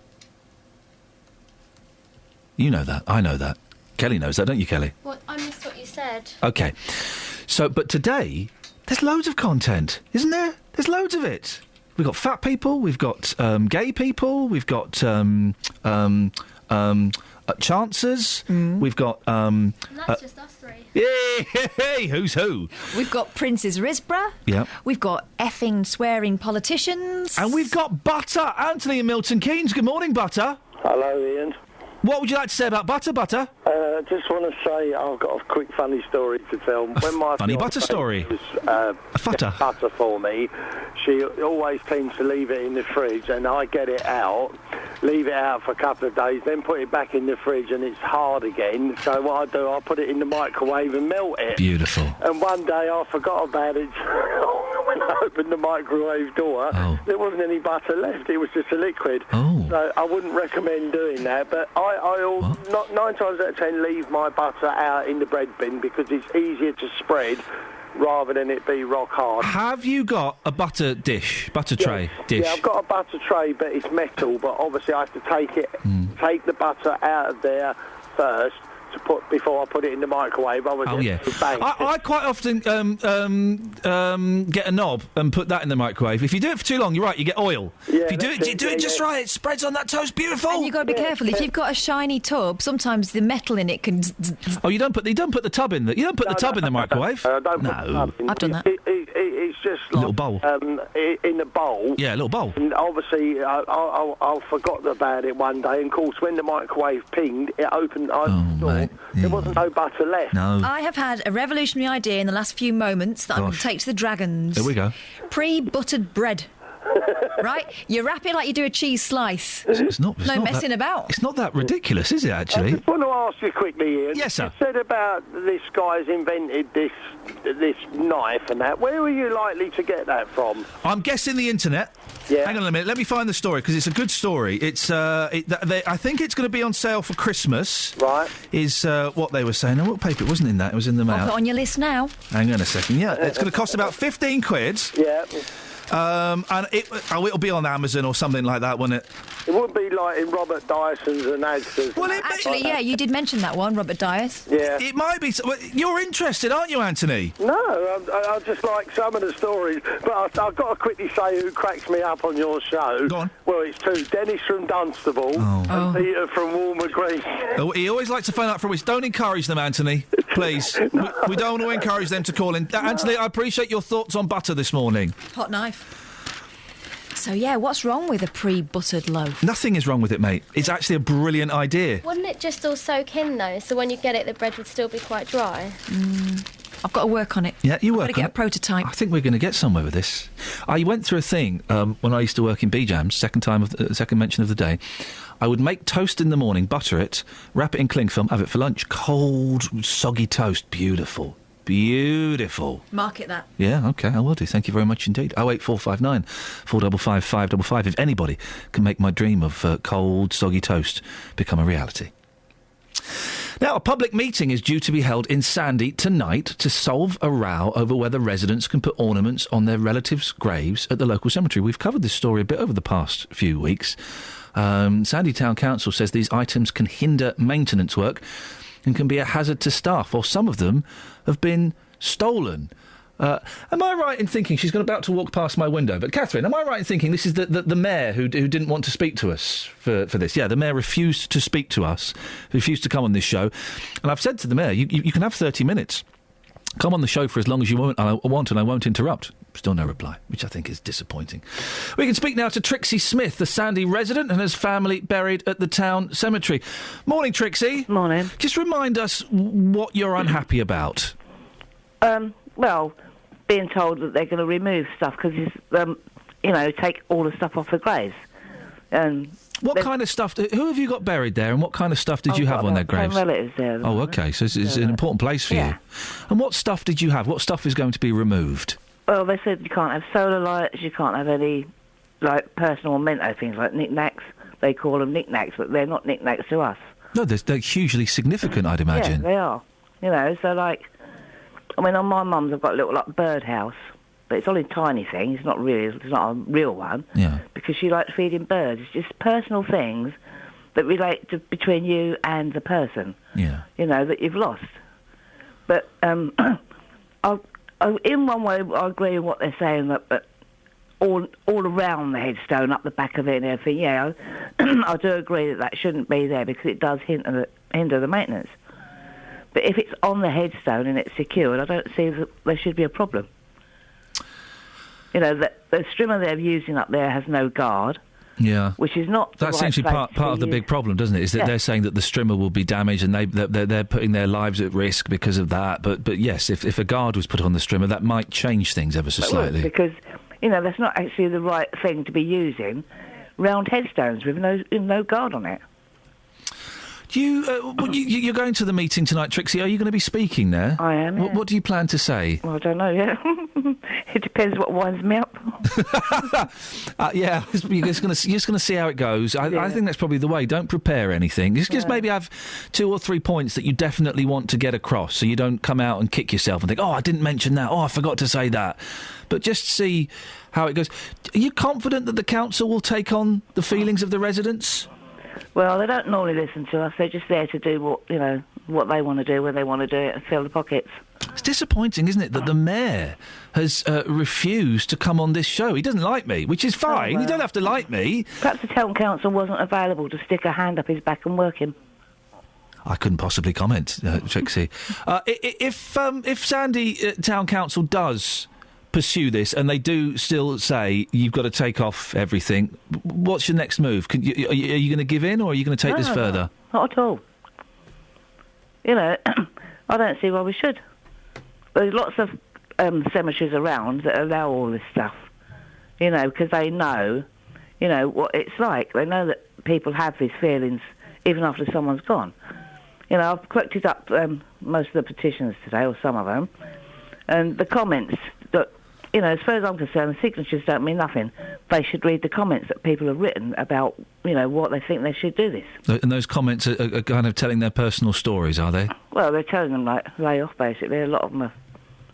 You know that. I know that. Kelly knows that, don't you, Kelly? Well, I missed what you said. OK. So, but today, there's loads of content, isn't there? There's loads of it. We've got fat people, we've got gay people, we've got Chancers. We've got... And that's just us three. Hey, who's who? We've got Prince's Risborough. Yep. We've got effing swearing politicians. And we've got Butter. Anthony and Milton Keynes. Good morning, Butter. Hello, Ian. What would you like to say about Butter? Just want to say I've got a quick funny story to tell. When my funny butter story. Was, a futter. Butter for me. She always tends to leave it in the fridge, and I get it out, leave it out for a couple of days, then put it back in the fridge, and it's hard again. So what I do, I put it in the microwave and melt it. Beautiful. And one day I forgot about it. When I opened the microwave door, there wasn't any butter left. It was just a liquid. So I wouldn't recommend doing that. But I 9 times out of 10 leave my butter out in the bread bin because it's easier to spread rather than it be rock hard. Have you got a butter tray dish? Yeah, I've got a butter tray, but it's metal. But obviously I have to take the butter out of there first to put before I put it in the microwave. I quite often get a knob and put that in the microwave. If you do it for too long, you're right, you get oil. Yeah, if you do it just right, it spreads on that toast. Beautiful. And you've got to be careful. If you've got a shiny tub, sometimes the metal in it can... you don't put the tub in the microwave. I don't put the tub in. I've done that. It's just like... A little bowl. In a bowl. Yeah, a little bowl. And obviously, I forgot about it one day, and of course, when the microwave pinged, it opened... There wasn't no butter left. No. I have had a revolutionary idea in the last few moments that I'm going to take to the dragons. Here we go. Pre-buttered bread. Right? You wrap it like you do a cheese slice. It's not messing about. It's not that ridiculous, is it, actually? I just want to ask you quickly, Ian. Yes, sir. You said about this guy's invented this knife and that. Where were you likely to get that from? I'm guessing the internet. Yeah. Hang on a minute. Let me find the story, because it's a good story. It's I think it's going to be on sale for Christmas. Right. Is what they were saying. And what paper? It wasn't in that. It was in the mail. I'll put it on your list now. Hang on a second. Yeah, it's going to cost about 15 quid. Yeah. And it'll be on Amazon or something like that, won't it? It would be like in Robert Dyson's and Asda's. Well, actually, yeah, you did mention that one, Robert Dyas. Yeah. It might be. You're interested, aren't you, Anthony? No, I just like some of the stories. But I've got to quickly say who cracks me up on your show. Go on. Well, it's two. Dennis from Dunstable and Peter from Walmer Green. He always likes to phone up for us. Don't encourage them, Anthony. Please. We don't want to encourage them to call in. Anthony, I appreciate your thoughts on butter this morning. Hot knife. So, yeah, what's wrong with a pre-buttered loaf? Nothing is wrong with it, mate. It's actually a brilliant idea. Wouldn't it just all soak in, though? So when you get it, the bread would still be quite dry? I've got to work on it. Yeah, you work on it. I've got to get a prototype. I think we're going to get somewhere with this. I went through a thing when I used to work in B-Jams, second mention of the day. I would make toast in the morning, butter it, wrap it in cling film, have it for lunch. Cold, soggy toast. Beautiful. Beautiful. Market that. Yeah, OK, I will do. Thank you very much indeed. 08459 455 555. If anybody can make my dream of cold, soggy toast become a reality. Now, a public meeting is due to be held in Sandy tonight to solve a row over whether residents can put ornaments on their relatives' graves at the local cemetery. We've covered this story a bit over the past few weeks. Sandy Town Council says these items can hinder maintenance work and can be a hazard to staff, or some of them have been stolen. Am I right in thinking she's about to walk past my window? But Catherine, am I right in thinking this is the mayor who didn't want to speak to us for this? Yeah, the mayor refused to speak to us, refused to come on this show. And I've said to the mayor, you can have 30 minutes. Come on the show for as long as you want, and I won't interrupt. Still no reply, which I think is disappointing. We can speak now to Trixie Smith, the Sandy resident, and his family buried at the town cemetery. Morning, Trixie. Morning. Just remind us what you're unhappy about. Well, being told that they're going to remove stuff because take all the stuff off the graves. What kind of stuff? Who have you got buried there, and what kind of stuff did you have on their graves? Relatives there. Oh, OK, so it's an important place for you. And what stuff did you have? What stuff is going to be removed? Well, they said you can't have solar lights, you can't have any, personal memento things like knickknacks. They call them knickknacks, but they're not knickknacks to us. No, they're hugely significant, I'd imagine. Yeah, they are. On my mum's I've got a little, birdhouse, but it's only a tiny thing. It's not a real one. Yeah. Because she likes feeding birds. It's just personal things that relate to between you and the person. Yeah. That you've lost. But in one way, I agree with what they're saying, but all around the headstone, up the back of it and everything, yeah, I do agree that shouldn't be there because it does hinder the maintenance. But if it's on the headstone and it's secured, I don't see that there should be a problem. You know, the strimmer they're using up there has no guard. Yeah, which is not. That's actually part of the big problem, doesn't it? Is that they're saying that the strimmer will be damaged and they're putting their lives at risk because of that. But yes, if a guard was put on the strimmer, that might change things ever so slightly. Because that's not actually the right thing to be using round headstones with no guard on it. You're going to the meeting tonight, Trixie. Are you going to be speaking there? I am. Yeah. What do you plan to say? Well, I don't know yet. It depends what winds me up. Yeah, you're just going to see how it goes. I think that's probably the way. Don't prepare anything. Just maybe have 2 or 3 points that you definitely want to get across, so you don't come out and kick yourself and think, "Oh, I didn't mention that. Oh, I forgot to say that." But just see how it goes. Are you confident that the council will take on the feelings of the residents? Well, they don't normally listen to us. They're just there to do what they want to do, when they want to do it, and fill the pockets. It's disappointing, isn't it, that the mayor has refused to come on this show. He doesn't like me, which is fine. You don't have to like me. Perhaps the town council wasn't available to stick a hand up his back and work him. I couldn't possibly comment, Trixie. If Sandy Town Council does pursue this and they do still say you've got to take off everything, what's your next move? Are you going to give in, or are you going to take this further? Not at all. I don't see why we should. There's lots of cemeteries around that allow all this stuff, because they know, what it's like. They know that people have these feelings even after someone's gone. I've collected up most of the petitions today, or some of them, and the comments that, as far as I'm concerned, the signatures don't mean nothing. They should read the comments that people have written about, what they think they should do this. And those comments are kind of telling their personal stories, are they? Well, they're telling them, lay off, basically. A lot of them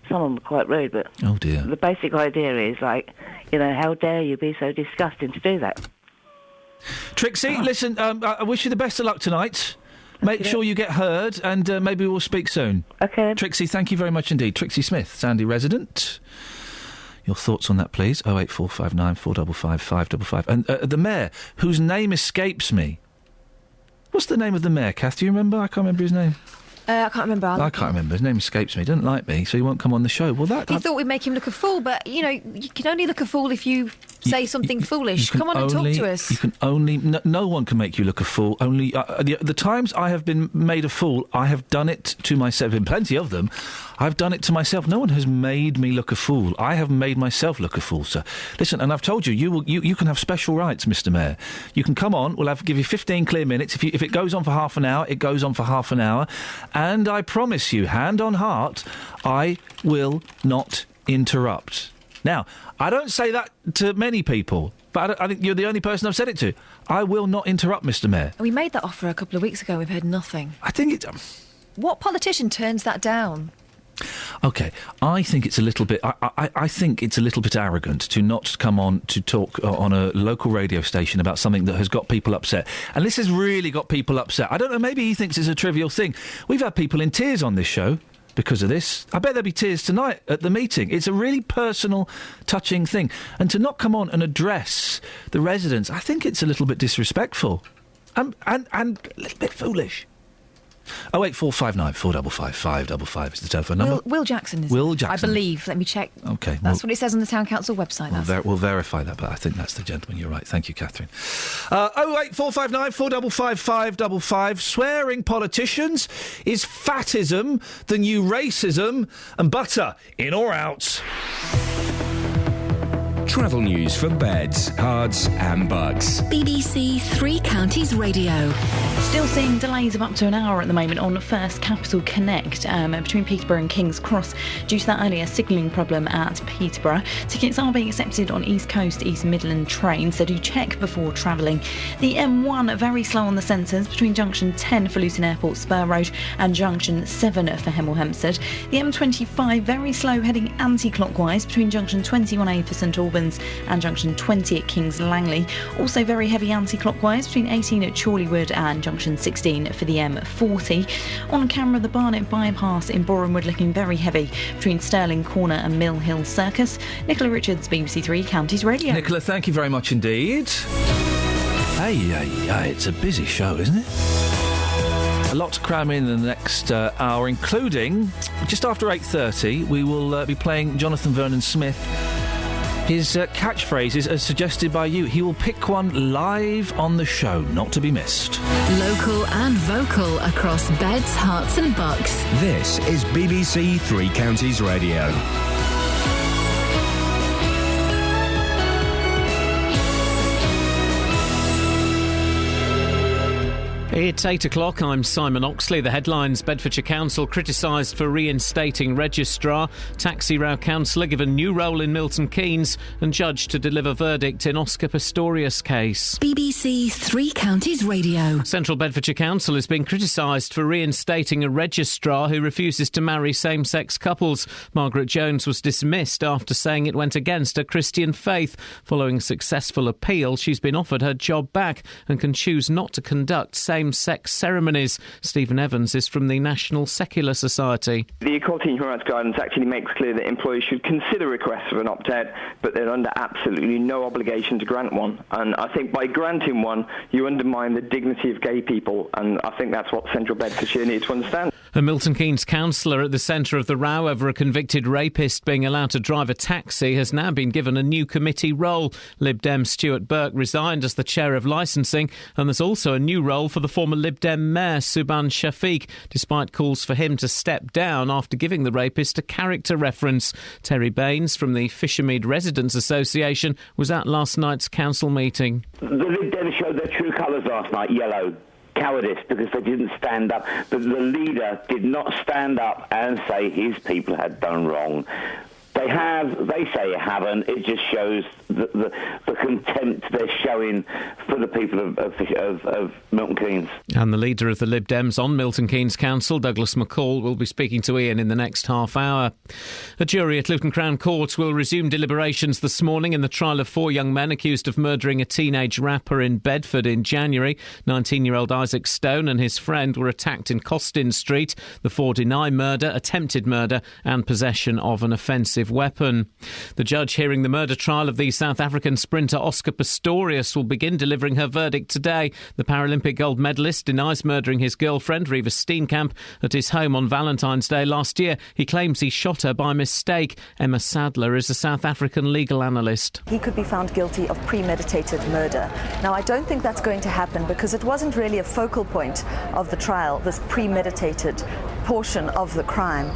some of them are quite rude, but... Oh, dear. The basic idea is, how dare you be so disgusting to do that? Trixie, listen, I wish you the best of luck tonight. Make sure you get heard, and maybe we'll speak soon. OK. Trixie, thank you very much indeed. Trixie Smith, Sandy resident. Your thoughts on that, please? 08459 455 555. And the mayor, whose name escapes me. What's the name of the mayor, Kath? Do you remember? I can't remember his name. I can't remember. I can't remember. His name escapes me. He doesn't like me, so he won't come on the show. Well, he thought we'd make him look a fool, but, you can only look a fool if you say something foolish. Come on and talk to us. You can only... No one can make you look a fool. Only... the times I have been made a fool, I have done it to myself. Been plenty of them. I've done it to myself. No one has made me look a fool. I have made myself look a fool, sir. Listen, and I've told you, you can have special rights, Mr. Mayor. You can come on. We'll give you 15 clear minutes. If it goes on for half an hour, it goes on for half an hour. And I promise you, hand on heart, I will not interrupt. Now, I don't say that to many people, but I think you're the only person I've said it to. I will not interrupt, Mr. Mayor. We made that offer a couple of weeks ago. We've heard nothing. I think it's... What politician turns that down? OK, I think it's a little bit... I think it's a little bit arrogant to not come on to talk on a local radio station about something that has got people upset. And this has really got people upset. I don't know, maybe he thinks it's a trivial thing. We've had people in tears on this show because of this. I bet there'll be tears tonight at the meeting. It's a really personal, touching thing. And to not come on and address the residents, I think it's a little bit disrespectful. And a little bit foolish. 08459 455 555 is the telephone number. Will Jackson is Will it? Jackson. I believe. Let me check. OK. That's what it says on the Town Council website. We'll verify that, but I think that's the gentleman. You're right. Thank you, Catherine. 08459 455 555. Swearing politicians is fatism, the new racism, and butter in or out. Travel news for beds, cards and bugs. BBC Three Counties Radio. Still seeing delays of up to an hour at the moment on First Capital Connect between Peterborough and King's Cross due to that earlier signalling problem at Peterborough. Tickets are being accepted on East Coast, East Midland trains, so do check before travelling. The M1 very slow on the sensors between Junction 10 for Luton Airport Spur Road and Junction 7 for Hemel Hempstead. The M25 very slow heading anti-clockwise between Junction 21A for St Albans Albans and junction 20 at Kings Langley. Also very heavy anti-clockwise between 18 at Chorleywood and junction 16 for the M40. On camera, the Barnet bypass in Borehamwood looking very heavy between Stirling Corner and Mill Hill Circus. Nicola Richards, BBC Three Counties Radio. Nicola, thank you very much indeed. Hey, it's a busy show, isn't it? A lot to cram in the next hour, including, just after 8:30, we will be playing Jonathan Vernon Smith. His catchphrases as suggested by you. He will pick one live on the show, not to be missed. Local and vocal across Beds, Herts and Bucks. This is BBC Three Counties Radio. It's 8 o'clock. I'm Simon Oxley. The headlines: Bedfordshire Council criticised for reinstating registrar, taxi row councillor given new role in Milton Keynes, and judge to deliver verdict in Oscar Pistorius case. BBC Three Counties Radio. Central Bedfordshire Council is being criticised for reinstating a registrar who refuses to marry same-sex couples. Margaret Jones was dismissed after saying it went against her Christian faith. Following a successful appeal, she's been offered her job back and can choose not to conduct same-sex ceremonies. Stephen Evans is from the National Secular Society. The Equality and Human Rights Guidance actually makes clear that employers should consider requests for an opt-out, but they're under absolutely no obligation to grant one. And I think by granting one, you undermine the dignity of gay people, and I think that's what Central Bedfordshire needs to understand. A Milton Keynes councillor at the centre of the row over a convicted rapist being allowed to drive a taxi has now been given a new committee role. Lib Dem Stuart Burke resigned as the chair of licensing, and there's also a new role for the former Lib Dem Mayor Subhan Shafiq, despite calls for him to step down after giving the rapist a character reference. Terry Baines from the Fishermead Residents Association was at last night's council meeting. The Lib Dem showed their true colours last night, yellow. Cowardice, because they didn't stand up. The leader did not stand up and say his people had done wrong. They have, they say you haven't. It just shows the contempt they're showing for the people of Milton Keynes. And the leader of the Lib Dems on Milton Keynes Council, Douglas McCall, will be speaking to Iain in the next half hour. A jury at Luton Crown Court will resume deliberations this morning in the trial of 4 young men accused of murdering a teenage rapper in Bedford in January. 19-year-old Isaac Stone and his friend were attacked in Costin Street. The 4 deny murder, attempted murder and possession of an offensive weapon. The judge hearing the murder trial of the South African sprinter Oscar Pistorius will begin delivering her verdict today. The Paralympic gold medalist denies murdering his girlfriend, Reva Steenkamp, at his home on Valentine's Day last year. He claims he shot her by mistake. Emma Sadler is a South African legal analyst. He could be found guilty of premeditated murder. Now, I don't think that's going to happen because it wasn't really a focal point of the trial, this premeditated portion of the crime.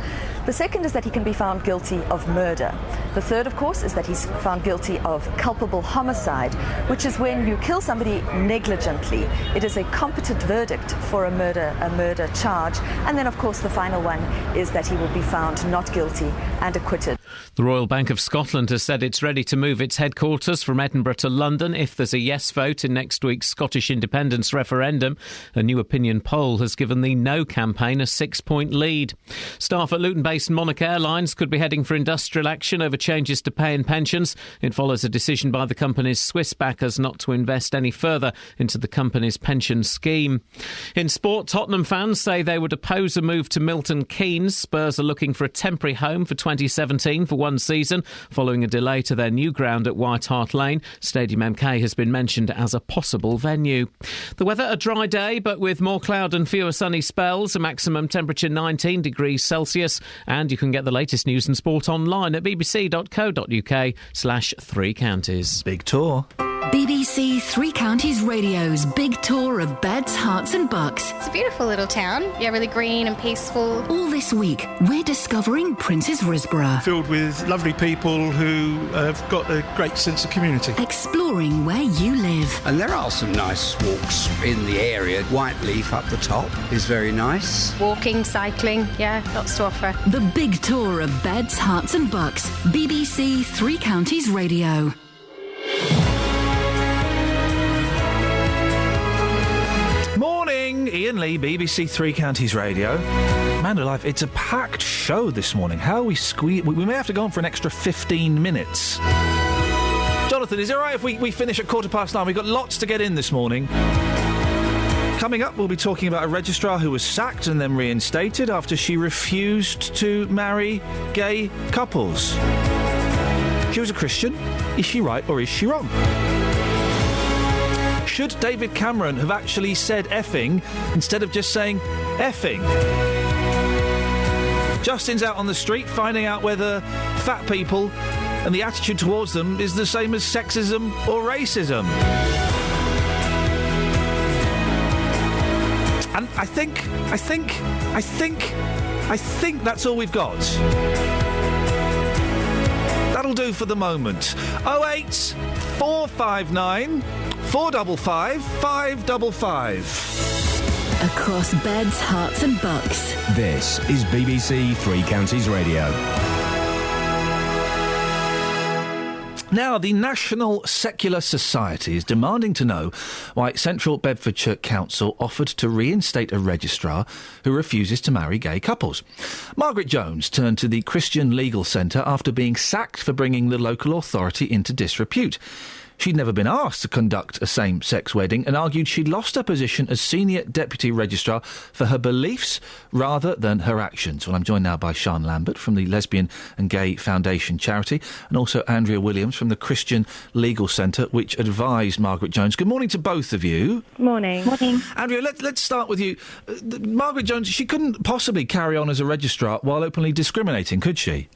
The second is that he can be found guilty of murder. The third, of course, is that he's found guilty of culpable homicide, which is when you kill somebody negligently. It is a competent verdict for a murder charge. And then, of course, the final one is that he will be found not guilty and acquitted. The Royal Bank of Scotland has said it's ready to move its headquarters from Edinburgh to London if there's a yes vote in next week's Scottish independence referendum. A new opinion poll has given the No campaign a 6-point lead. Staff at Luton-based Monarch Airlines could be heading for industrial action over changes to pay and pensions. It follows a decision by the company's Swiss backers not to invest any further into the company's pension scheme. In sport, Tottenham fans say they would oppose a move to Milton Keynes. Spurs are looking for a temporary home for 2017 for one season, following a delay to their new ground at White Hart Lane. Stadium MK has been mentioned as a possible venue. The weather, a dry day, but with more cloud and fewer sunny spells, a maximum temperature 19 degrees Celsius. And you can get the latest news and sport online at bbc.co.uk/3 counties. Big tour. BBC Three Counties Radio's big tour of Beds, Herts and Bucks. It's a beautiful little town. Yeah, really green and peaceful. All this week, we're discovering Prince's Risborough. Filled with lovely people who have got a great sense of community. Exploring where you live. And there are some nice walks in the area. Whiteleaf up the top is very nice. Walking, cycling, yeah, lots to offer. The big tour of Beds, Herts and Bucks. BBC Three Counties Radio. Morning, Iain Lee, BBC Three Counties Radio. Man alive, it's a packed show this morning. How we may have to go on for an extra 15 minutes. Jonathan, is it all right if we finish at 9:15? We've got lots to get in this morning. Coming up, we'll be talking about a registrar who was sacked and then reinstated after she refused to marry gay couples. She was a Christian. Is she right or is she wrong? Should David Cameron have actually said effing instead of just saying effing? Justin's out on the street finding out whether fat people and the attitude towards them is the same as sexism or racism. And I think that's all we've got. That'll do for the moment. 08 459 455 555. Across beds, hearts and bucks. This is BBC Three Counties Radio. Now, the National Secular Society is demanding to know why Central Bedfordshire Council offered to reinstate a registrar who refuses to marry gay couples. Margaret Jones turned to the Christian Legal Centre after being sacked for bringing the local authority into disrepute. She'd never been asked to conduct a same-sex wedding and argued she'd lost her position as Senior Deputy Registrar for her beliefs rather than her actions. Well, I'm joined now by Sian Lambert from the Lesbian and Gay Foundation charity and also Andrea Williams from the Christian Legal Centre, which advised Margaret Jones. Good morning to both of you. Morning. Morning. Andrea, let's start with you. Margaret Jones, she couldn't possibly carry on as a registrar while openly discriminating, could she?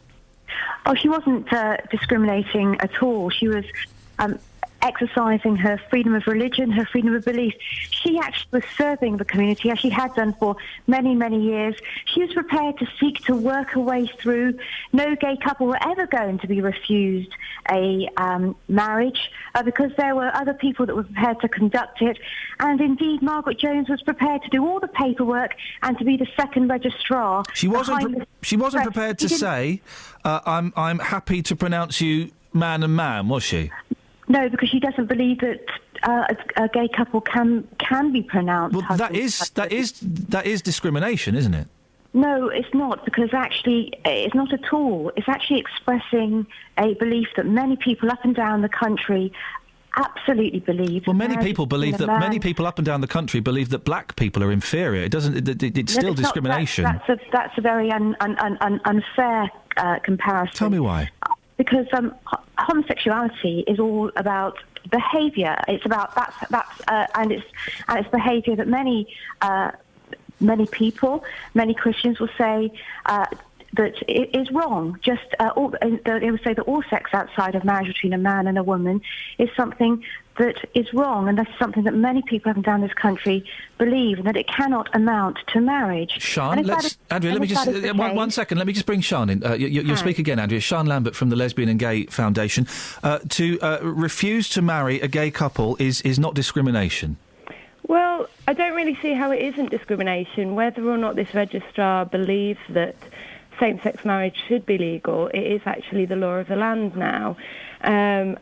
Oh, she wasn't discriminating at all. She was exercising her freedom of religion, her freedom of belief. She actually was serving the community, as she had done for many, many years. She was prepared to seek to work her way through. No gay couple were ever going to be refused a marriage because there were other people that were prepared to conduct it. And indeed, Margaret Jones was prepared to do all the paperwork and to be the second registrar. She wasn't prepared to say, I'm happy to pronounce you man and man, was she? No, because she doesn't believe that a gay couple can be pronounced. Well, that is discrimination, isn't it? No, it's not, because actually it's not at all. It's actually expressing a belief that many people up and down the country absolutely believe. Well, many people believe that. Many people up and down the country believe that black people are inferior. It doesn't. It's still discrimination. That's a very unfair comparison. Tell me why. Because homosexuality is all about behaviour. It's about and it's behaviour that many people, many Christians will say that it is wrong. They will say that all sex outside of marriage between a man and a woman is something that is wrong, and that's something that many people up and down this country believe, and that it cannot amount to marriage. Sian, Andrea, let me just... one second, let me just bring Sian in. You'll speak again, Andrea. Sian Lambert from the Lesbian and Gay Foundation. To refuse to marry a gay couple is not discrimination. Well, I don't really see how it isn't discrimination. Whether or not this registrar believes that same-sex marriage should be legal, it is actually the law of the land now. And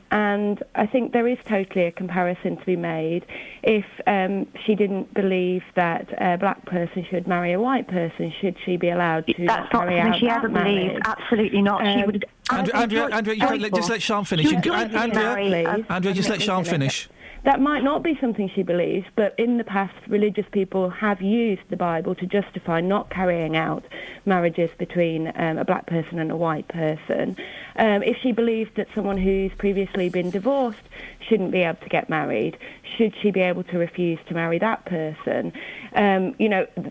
I think there is totally a comparison to be made. If she didn't believe that a black person should marry a white person, should she be allowed to carry out she hasn't believed. Absolutely not. She would. Andrea, just let Sian finish. Andrea, just let Sian finish. That might not be something she believes, but in the past, religious people have used the Bible to justify not carrying out marriages between a black person and a white person. If she believed that someone who's previously been divorced shouldn't be able to get married, should she be able to refuse to marry that person?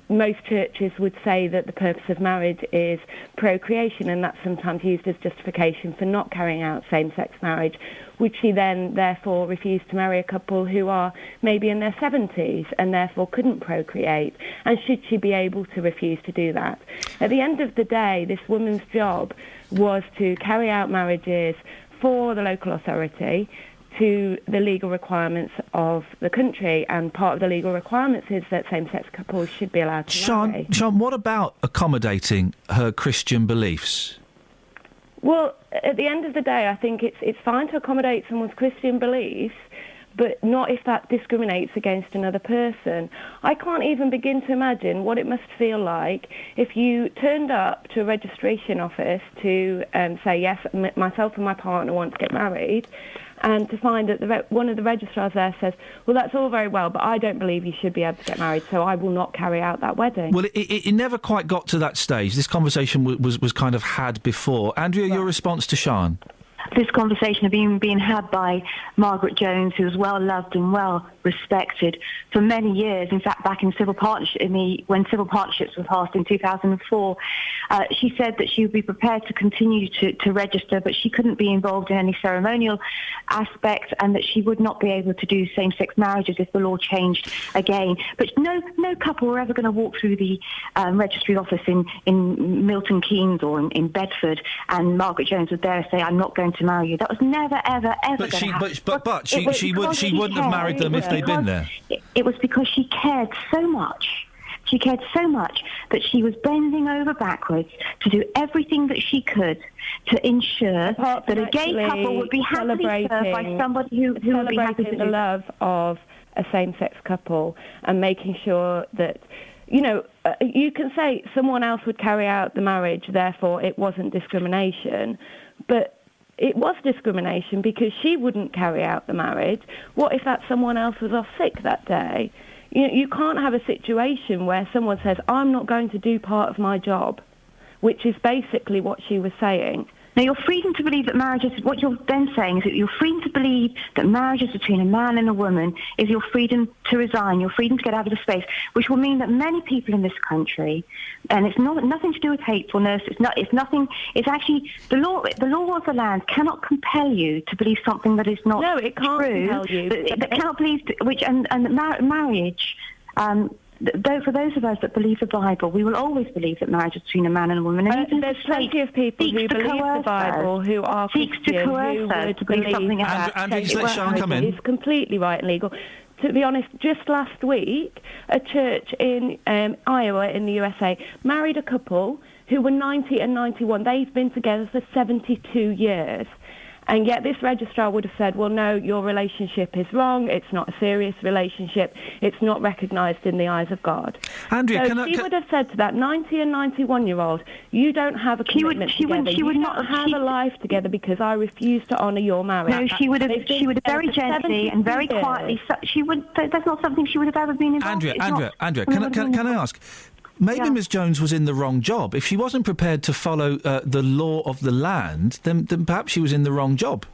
Most churches would say that the purpose of marriage is procreation, and that's sometimes used as justification for not carrying out same-sex marriage. Would she then, therefore, refuse to marry a couple who are maybe in their 70s and therefore couldn't procreate? And should she be able to refuse to do that? At the end of the day, this woman's job was to carry out marriages for the local authority to the legal requirements of the country, and part of the legal requirements is that same-sex couples should be allowed to marry. Sian, what about accommodating her Christian beliefs? Well, at the end of the day, I think it's fine to accommodate someone's Christian beliefs, but not if that discriminates against another person. I can't even begin to imagine what it must feel like if you turned up to a registration office to say, yes, myself and my partner want to get married, and to find that one of the registrars there says, well, that's all very well, but I don't believe you should be able to get married, so I will not carry out that wedding. Well, it never quite got to that stage. This conversation was kind of had before. Andrea, your response to Sian? This conversation had been had by Margaret Jones, who was well loved and well respected for many years. In fact, back in civil partnership, when civil partnerships were passed in 2004, she said that she would be prepared to continue to register, but she couldn't be involved in any ceremonial aspect, and that she would not be able to do same-sex marriages if the law changed again. But no couple were ever going to walk through the registry office in Milton Keynes or in Bedford, and Margaret Jones was there and say, "I'm not going to marry you." That was never, ever going to happen. But she wouldn't have married them if they'd been there. It was because she cared so much. She cared so much that she was bending over backwards to do everything that she could to ensure that a gay couple would be happily served by somebody who would be happy to the love of a same-sex couple, and making sure that, you can say someone else would carry out the marriage, therefore it wasn't discrimination, but it was discrimination because she wouldn't carry out the marriage. What if that someone else was off sick that day? You can't have a situation where someone says, I'm not going to do part of my job, which is basically what she was saying. Now, your freedom to believe that marriages, what you're then saying is that your freedom to believe that marriage is between a man and a woman is your freedom to resign, your freedom to get out of the space, which will mean that many people in this country, and it's nothing to do with hatefulness, it's actually the law of the land cannot compel you to believe something that is not true. No, it can't compel you. That cannot believe, marriage, for those of us that believe the Bible, we will always believe that marriage is between a man and a woman. And there's plenty of people who believe the Bible who are Christian who would believe something about it's completely right and legal. To be honest, just last week, a church in Iowa in the USA married a couple who were 90 and 91. They've been together for 72 years. And yet this registrar would have said, well, no, your relationship is wrong. It's not a serious relationship. It's not recognised in the eyes of God. Andrea, she would have said to that 90 and 91-year-old, you don't have a commitment together. You don't have a life together because I refuse to honour your marriage. No, she would have very gently and very quietly. That's not something she would have ever been involved in. Andrea, can I ask? Maybe Ms Jones was in the wrong job. If she wasn't prepared to follow the law of the land, then perhaps she was in the wrong job.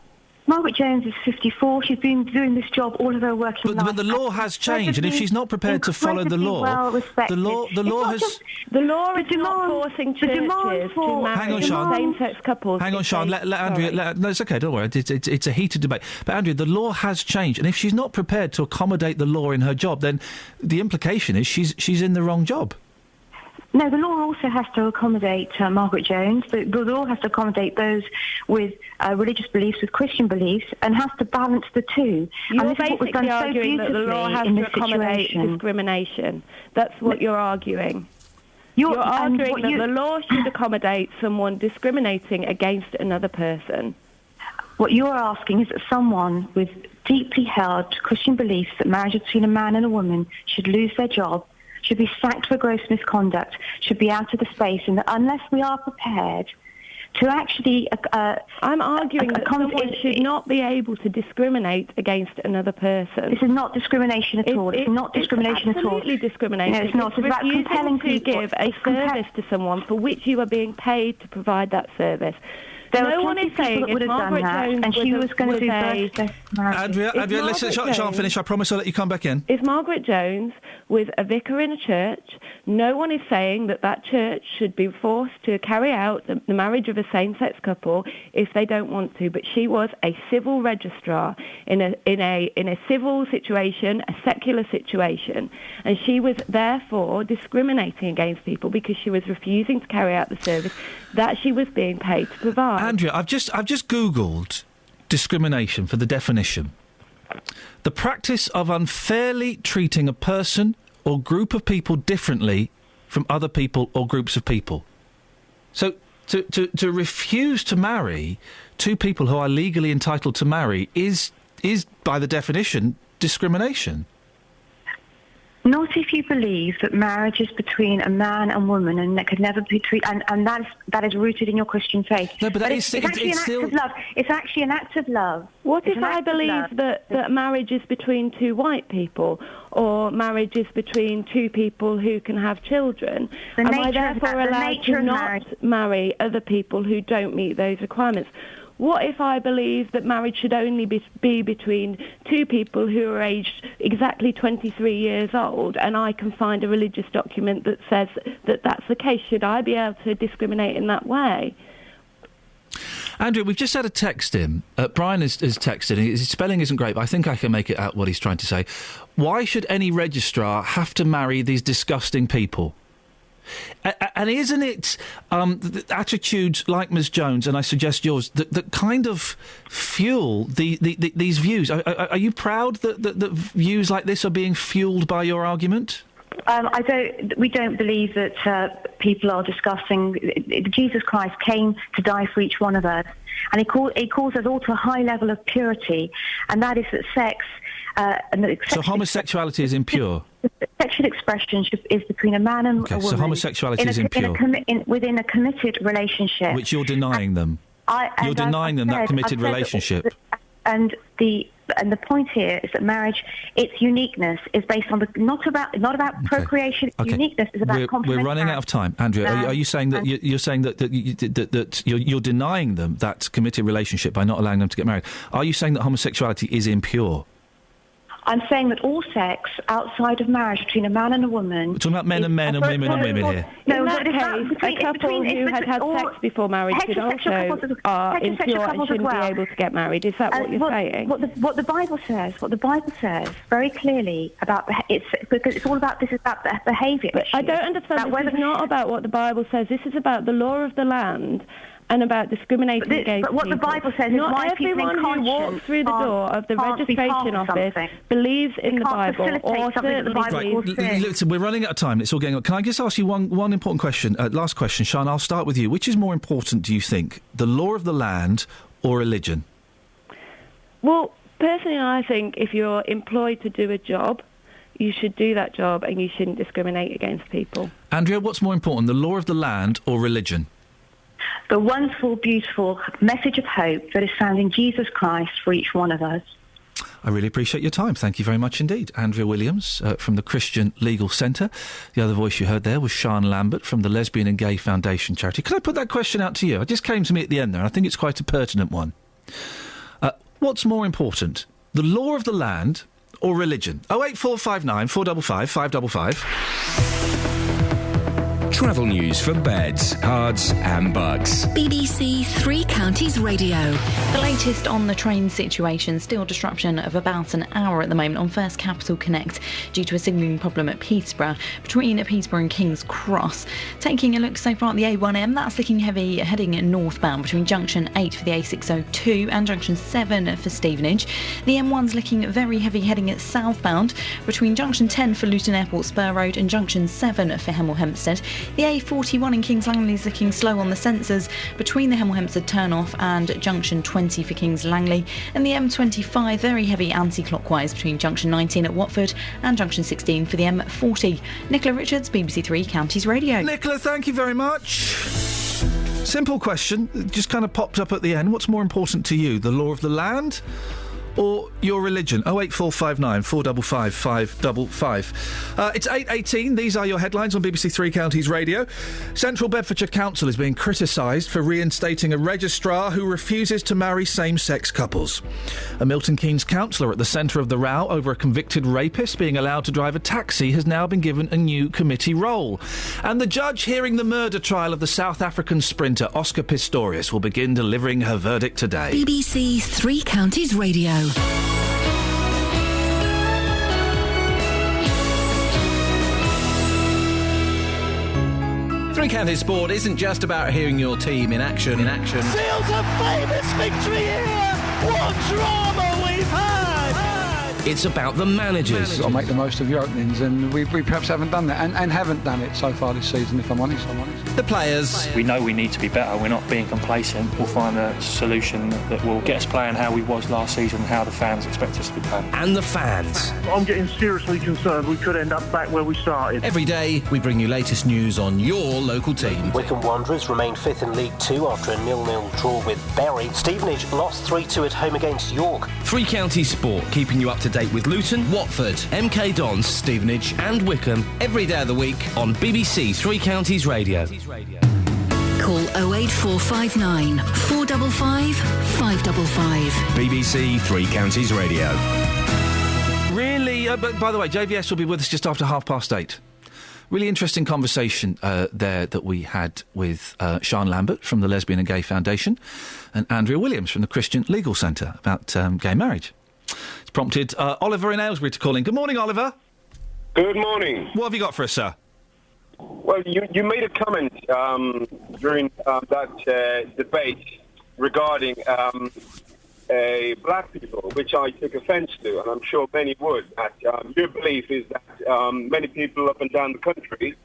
Margaret Jones is 54. She's been doing this job all of her working life. But the law has changed, and if she's not prepared to follow the law, the law has... The law is not forcing churches to marry same-sex couples. Hang on, Sian. Let Andrea... No, it's OK, don't worry. It's a heated debate. But, Andrea, the law has changed, and if she's not prepared to accommodate the law in her job, then the implication is she's in the wrong job. No, the law also has to accommodate Margaret Jones. The law has to accommodate those with religious beliefs, with Christian beliefs, and has to balance the two. You're basically arguing that the law has to accommodate discrimination. That's what you're arguing. You're arguing that the law should accommodate someone discriminating against another person. What you're asking is that someone with deeply held Christian beliefs that marriage is between a man and a woman should lose their job, should be sacked for gross misconduct, should be out of the space, and that unless we are prepared to actually... I'm arguing that someone should not be able to discriminate against another person. This is not discrimination at all. It's not discrimination at all. It's absolutely discrimination. No, it's not. It's about compelling people to give a service to someone for which you are being paid to provide that service. No one is saying that would have done that, and she was going to do birth. Andrea, let's let Sian finish. I promise I'll let you come back in. If Margaret Jones was a vicar in a church, no one is saying that church should be forced to carry out the marriage of a same-sex couple if they don't want to. But she was a civil registrar in a civil situation, a secular situation, and she was therefore discriminating against people because she was refusing to carry out the service that she was being paid to provide. Andrea, I've just Googled discrimination for the definition. The practice of unfairly treating a person or group of people differently from other people or groups of people. So to refuse to marry two people who are legally entitled to marry is by the definition discrimination. Not if you believe that marriage is between a man and woman and that could never be and that is rooted in your Christian faith. No, but it's actually an act of love. It's actually an act of love. What if I believe that marriage is between two white people, or marriage is between two people who can have children? Am I therefore allowed to not marry other people who don't meet those requirements? What if I believe that marriage should only be between two people who are aged exactly 23 years old, and I can find a religious document that says that that's the case? Should I be able to discriminate in that way? Andrew, we've just had a text in. Brian has texted. His spelling isn't great, but I think I can make it out what he's trying to say. Why should any registrar have to marry these disgusting people? And isn't it attitudes like Ms Jones, and I suggest yours, that kind of fuel these views? Are you proud that views like this are being fueled by your argument? We don't believe that people are discussing. Jesus Christ came to die for each one of us, and he calls us all to a high level of purity, and that is that sex. So homosexuality is impure? Sexual expression is between a man and a woman. So homosexuality is impure? Within a committed relationship. Which you're denying them? You're denying them that committed relationship? And the point here is that marriage, its uniqueness is based on not about procreation. Its uniqueness is about complementarity. We're running out of time, Andrea. Are you saying that you're saying that you're denying them that committed relationship by not allowing them to get married? Are you saying that homosexuality is impure? I'm saying that all sex outside of marriage between a man and a woman... We're talking about men and men and women and women here. No, in that case, a couple who had sex before marriage should also are impure and shouldn't be able to get married. Is that what you're saying? What the Bible says very clearly about... because it's all about... This is about behaviour. But I don't understand. This is not about what the Bible says. This is about the law of the land and about discriminating against But what people. The Bible says is why everyone who walks through the door of the registration office believes in the Bible, or certainly believes... We're running out of time. It's all getting... Can I just ask you one important question? Last question, Sian, I'll start with you. Which is more important, do you think, the law of the land or religion? Well, personally, I think if you're employed to do a job, you should do that job and you shouldn't discriminate against people. Andrea, what's more important, the law of the land or religion? The wonderful, beautiful message of hope that is found in Jesus Christ for each one of us. I really appreciate your time. Thank you very much indeed. Andrea Williams from the Christian Legal Centre. The other voice you heard there was Sian Lambert from the Lesbian and Gay Foundation charity. Could I put that question out to you? It just came to me at the end there, and I think it's quite a pertinent one. What's more important, the law of the land or religion? 08459 455 555. Travel news for beds, cards and bugs. BBC Three Counties Radio. The latest on the train situation, still disruption of about an hour at the moment on First Capital Connect due to a signalling problem at Peterborough between Peterborough and King's Cross. Taking a look so far at the A1M, that's looking heavy heading northbound between Junction 8 for the A602 and Junction 7 for Stevenage. The M1's looking very heavy heading southbound between Junction 10 for Luton Airport Spur Road and Junction 7 for Hemel Hempstead. The A41 in Kings Langley is looking slow on the sensors between the Hemel Hempstead turn-off and Junction 20 for Kings Langley. And the M25 very heavy anti-clockwise between Junction 19 at Watford and Junction 16 for the M40. Nicola Richards, BBC Three Counties Radio. Nicola, thank you very much. Simple question, it just kind of popped up at the end. What's more important to you, the law of the land or your religion? 08459 455 555. It's 8:18. These are your headlines on BBC Three Counties Radio. Central Bedfordshire Council is being criticised for reinstating a registrar who refuses to marry same-sex couples. A Milton Keynes councillor at the centre of the row over a convicted rapist being allowed to drive a taxi has now been given a new committee role. And the judge hearing the murder trial of the South African sprinter Oscar Pistorius will begin delivering her verdict today. BBC Three Counties Radio. Three Counties Sport isn't just about hearing your team in action. Seals a famous victory here! What drama we've had! It's about the managers. You've got to make the most of your openings, and we perhaps haven't done that, and haven't done it so far this season, if I'm honest. The players. We know we need to be better. We're not being complacent. We'll find a solution that will get us playing how we was last season, how the fans expect us to be playing. And the fans. I'm getting seriously concerned we could end up back where we started. Every day, we bring you latest news on your local team. Wycombe Wanderers remain fifth in League 2 after a 0-0 draw with Bury. Stevenage lost 3-2 at home against York. Three Counties Sport, keeping you up to date with Luton, Watford, MK Dons, Stevenage and Wycombe every day of the week on BBC Three Counties Radio. Call 08459 455 555. BBC Three Counties Radio. Really, but by the way, JVS will be with us just after 8:30. Really interesting conversation there that we had with Sian Lambert from the Lesbian and Gay Foundation and Andrea Williams from the Christian Legal Centre about gay marriage. It's prompted Oliver in Aylesbury to call in. Good morning, Oliver. Good morning. What have you got for us, sir? Well, you made a comment during that debate regarding black people, which I took offence to, and I'm sure many would. Your belief is that many people up and down the country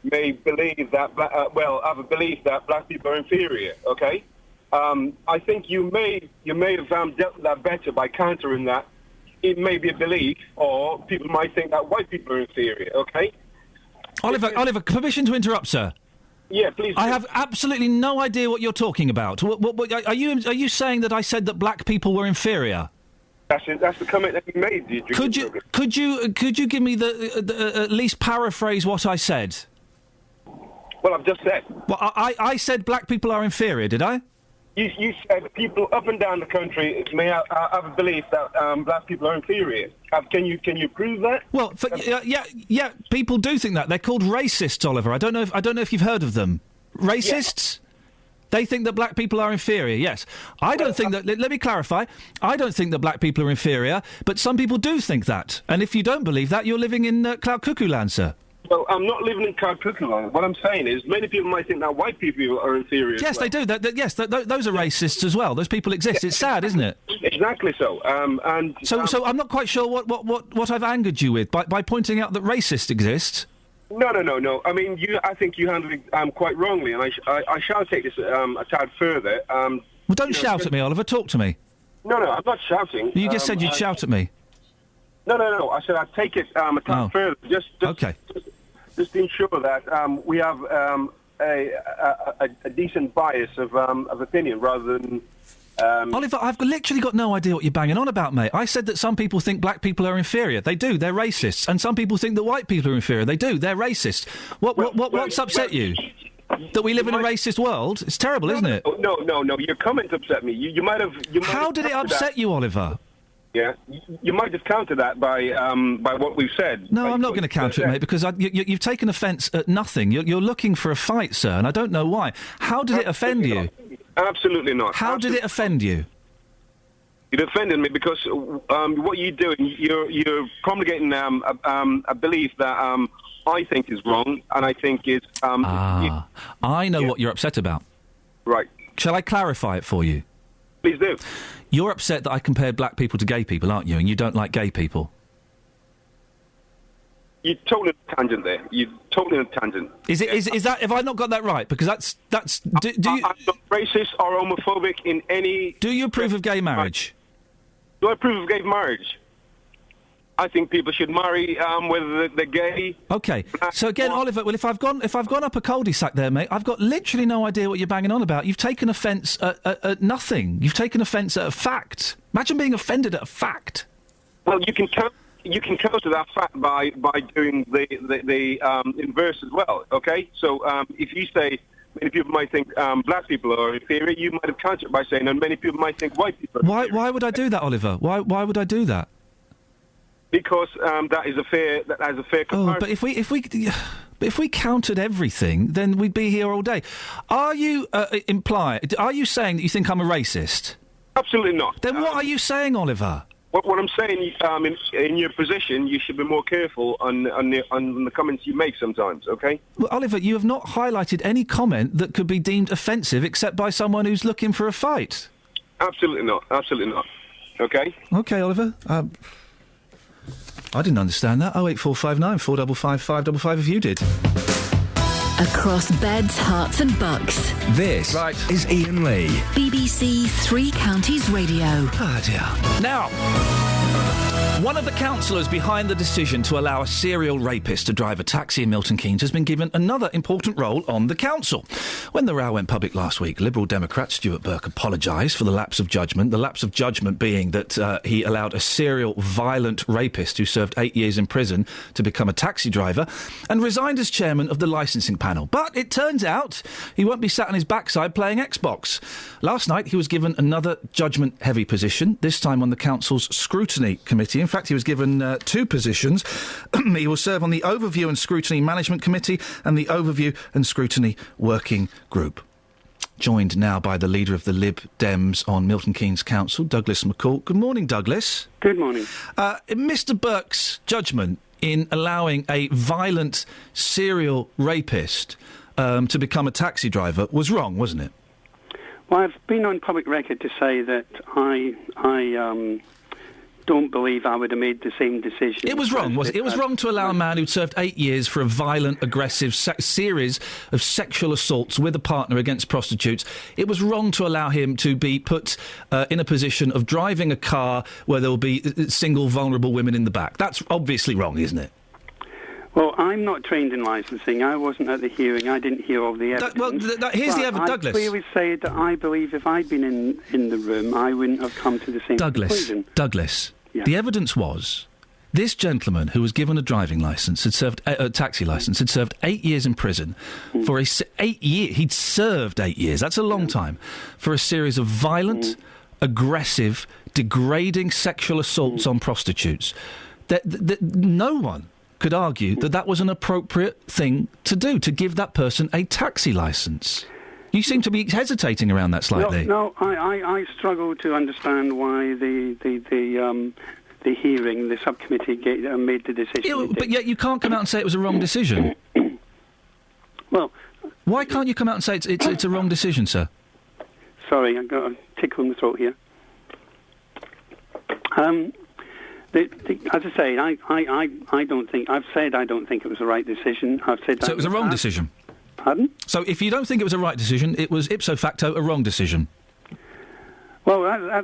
may believe that, have a belief that black people are inferior. Okay, I think you may have dealt with that better by countering that. It may be a belief, or people might think that white people are inferior. Okay, Oliver, permission to interrupt, sir. Yeah, please. I have absolutely no idea what you're talking about. What, are you saying that I said that black people were inferior? That's the comment that you made. Could you give me the at least paraphrase what I said? Well, I've just said. Well, I said black people are inferior. Did I? You said people up and down the country may have a belief that black people are inferior. Can you prove that? Well, yeah, people do think that. They're called racists, Oliver. I don't know if you've heard of them. Racists? Yeah. They think that black people are inferior, yes. I don't think that... Let me clarify. I don't think that black people are inferior, but some people do think that. And if you don't believe that, you're living in Cloud Cuckoo Land, sir. Well, I'm not living in Cloud Cuckoo Land. What I'm saying is many people might think that white people are inferior. Yes, they do. Those are racists as well. Those people exist. It's sad, isn't it? Exactly so. So I'm not quite sure what I've angered you with by pointing out that racists exist. No. I mean, I think you handled it quite wrongly, and I shall take this a tad further. Well, don't shout at me, Oliver. Talk to me. No, I'm not shouting. You just said you'd shout at me. No. I said I'd take it a tad further. Okay. Just to ensure that we have a decent bias of opinion rather than... Oliver, I've literally got no idea what you're banging on about, mate. I said that some people think black people are inferior. They do. They're racists. And some people think that white people are inferior. They do. They're racist. What's upset you? That we live in a racist world? It's terrible, isn't it? No. Your comment upset me. You might have... How did it upset you, Oliver? Yeah, you might have countered that by what we've said. No, I'm not going to counter it, mate, because you've taken offence at nothing. You're looking for a fight, sir, and I don't know why. How did it offend you? Absolutely not. How did it offend you? It offended me because what you're doing, you're promulgating a belief that I think is wrong, and I think is... I know what you're upset about. Right. Shall I clarify it for you? Please do. You're upset that I compared black people to gay people, aren't you? And you don't like gay people. You're totally on a tangent there. You're totally on a tangent. Is that? Have I not got that right? Because that's. Do you? I'm not racist or homophobic in any. Do you approve of gay marriage? Do I approve of gay marriage? I think people should marry whether they're gay. Okay. So again, Oliver, well, if I've gone up a cul-de-sac there, mate, I've got literally no idea what you're banging on about. You've taken offence at nothing. You've taken offence at a fact. Imagine being offended at a fact. Well, you can counter that fact by doing the inverse as well. Okay. So if you say many people might think black people are inferior, you might have countered by saying, and many people might think white people are inferior. Why would I do that, Oliver? Why would I do that? Because that is a fair comparison. Oh, but if we counted everything, then we'd be here all day. Are you Are you saying that you think I'm a racist? Absolutely not. Then what are you saying, Oliver? What I'm saying, in your position, you should be more careful on the comments you make sometimes. Okay. Well, Oliver, you have not highlighted any comment that could be deemed offensive, except by someone who's looking for a fight. Absolutely not. Absolutely not. Okay. Okay, Oliver. I didn't understand that. 08459 455 555 if you did. Across beds, hearts and bucks. This is Iain Lee. BBC Three Counties Radio. Ah, dear. Now, one of the councillors behind the decision to allow a serial rapist to drive a taxi in Milton Keynes has been given another important role on the council. When the row went public last week, Liberal Democrat Stuart Burke apologised for the lapse of judgment. The lapse of judgment being that he allowed a serial violent rapist who served 8 years in prison to become a taxi driver, and resigned as chairman of the licensing panel. But it turns out he won't be sat on his backside playing Xbox. Last night he was given another judgment-heavy position, this time on the council's scrutiny committee. In fact, he was given 2 positions. He will serve on the Overview and Scrutiny Management Committee and the Overview and Scrutiny Working Group. Joined now by the leader of the Lib Dems on Milton Keynes Council, Douglas McCall. Good morning, Douglas. Good morning. Mr Burke's judgment in allowing a violent serial rapist to become a taxi driver was wrong, wasn't it? Well, I've been on public record to say that I don't believe I would have made the same decision. It was wrong, was it? It was wrong to allow a man who'd served 8 years for a violent, aggressive series of sexual assaults with a partner against prostitutes. It was wrong to allow him to be put in a position of driving a car where there will be single, vulnerable women in the back. That's obviously wrong, isn't it? Well, I'm not trained in licensing. I wasn't at the hearing. I didn't hear all the evidence. Here's the evidence, Douglas. I clearly say that I believe if I'd been in the room, I wouldn't have come to the same conclusion. Douglas, yeah. The evidence was this gentleman who was given a driving licence, had served a taxi licence, had served 8 years in prison for 8 years. He'd served 8 years. That's a long time for a series of violent, aggressive, degrading sexual assaults on prostitutes. No one could argue that that was an appropriate thing to do, to give that person a taxi licence. You seem to be hesitating around that slightly. No, I struggle to understand why the hearing, the subcommittee made the decision. But yet you can't come out and say it was a wrong decision. Well, why can't you come out and say it's a wrong decision, sir? Sorry, I've got a tickle in the throat here. As I say, I don't think. I've said I don't think it was the right decision. I've said so. It was a wrong decision. Pardon? So if you don't think it was a right decision, it was ipso facto a wrong decision. Well, I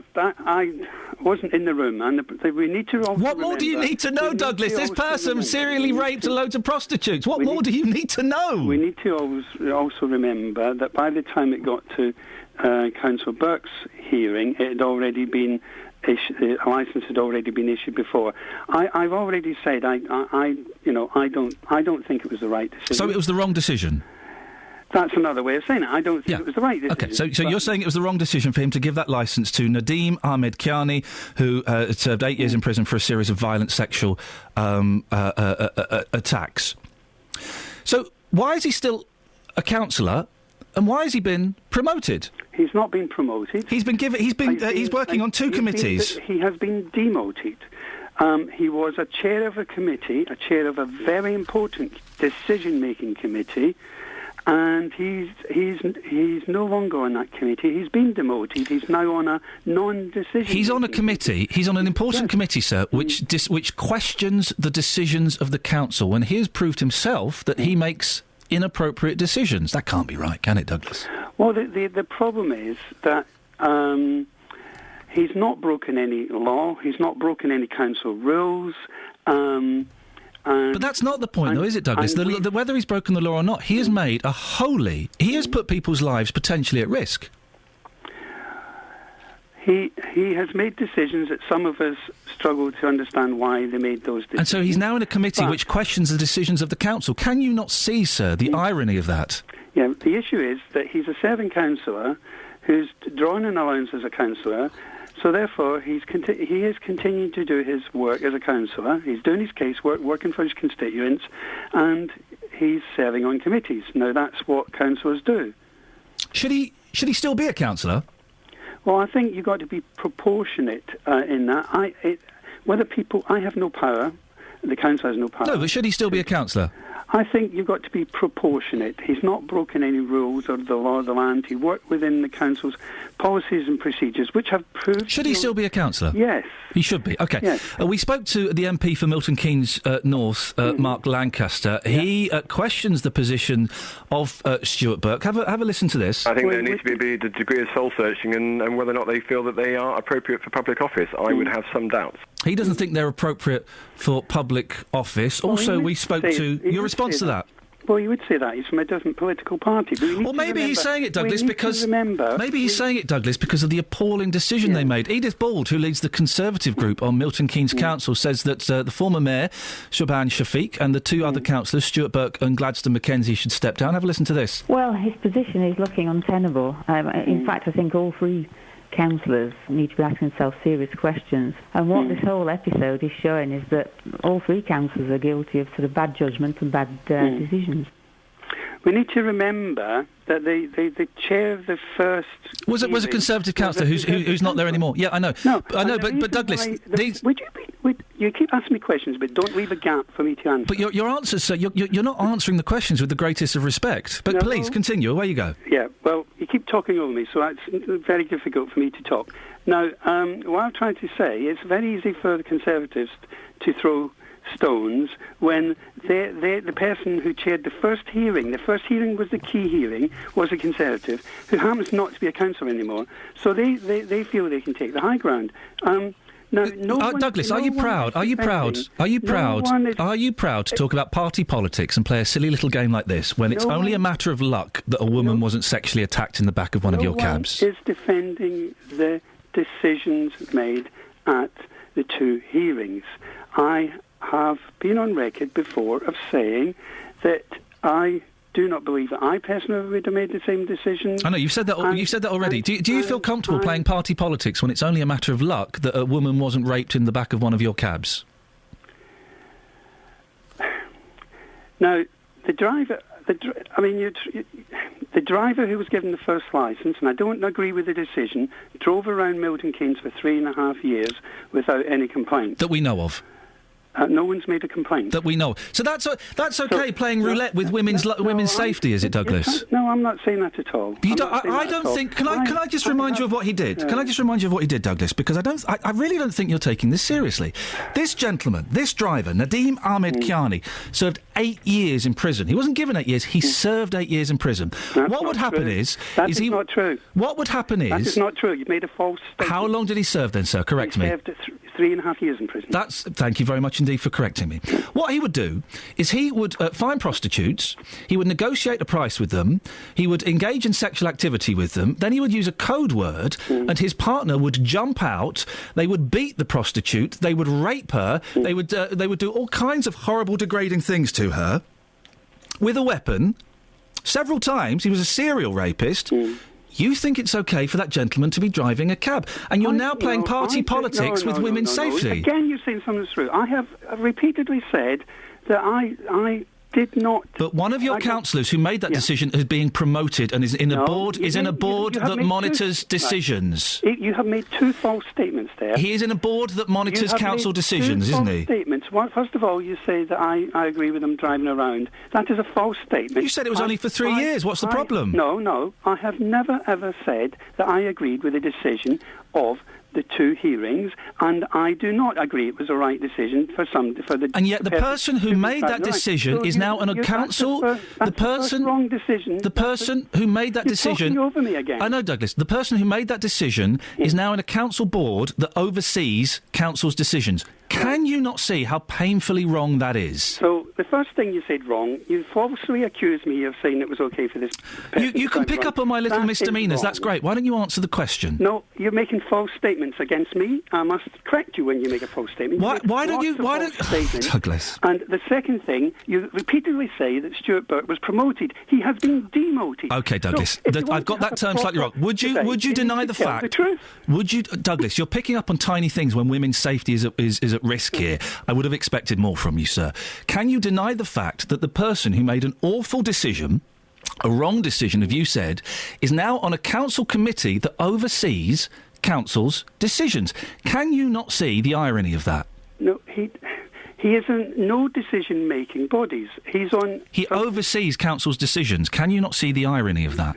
wasn't in the room, and we need to. What more do you need to know, Douglas? This person serially raped loads of prostitutes. What more do you need to know? We need to also remember that by the time it got to Councillor Burke's hearing, it had already been. A licence had already been issued before. I've already said I don't think it was the right decision. So it was the wrong decision. That's another way of saying it. I don't think it was the right decision. Okay, so you're saying it was the wrong decision for him to give that licence to Nadeem Ahmed Kiani, who served 8 years in prison for a series of violent sexual attacks. So why is he still a councillor, and why has he been promoted? He's not been promoted. He's working on 2 committees. He has been demoted. He was a chair of a committee, a chair of a very important decision-making committee, and he's no longer on that committee. He's been demoted. He's now on a non-decision. He's on a committee. He's on an important committee, sir, which questions the decisions of the council, and he has proved himself that he makes inappropriate decisions. That can't be right, can it, Douglas? Well, the problem is that he's not broken any law. He's not broken any council rules. But that's not the point, though, is it, Douglas? Whether he's broken the law or not, he has made he has put people's lives potentially at risk. He has made decisions that some of us struggle to understand why they made those decisions. And so he's now in a committee which questions the decisions of the council. Can you not see, sir, the irony of that? Yeah, the issue is that he's a serving councillor who's drawing an allowance as a councillor, so therefore he is continuing to do his work as a councillor. He's doing his casework, working for his constituents, and he's serving on committees. Now, that's what councillors do. Should he still be a councillor? Well, I think you've got to be proportionate in that. I have no power. The council has no power. No, but should he still be a councillor? I think you've got to be proportionate. He's not broken any rules of the law of the land. He worked within the council's policies and procedures, which have proved... Should he still be a councillor? Yes. He should be. OK. Yes. We spoke to the MP for Milton Keynes North, Mark Lancaster. Yeah. He questions the position of Stuart Burke. Have a listen to this. I think there needs to be a degree of soul-searching and whether or not they feel that they are appropriate for public office. I would have some doubts. He doesn't think they're appropriate for public office. Well, also, we spoke to... Your response to that? Well, you would say that. He's from a different political party. Well, maybe he's saying it, Douglas, because... Maybe he's saying it, Douglas, because of the appalling decision they made. Edith Bald, who leads the Conservative group on Milton Keynes Council, says that the former mayor, Shaban Shafiq, and the two other councillors, Stuart Burke and Gladstone Mackenzie, should step down. Have a listen to this. Well, his position is looking untenable. In fact, I think all three councillors need to be asking themselves serious questions. And what this whole episode is showing is that all three councillors are guilty of sort of bad judgment and bad decisions. We need to remember that the chair of the first... Was a Conservative councillor who's not there anymore? Yeah, I know. No, I know, but Douglas... You keep asking me questions, but don't leave a gap for me to answer. But your answers, sir, you're not answering the questions with the greatest of respect. But please, continue. Away you go. Yeah, well, you keep talking over me, so it's very difficult for me to talk. Now, what I'm trying to say, it's very easy for the Conservatives to throw stones when the person who chaired the first hearing was the key hearing, was a Conservative, who happens not to be a councillor anymore. So they feel they can take the high ground. Douglas, are you proud? Are you proud? Are you proud to talk about party politics and play a silly little game like this when it's only a matter of luck that a woman wasn't sexually attacked in the back of one of your cabs? No one is defending the decisions made at the two hearings. I have been on record before of saying that I do not believe that I personally would have made the same decision. I know, you've said that already. Do you feel comfortable playing party politics when it's only a matter of luck that a woman wasn't raped in the back of one of your cabs? Now, the driver who was given the first licence, and I don't agree with the decision, drove around Milton Keynes for 3.5 years without any complaint. That we know of. No one's made a complaint. That we know. So that's okay, playing roulette with women's safety, is it, Douglas? No, I'm not saying that at all. I don't think... Can I just remind you of what he did? Can I just remind you of what he did, Douglas? Because I really don't think you're taking this seriously. This gentleman, this driver, Nadeem Ahmed Kiani, served 8 years in prison. He wasn't given 8 years, he served 8 years in prison. What would happen is... That is not true. What would happen is... That is not true. You've made a false statement. How long did he serve then, sir? Correct me. He served 3.5 years in prison. Thank you very much indeed for correcting me. What he would do is he would find prostitutes, he would negotiate a price with them, he would engage in sexual activity with them, then he would use a code word and his partner would jump out, they would beat the prostitute, they would rape her, they would do all kinds of horrible, degrading things to her with a weapon. Several times, he was a serial rapist. You think it's okay for that gentleman to be driving a cab, and you're now playing party politics with women's safety. Again, you're saying something that's true. I have repeatedly said that I did not... But one of your councillors who made that decision is being promoted and is in a board that monitors decisions. Right. You have made two false statements there. He is in a board that monitors council decisions, isn't he? Statements. Well, first of all, you say that I agree with him driving around. That is a false statement. You said it was only for 3 years. What's the problem? No. I have never, ever said that I agreed with the decision of the two hearings, and I do not agree it was the right decision for the... And yet the person who made that decision is now on a council... The person... wrong decision. The person who made that decision... You're talking over me again. I know, Douglas. The person who made that decision is now in a council board that oversees council's decisions. Can you not see how painfully wrong that is? So, the first thing you said wrong, you falsely accused me of saying it was okay for this person. You can pick up on my little misdemeanours, that's great. Why don't you answer the question? No, you're making false statements against me. I must correct you when you make a false statement. Why don't Douglas. And the second thing, you repeatedly say that Stuart Burke was promoted. He has been demoted. OK, Douglas, I've got that term slightly wrong. Would you deny the fact... The truth? Would you... Douglas, you're picking up on tiny things when women's safety is at risk here. I would have expected more from you, sir. Can you deny the fact that the person who made an awful decision, a wrong decision, as you said, is now on a council committee that oversees council's decisions? Can you not see the irony of that? No, He is in no decision-making bodies. He's on... He oversees council's decisions. Can you not see the irony of that?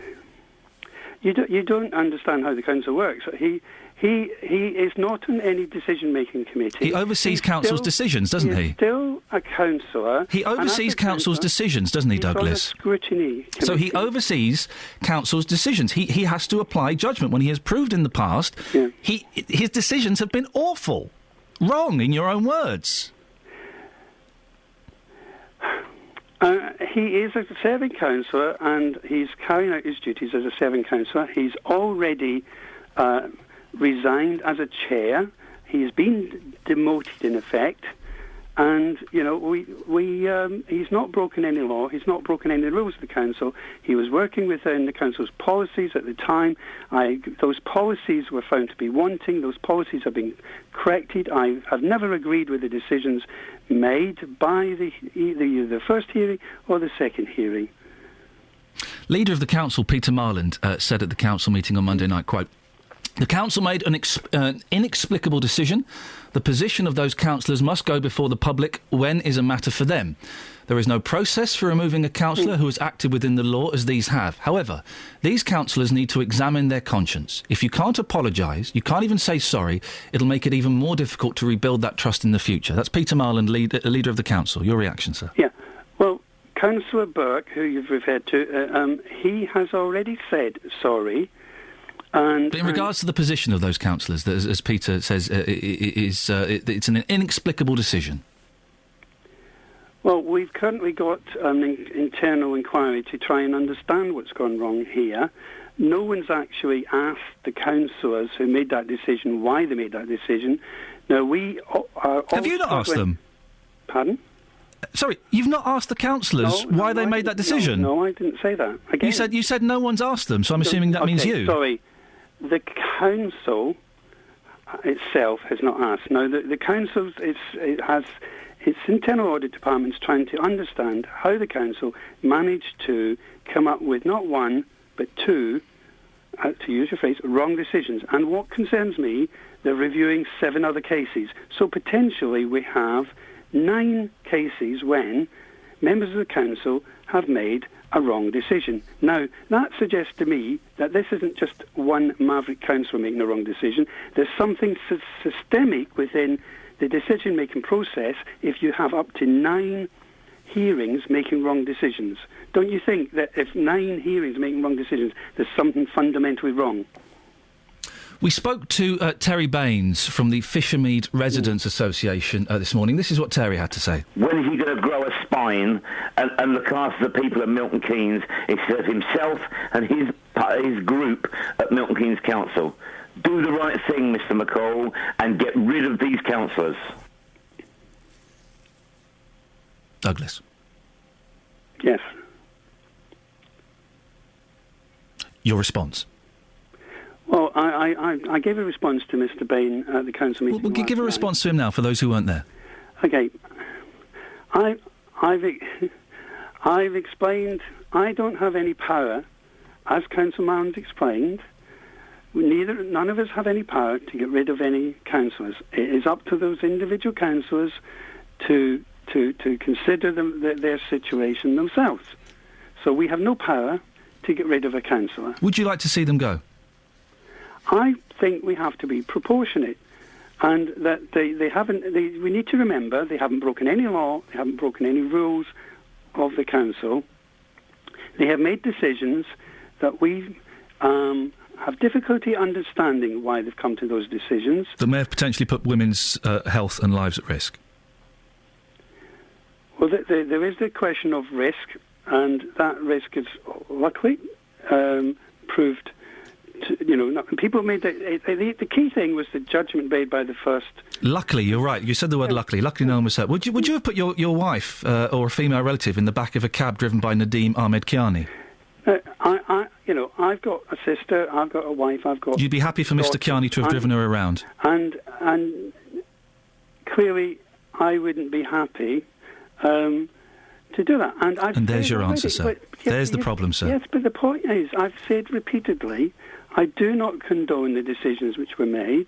You don't understand how the council works. He is not on any decision-making committee. He oversees council's decisions, doesn't he? He's still a councillor. He oversees council's decisions, doesn't he, Douglas? He's on a scrutiny committee. So he oversees council's decisions. He has to apply judgment. When he has proved in the past, his decisions have been awful. Wrong, in your own words. He is a serving councillor, and he's carrying out his duties as a serving councillor. He's already resigned as a chair. He's been demoted, in effect. And, you know, he's not broken any law. He's not broken any rules of the council. He was working within the council's policies at the time. Those policies were found to be wanting. Those policies have been corrected. I have never agreed with the decisions made by either the first hearing or the second hearing. Leader of the council, Peter Marland, said at the council meeting on Monday night, quote, "The council made an inexplicable decision. The position of those councillors must go before the public when is a matter for them. There is no process for removing a councillor who has acted within the law as these have. However, these councillors need to examine their conscience. If you can't apologise, you can't even say sorry, it'll make it even more difficult to rebuild that trust in the future." That's Peter Marland, leader of the council. Your reaction, sir? Yeah. Well, Councillor Burke, who you've referred to, he has already said sorry. But in regards to the position of those councillors, as Peter says, it's an inexplicable decision. Well, we've currently got an internal inquiry to try and understand what's gone wrong here. No one's actually asked the councillors who made that decision why they made that decision. Now, we are... Have you not asked them? Pardon? Sorry, you've not asked the councillors why they made that decision? No, I didn't say that. Again, You said no one's asked them, so I'm assuming that means you. Sorry. The council itself has not asked. Now, the council has its internal audit department's trying to understand how the council managed to come up with not one, but two, to use your phrase, wrong decisions. And what concerns me, they're reviewing 7 other cases. So potentially we have 9 cases when members of the council have made a wrong decision. Now, that suggests to me that this isn't just one maverick councillor making a wrong decision. There's something systemic within the decision-making process if you have up to 9 hearings making wrong decisions. Don't you think that if 9 hearings making wrong decisions, there's something fundamentally wrong? We spoke to Terry Baines from the Fishermead Residents Association this morning. This is what Terry had to say. When is he going to grow a spine and look after the people of Milton Keynes instead of himself and his group at Milton Keynes Council? Do the right thing, Mr McCall, and get rid of these councillors. Douglas. Yes. Your response? Well, I gave a response to Mr. Bain at the council meeting. Well, give a response to him now for those who weren't there. Okay. I've explained I don't have any power, as Councillor Mound explained. None of us have any power to get rid of any councillors. It is up to those individual councillors to consider their situation themselves. So we have no power to get rid of a councillor. Would you like to see them go? I think we have to be proportionate, and that they haven't. We need to remember they haven't broken any law, they haven't broken any rules of the council. They have made decisions that we have difficulty understanding why they've come to those decisions. That may have potentially put women's health and lives at risk. Well, there is the question of risk, and that risk is luckily proved. People made the key thing was the judgment made by the first. Luckily, you're right. You said the word luckily. Luckily, no one was hurt. Would you have put your wife or a female relative in the back of a cab driven by Nadeem Ahmed Kiani? I've got a sister. I've got a wife. I've got. You'd be happy for Mr. Kiani to have driven her around. And clearly, I wouldn't be happy to do that. And there's your answer, sir. There's the problem, sir. Yes, but the point is, I've said repeatedly, I do not condone the decisions which were made,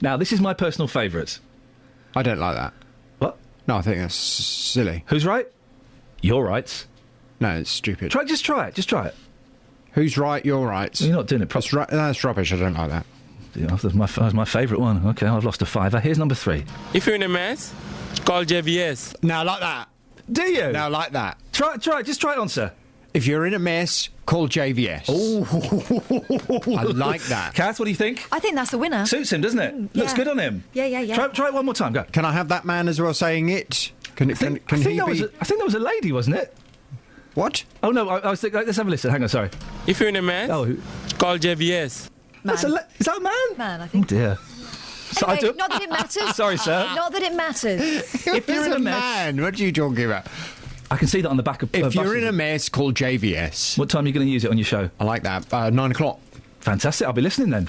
Now, this is my personal favourite. I don't like that. What? No, I think that's silly. Who's right? You're right. No, it's stupid. Just try it. Who's right? You're right. You're not doing it properly. That's rubbish. I don't like that. Yeah, that was my favourite one. Okay, I've lost a fiver. Here's number 3. If you're in a mess, call JVS. Now, like that. Do you? Now, like that. Try it. Just try it on, sir. If you're in a mess, call JVS. Oh, I like that. Kath, what do you think? I think that's the winner. Suits him, doesn't it? Yeah. Looks good on him. Yeah. Try it one more time. Go. Can I have that man as well saying it? I think that was a lady, wasn't it? What? Oh no, I was thinking. Let's have a listen. Hang on, sorry. If you're in a mess, call JVS. Man. Is that a man? Man, I think. Oh dear. Anyway, not that it matters. Sorry, sir. Not that it matters. If you're in a mess, man, what are you talking about? I can see that on the back of. If you're in a mess, call JVS. What time are you going to use it on your show? I like that. 9 o'clock. Fantastic. I'll be listening then.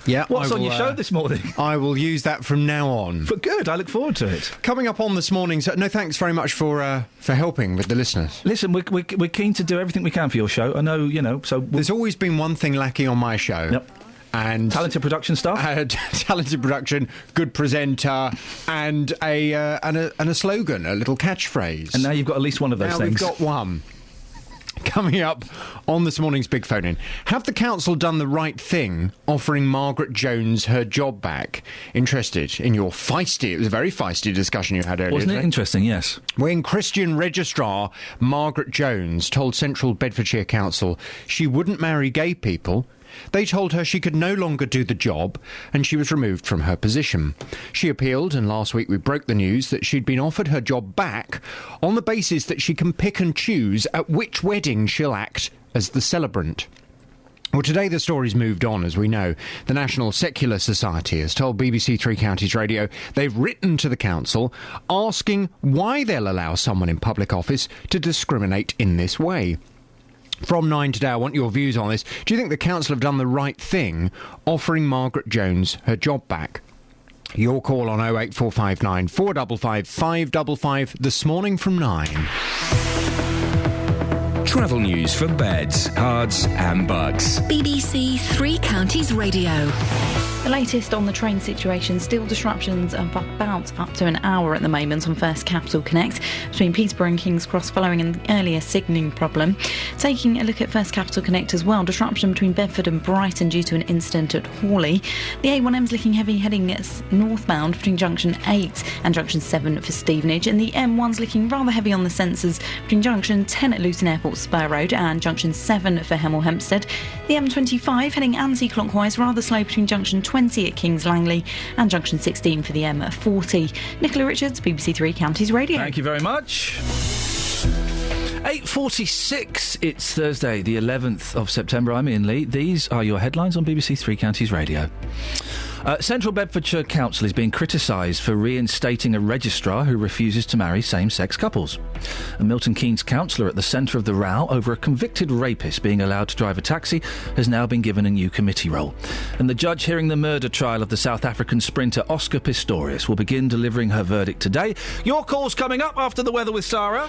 Yeah. What's on your show this morning? I will use that from now on. But good. I look forward to it. Coming up on this morning's. No, thanks very much for helping with the listeners. Listen, we're keen to do everything we can for your show. I know, so there's always been one thing lacking on my show. Yep. And talented production staff, talented production, good presenter, and a slogan, a little catchphrase. And now you've got at least one of those things. We've got one. Coming up on this morning's Big Phone In. Have the council done the right thing, offering Margaret Jones her job back? Interested in your it was a very feisty discussion you had earlier. Wasn't it interesting, yes. When Christian Registrar Margaret Jones told Central Bedfordshire Council she wouldn't marry gay people, they told her she could no longer do the job and she was removed from her position. She appealed, and last week we broke the news that she'd been offered her job back on the basis that she can pick and choose at which wedding she'll act as the celebrant. Well, today the story's moved on, as we know. The National Secular Society has told BBC Three Counties Radio they've written to the council asking why they'll allow someone in public office to discriminate in this way. From 9 today, I want your views on this. Do you think the council have done the right thing, offering Margaret Jones her job back? Your call on 08459 455 555 this morning from 9. Travel news for beds, cards and bugs. BBC Three Counties Radio. The latest on the train situation, still disruptions of about up to an hour at the moment on First Capital Connect between Peterborough and King's Cross following an earlier signalling problem. Taking a look at First Capital Connect as well, disruption between Bedford and Brighton due to an incident at Hawley. The A1M's looking heavy heading northbound between Junction 8 and Junction 7 for Stevenage, and the M1's looking rather heavy on the sensors between Junction 10 at Luton Airport Spur Road and Junction 7 for Hemel Hempstead. The M25 heading anti-clockwise rather slow between Junction 20 at Kings Langley and Junction 16 for the M40. Nicola Richards, BBC Three Counties Radio. Thank you very much. 8:46. It's Thursday, the 11th of September. I'm Iain Lee. These are your headlines on BBC Three Counties Radio. Central Bedfordshire Council is being criticised for reinstating a registrar who refuses to marry same-sex couples. A Milton Keynes councillor at the centre of the row over a convicted rapist being allowed to drive a taxi has now been given a new committee role. And the judge hearing the murder trial of the South African sprinter Oscar Pistorius will begin delivering her verdict today. Your call's coming up after the weather with Sarah.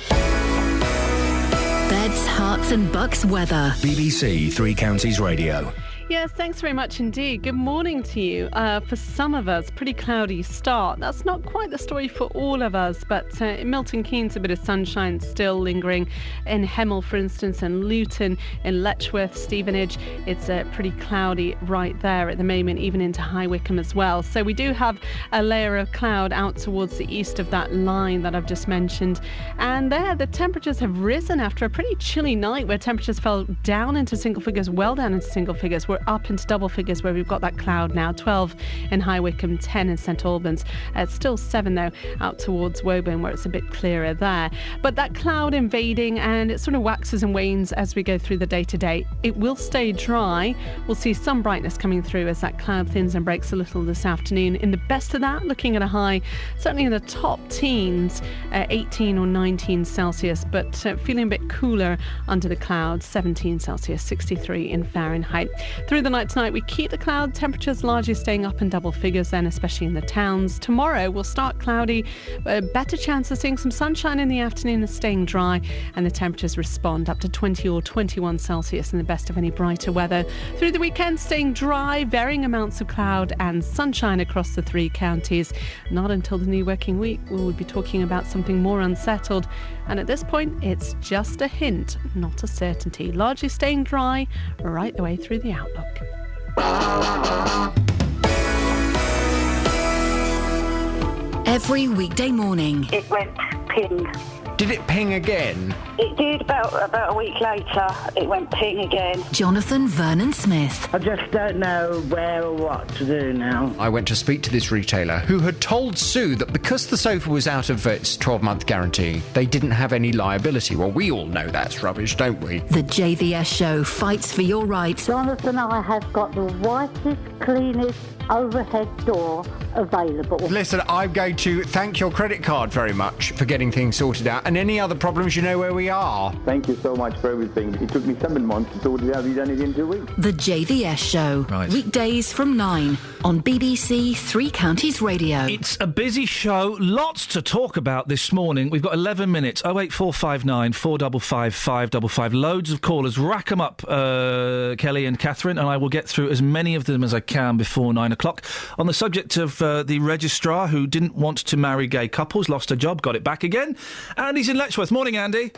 Beds, Hearts and Bucks weather. BBC Three Counties Radio. Yes, thanks very much indeed. Good morning to you. For some of us, pretty cloudy start. That's not quite the story for all of us, but in Milton Keynes, a bit of sunshine still lingering. In Hemel, for instance, and Luton, in Letchworth, Stevenage, it's pretty cloudy right there at the moment, even into High Wycombe as well. So we do have a layer of cloud out towards the east of that line that I've just mentioned. And there, the temperatures have risen after a pretty chilly night where temperatures fell down into single figures, well down into single figures. We're up into double figures where we've got that cloud now. 12 in High Wycombe, 10 in St Albans. It's still 7 though out towards Woburn where it's a bit clearer there. But that cloud invading, and it sort of waxes and wanes as we go through the day to day. It will stay dry. We'll see some brightness coming through as that cloud thins and breaks a little this afternoon. In the best of that, looking at a high certainly in the top teens, 18 or 19 Celsius, but feeling a bit cooler under the clouds, 17 Celsius, 63 in Fahrenheit. Through the night tonight, we keep the cloud. Temperatures largely staying up in double figures then, especially in the towns. Tomorrow, we'll start cloudy. Better chance of seeing some sunshine in the afternoon and staying dry. And the temperatures respond up to 20 or 21 Celsius in the best of any brighter weather. Through the weekend, staying dry, varying amounts of cloud and sunshine across the 3 counties. Not until the new working week will we be talking about something more unsettled. And at this point, it's just a hint, not a certainty. Largely staying dry right the way through the outlook. Every weekday morning. It went ping. Did it ping again? It did about a week later. It went ping again. Jonathan Vernon Smith. I just don't know where or what to do now. I went to speak to this retailer who had told Sue that because the sofa was out of its 12-month guarantee, they didn't have any liability. Well, we all know that's rubbish, don't we? The JVS show fights for your rights. Jonathan, I have got the whitest, cleanest overhead door available. Listen, I'm going to thank your credit card very much for getting things sorted out, and any other problems, you know where we are. Thank you so much for everything. It took me 7 months to sort it out. You've done it in 2 weeks. The JVS show. Right. Weekdays from 9 on BBC Three Counties Radio. It's a busy show. Lots to talk about this morning. We've got 11 minutes. 08459 455 555. Loads of callers. Rack them up, Kelly and Catherine, and I will get through as many of them as I can before 9 o'clock. On the subject of the registrar who didn't want to marry gay couples, lost her job, got it back again. Andy's in Letchworth. Morning, Andy.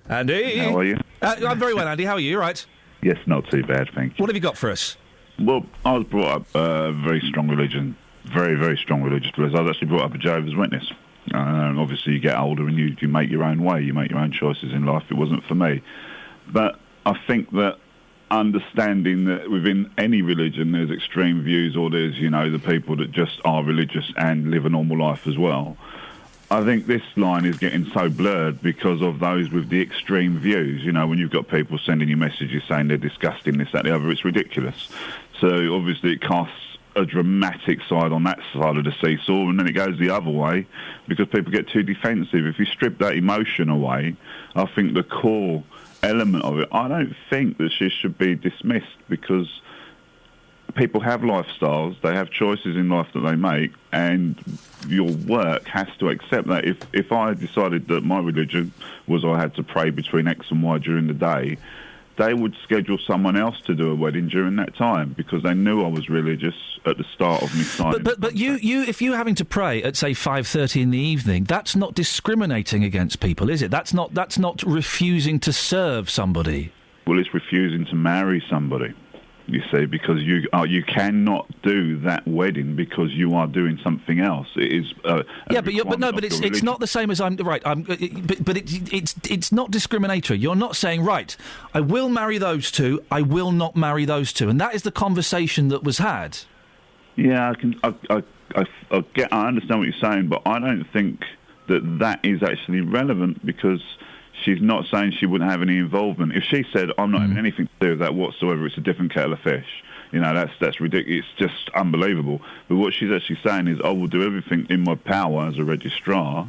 Andy. How are you? I'm very well, Andy. How are you? All right? Yes, not too bad, thank you. What have you got for us? Well, I was brought up very strong religion, very, very strong religious. I was actually brought up a Jehovah's Witness. Obviously, you get older and you make your own way. You make your own choices in life. It wasn't for me. But I think that understanding that within any religion there's extreme views, or there's, the people that just are religious and live a normal life as well. I think this line is getting so blurred because of those with the extreme views. When you've got people sending you messages saying they're disgusting, this, that, the other, it's ridiculous. So obviously it casts a dramatic side on that side of the seesaw, and then it goes the other way because people get too defensive. If you strip that emotion away, I think the core element of it, I don't think that she should be dismissed, because people have lifestyles, they have choices in life that they make, and your work has to accept that. If I decided that my religion was I had to pray between X and Y during the day, they would schedule someone else to do a wedding during that time because they knew I was religious at the start of me signing. But you if you're having to pray at say 5:30 in the evening, that's not discriminating against people, is it? That's not refusing to serve somebody. Well, it's refusing to marry somebody. You see, because you cannot do that wedding because you are doing something else. It is but it's not the same as it's not discriminatory. You're not saying, right, I will marry those two, I will not marry those two, and that is the conversation that was had. Yeah, I understand what you're saying, but I don't think that is actually relevant, because she's not saying she wouldn't have any involvement. If she said, I'm not having anything to do with that whatsoever, it's a different kettle of fish. That's ridiculous. It's just unbelievable. But what she's actually saying is, I will do everything in my power as a registrar,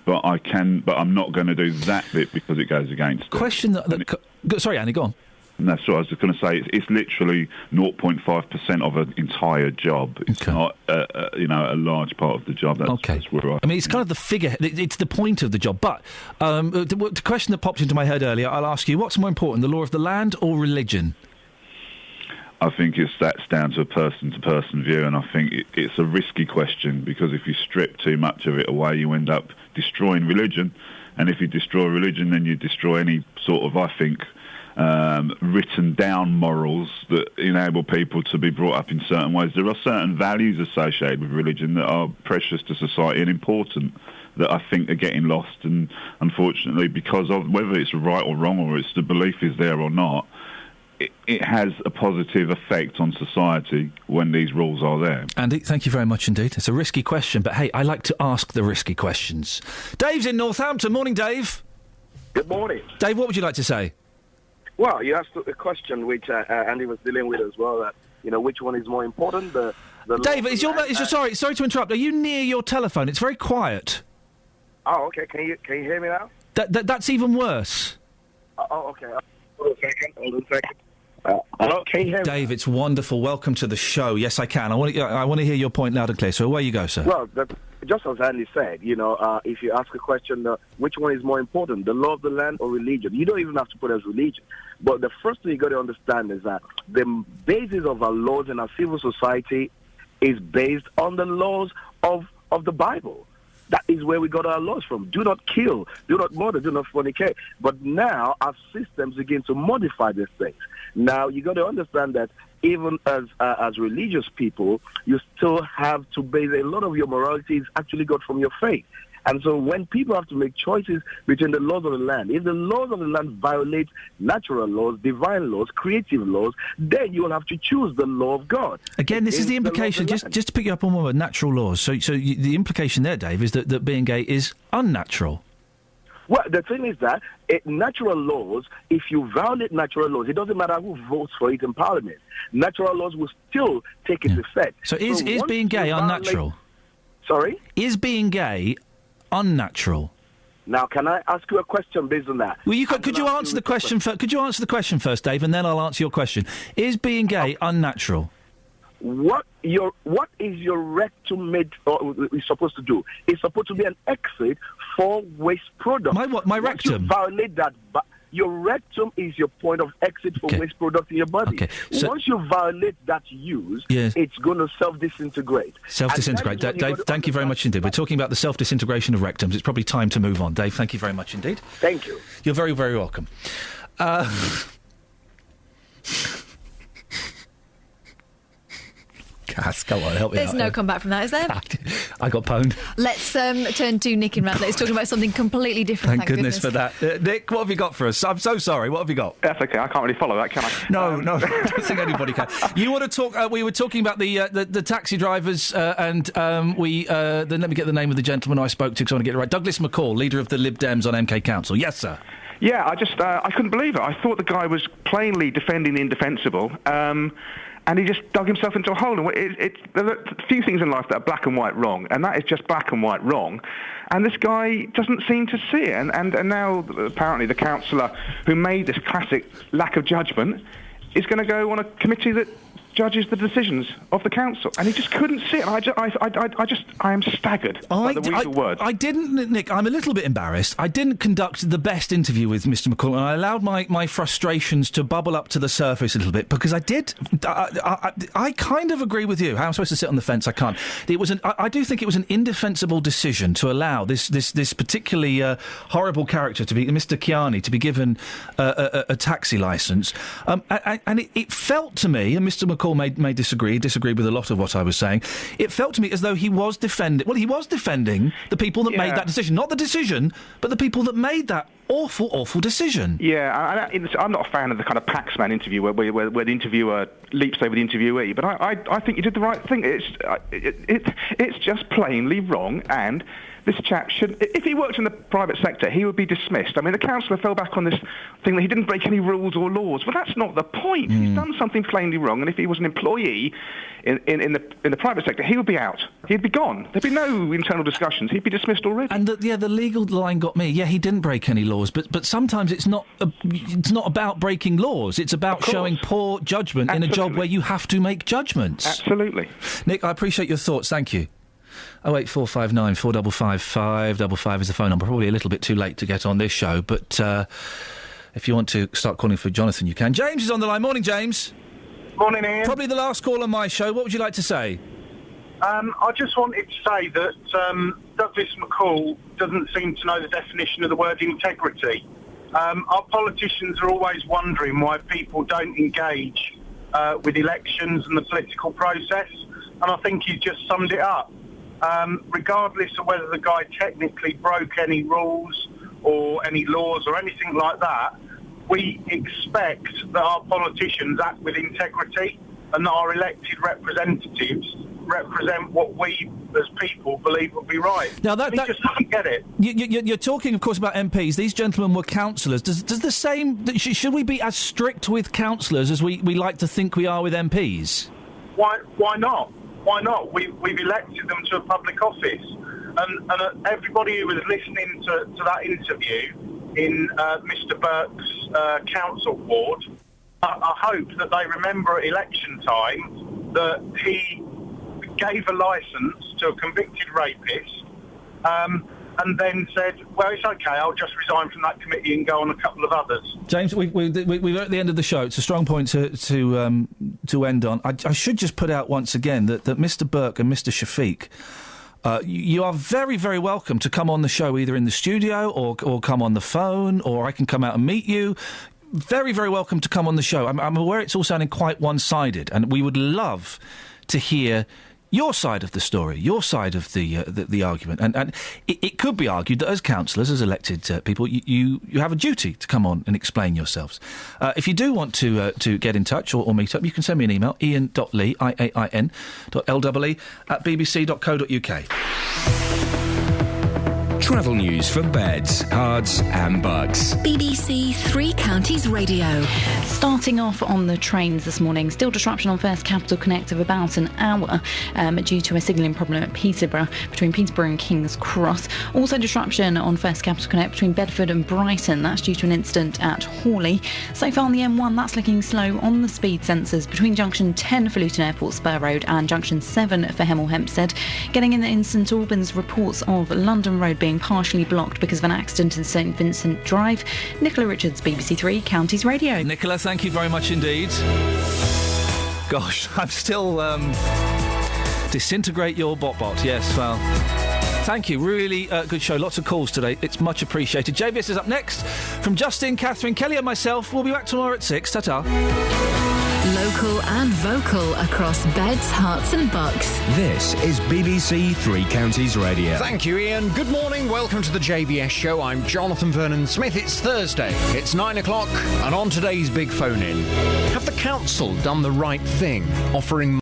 but I'm not going to do that bit because it goes against it. Sorry, Annie, go on. And that's what I was just going to say. It's literally 0.5% of an entire job. It's not, a large part of the job. That's where it's kind of the figure. It's the point of the job. But the question that popped into my head earlier, I'll ask you: what's more important, the law of the land or religion? I think that's down to a person-to-person view, and I think it's a risky question, because if you strip too much of it away, you end up destroying religion, and if you destroy religion, then you destroy any sort of, I think, written down morals that enable people to be brought up in certain ways. There are certain values associated with religion that are precious to society and important that I think are getting lost, and unfortunately, because of whether it's right or wrong, or it's the belief is there or not, it has a positive effect on society when these rules are there. Andy, thank you very much indeed. It's a risky question, but hey, I like to ask the risky questions. Dave's in Northampton. Morning, Dave. Good morning. Dave, what would you like to say? Well, you asked a question which Andy was dealing with as well, that, which one is more important? Dave, sorry to interrupt. Are you near your telephone? It's very quiet. Oh, okay. Can you hear me now? That's even worse. Oh, okay. Hold on a second. Hello, can you hear me? Dave, it's wonderful. Welcome to the show. Yes, I can. I want to hear your point loud and clear. So away you go, sir. Well, just as Andy said, if you ask a question, which one is more important, the law of the land or religion? You don't even have to put it as religion. But the first thing you got to understand is that the basis of our laws in our civil society is based on the laws of the Bible. That is where we got our laws from. Do not kill, do not murder, do not fornicate. But now our systems begin to modify these things. Now you got to understand that even as religious people, you still have to base a lot of your morality is actually got from your faith. And so when people have to make choices between the laws of the land, if the laws of the land violate natural laws, divine laws, creative laws, then you will have to choose the law of God. Again, this is the implication, just to pick you up on one word, natural laws. So the implication there, Dave, is that being gay is unnatural. Well, the thing is that natural laws, if you violate natural laws, it doesn't matter who votes for it in Parliament. Natural laws will still take its effect. So is being gay unnatural? Sorry? Is being gay unnatural? Now, can I ask you a question based on that? Well, could you answer the question first? Could you answer the question first, Dave, and then I'll answer your question. Is being gay unnatural? What is your rectum made is supposed to do? It's supposed to be an exit for waste products. My rectum? Once you violate that, your rectum is your point of exit for waste products in your body. Okay. So once you violate that use, it's going to self-disintegrate. Self-disintegrate. Dave, thank you very much indeed. We're talking about the self-disintegration of rectums. It's probably time to move on. Dave, thank you very much indeed. Thank you. You're very, very welcome. Cass, come on, help me There's out. no comeback from that, is there? I got pwned. Let's turn to Nick in Radley. He's talking about something completely different. Thank goodness for that. Nick, what have you got for us? I'm so sorry. What have you got? That's okay. I can't really follow that, can I? No, I don't think anybody can. You want to talk? We were talking about the taxi drivers, and then let me get the name of the gentleman I spoke to because I want to get it right. Douglas McCall, leader of the Lib Dems on MK Council. Yes, sir. Yeah, I couldn't believe it. I thought the guy was plainly defending the indefensible. And he just dug himself into a hole. And there are a few things in life that are black and white wrong, and that is just black and white wrong. And this guy doesn't seem to see it. And now, apparently, the councillor who made this classic lack of judgment is going to go on a committee that judges the decisions of the council, and he just couldn't see it. I am staggered by the weasel words. I didn't, Nick. I'm a little bit embarrassed. I didn't conduct the best interview with Mr. McCall, and I allowed my frustrations to bubble up to the surface a little bit because I did. I kind of agree with you. How am I supposed to sit on the fence? I can't. I do think it was an indefensible decision to allow this particularly horrible character to be Mr. Kiani to be given a taxi licence, and it felt to me, and Mr. McCall may disagree with a lot of what I was saying. It felt to me as though he was defending the people that made that decision. Not the decision, but the people that made that awful decision. Yeah, I'm not a fan of the kind of Paxman interview where the interviewer leaps over the interviewee, but I think you did the right thing. It's just plainly wrong, and this chap should... If he worked in the private sector, he would be dismissed. I mean, the councillor fell back on this thing that he didn't break any rules or laws. Well, that's not the point. He's done something plainly wrong, and if he was an employee in the private sector, he would be out. He'd be gone. There'd be no internal discussions. He'd be dismissed already. And the legal line got me. Yeah, he didn't break any laws, but sometimes it's not about breaking laws. It's about showing poor judgment in a job where you have to make judgments. Absolutely. Nick, I appreciate your thoughts. Thank you. 08459 455 555 is the phone number. Probably a little bit too late to get on this show, but if you want to start calling for Jonathan, you can. James is on the line. Morning, James. Morning, Ian. Probably the last call on my show. What would you like to say? I just wanted to say that Douglas McCall doesn't seem to know the definition of the word integrity. Our politicians are always wondering why people don't engage with elections and the political process, and I think he's just summed it up. Regardless of whether the guy technically broke any rules or any laws or anything like that, we expect that our politicians act with integrity and that our elected representatives represent what we as people believe would be right. Now he just doesn't get it. You're talking, of course, about MPs. These gentlemen were councillors. Does the same... Should we be as strict with councillors as we like to think we are with MPs? Why not? Why not? We've elected them to a public office. And everybody who was listening to that interview in Mr. Burke's council ward I hope that they remember at election time that he gave a licence to a convicted rapist and then said, well, it's OK, I'll just resign from that committee and go on a couple of others. James, we're at the end of the show. It's a strong point to end on. I should just put out once again that Mr Burke and Mr Shafiq, you are very, very welcome to come on the show either in the studio or come on the phone, or I can come out and meet you. Very, very welcome to come on the show. I'm aware it's all sounding quite one-sided, and we would love to hear your side of the story, your side of the argument. And it could be argued that as councillors, as elected people, you have a duty to come on and explain yourselves. If you do want to get in touch or meet up, you can send me an email, ian.lee, IAIN, .LEE, @bbc.co.uk. Travel news for beds, cards and bugs. BBC Three Counties Radio. Starting off on the trains this morning, still disruption on First Capital Connect of about an hour due to a signalling problem at Peterborough, between Peterborough and King's Cross. Also disruption on First Capital Connect between Bedford and Brighton. That's due to an incident at Hawley. So far on the M1, that's looking slow on the speed sensors between Junction 10 for Luton Airport Spur Road and Junction 7 for Hemel Hempstead. Getting in St Albans, reports of London Road being partially blocked because of an accident in St Vincent Drive. Nicola Richards, BBC Three Counties Radio. Nicola, thank you very much indeed. Gosh, I'm still disintegrate your bot. Yes, well, thank you. Really good show. Lots of calls today. It's much appreciated. JVS is up next. From Justin, Catherine, Kelly and myself, we'll be back tomorrow at 6. Ta-ta. Local and vocal across beds, hearts and bucks. This is BBC Three Counties Radio. Thank you, Ian. Good morning. Welcome to the JVS show. I'm Jonathan Vernon-Smith. It's Thursday. It's 9 o'clock. And on today's big phone-in, have the council done the right thing, offering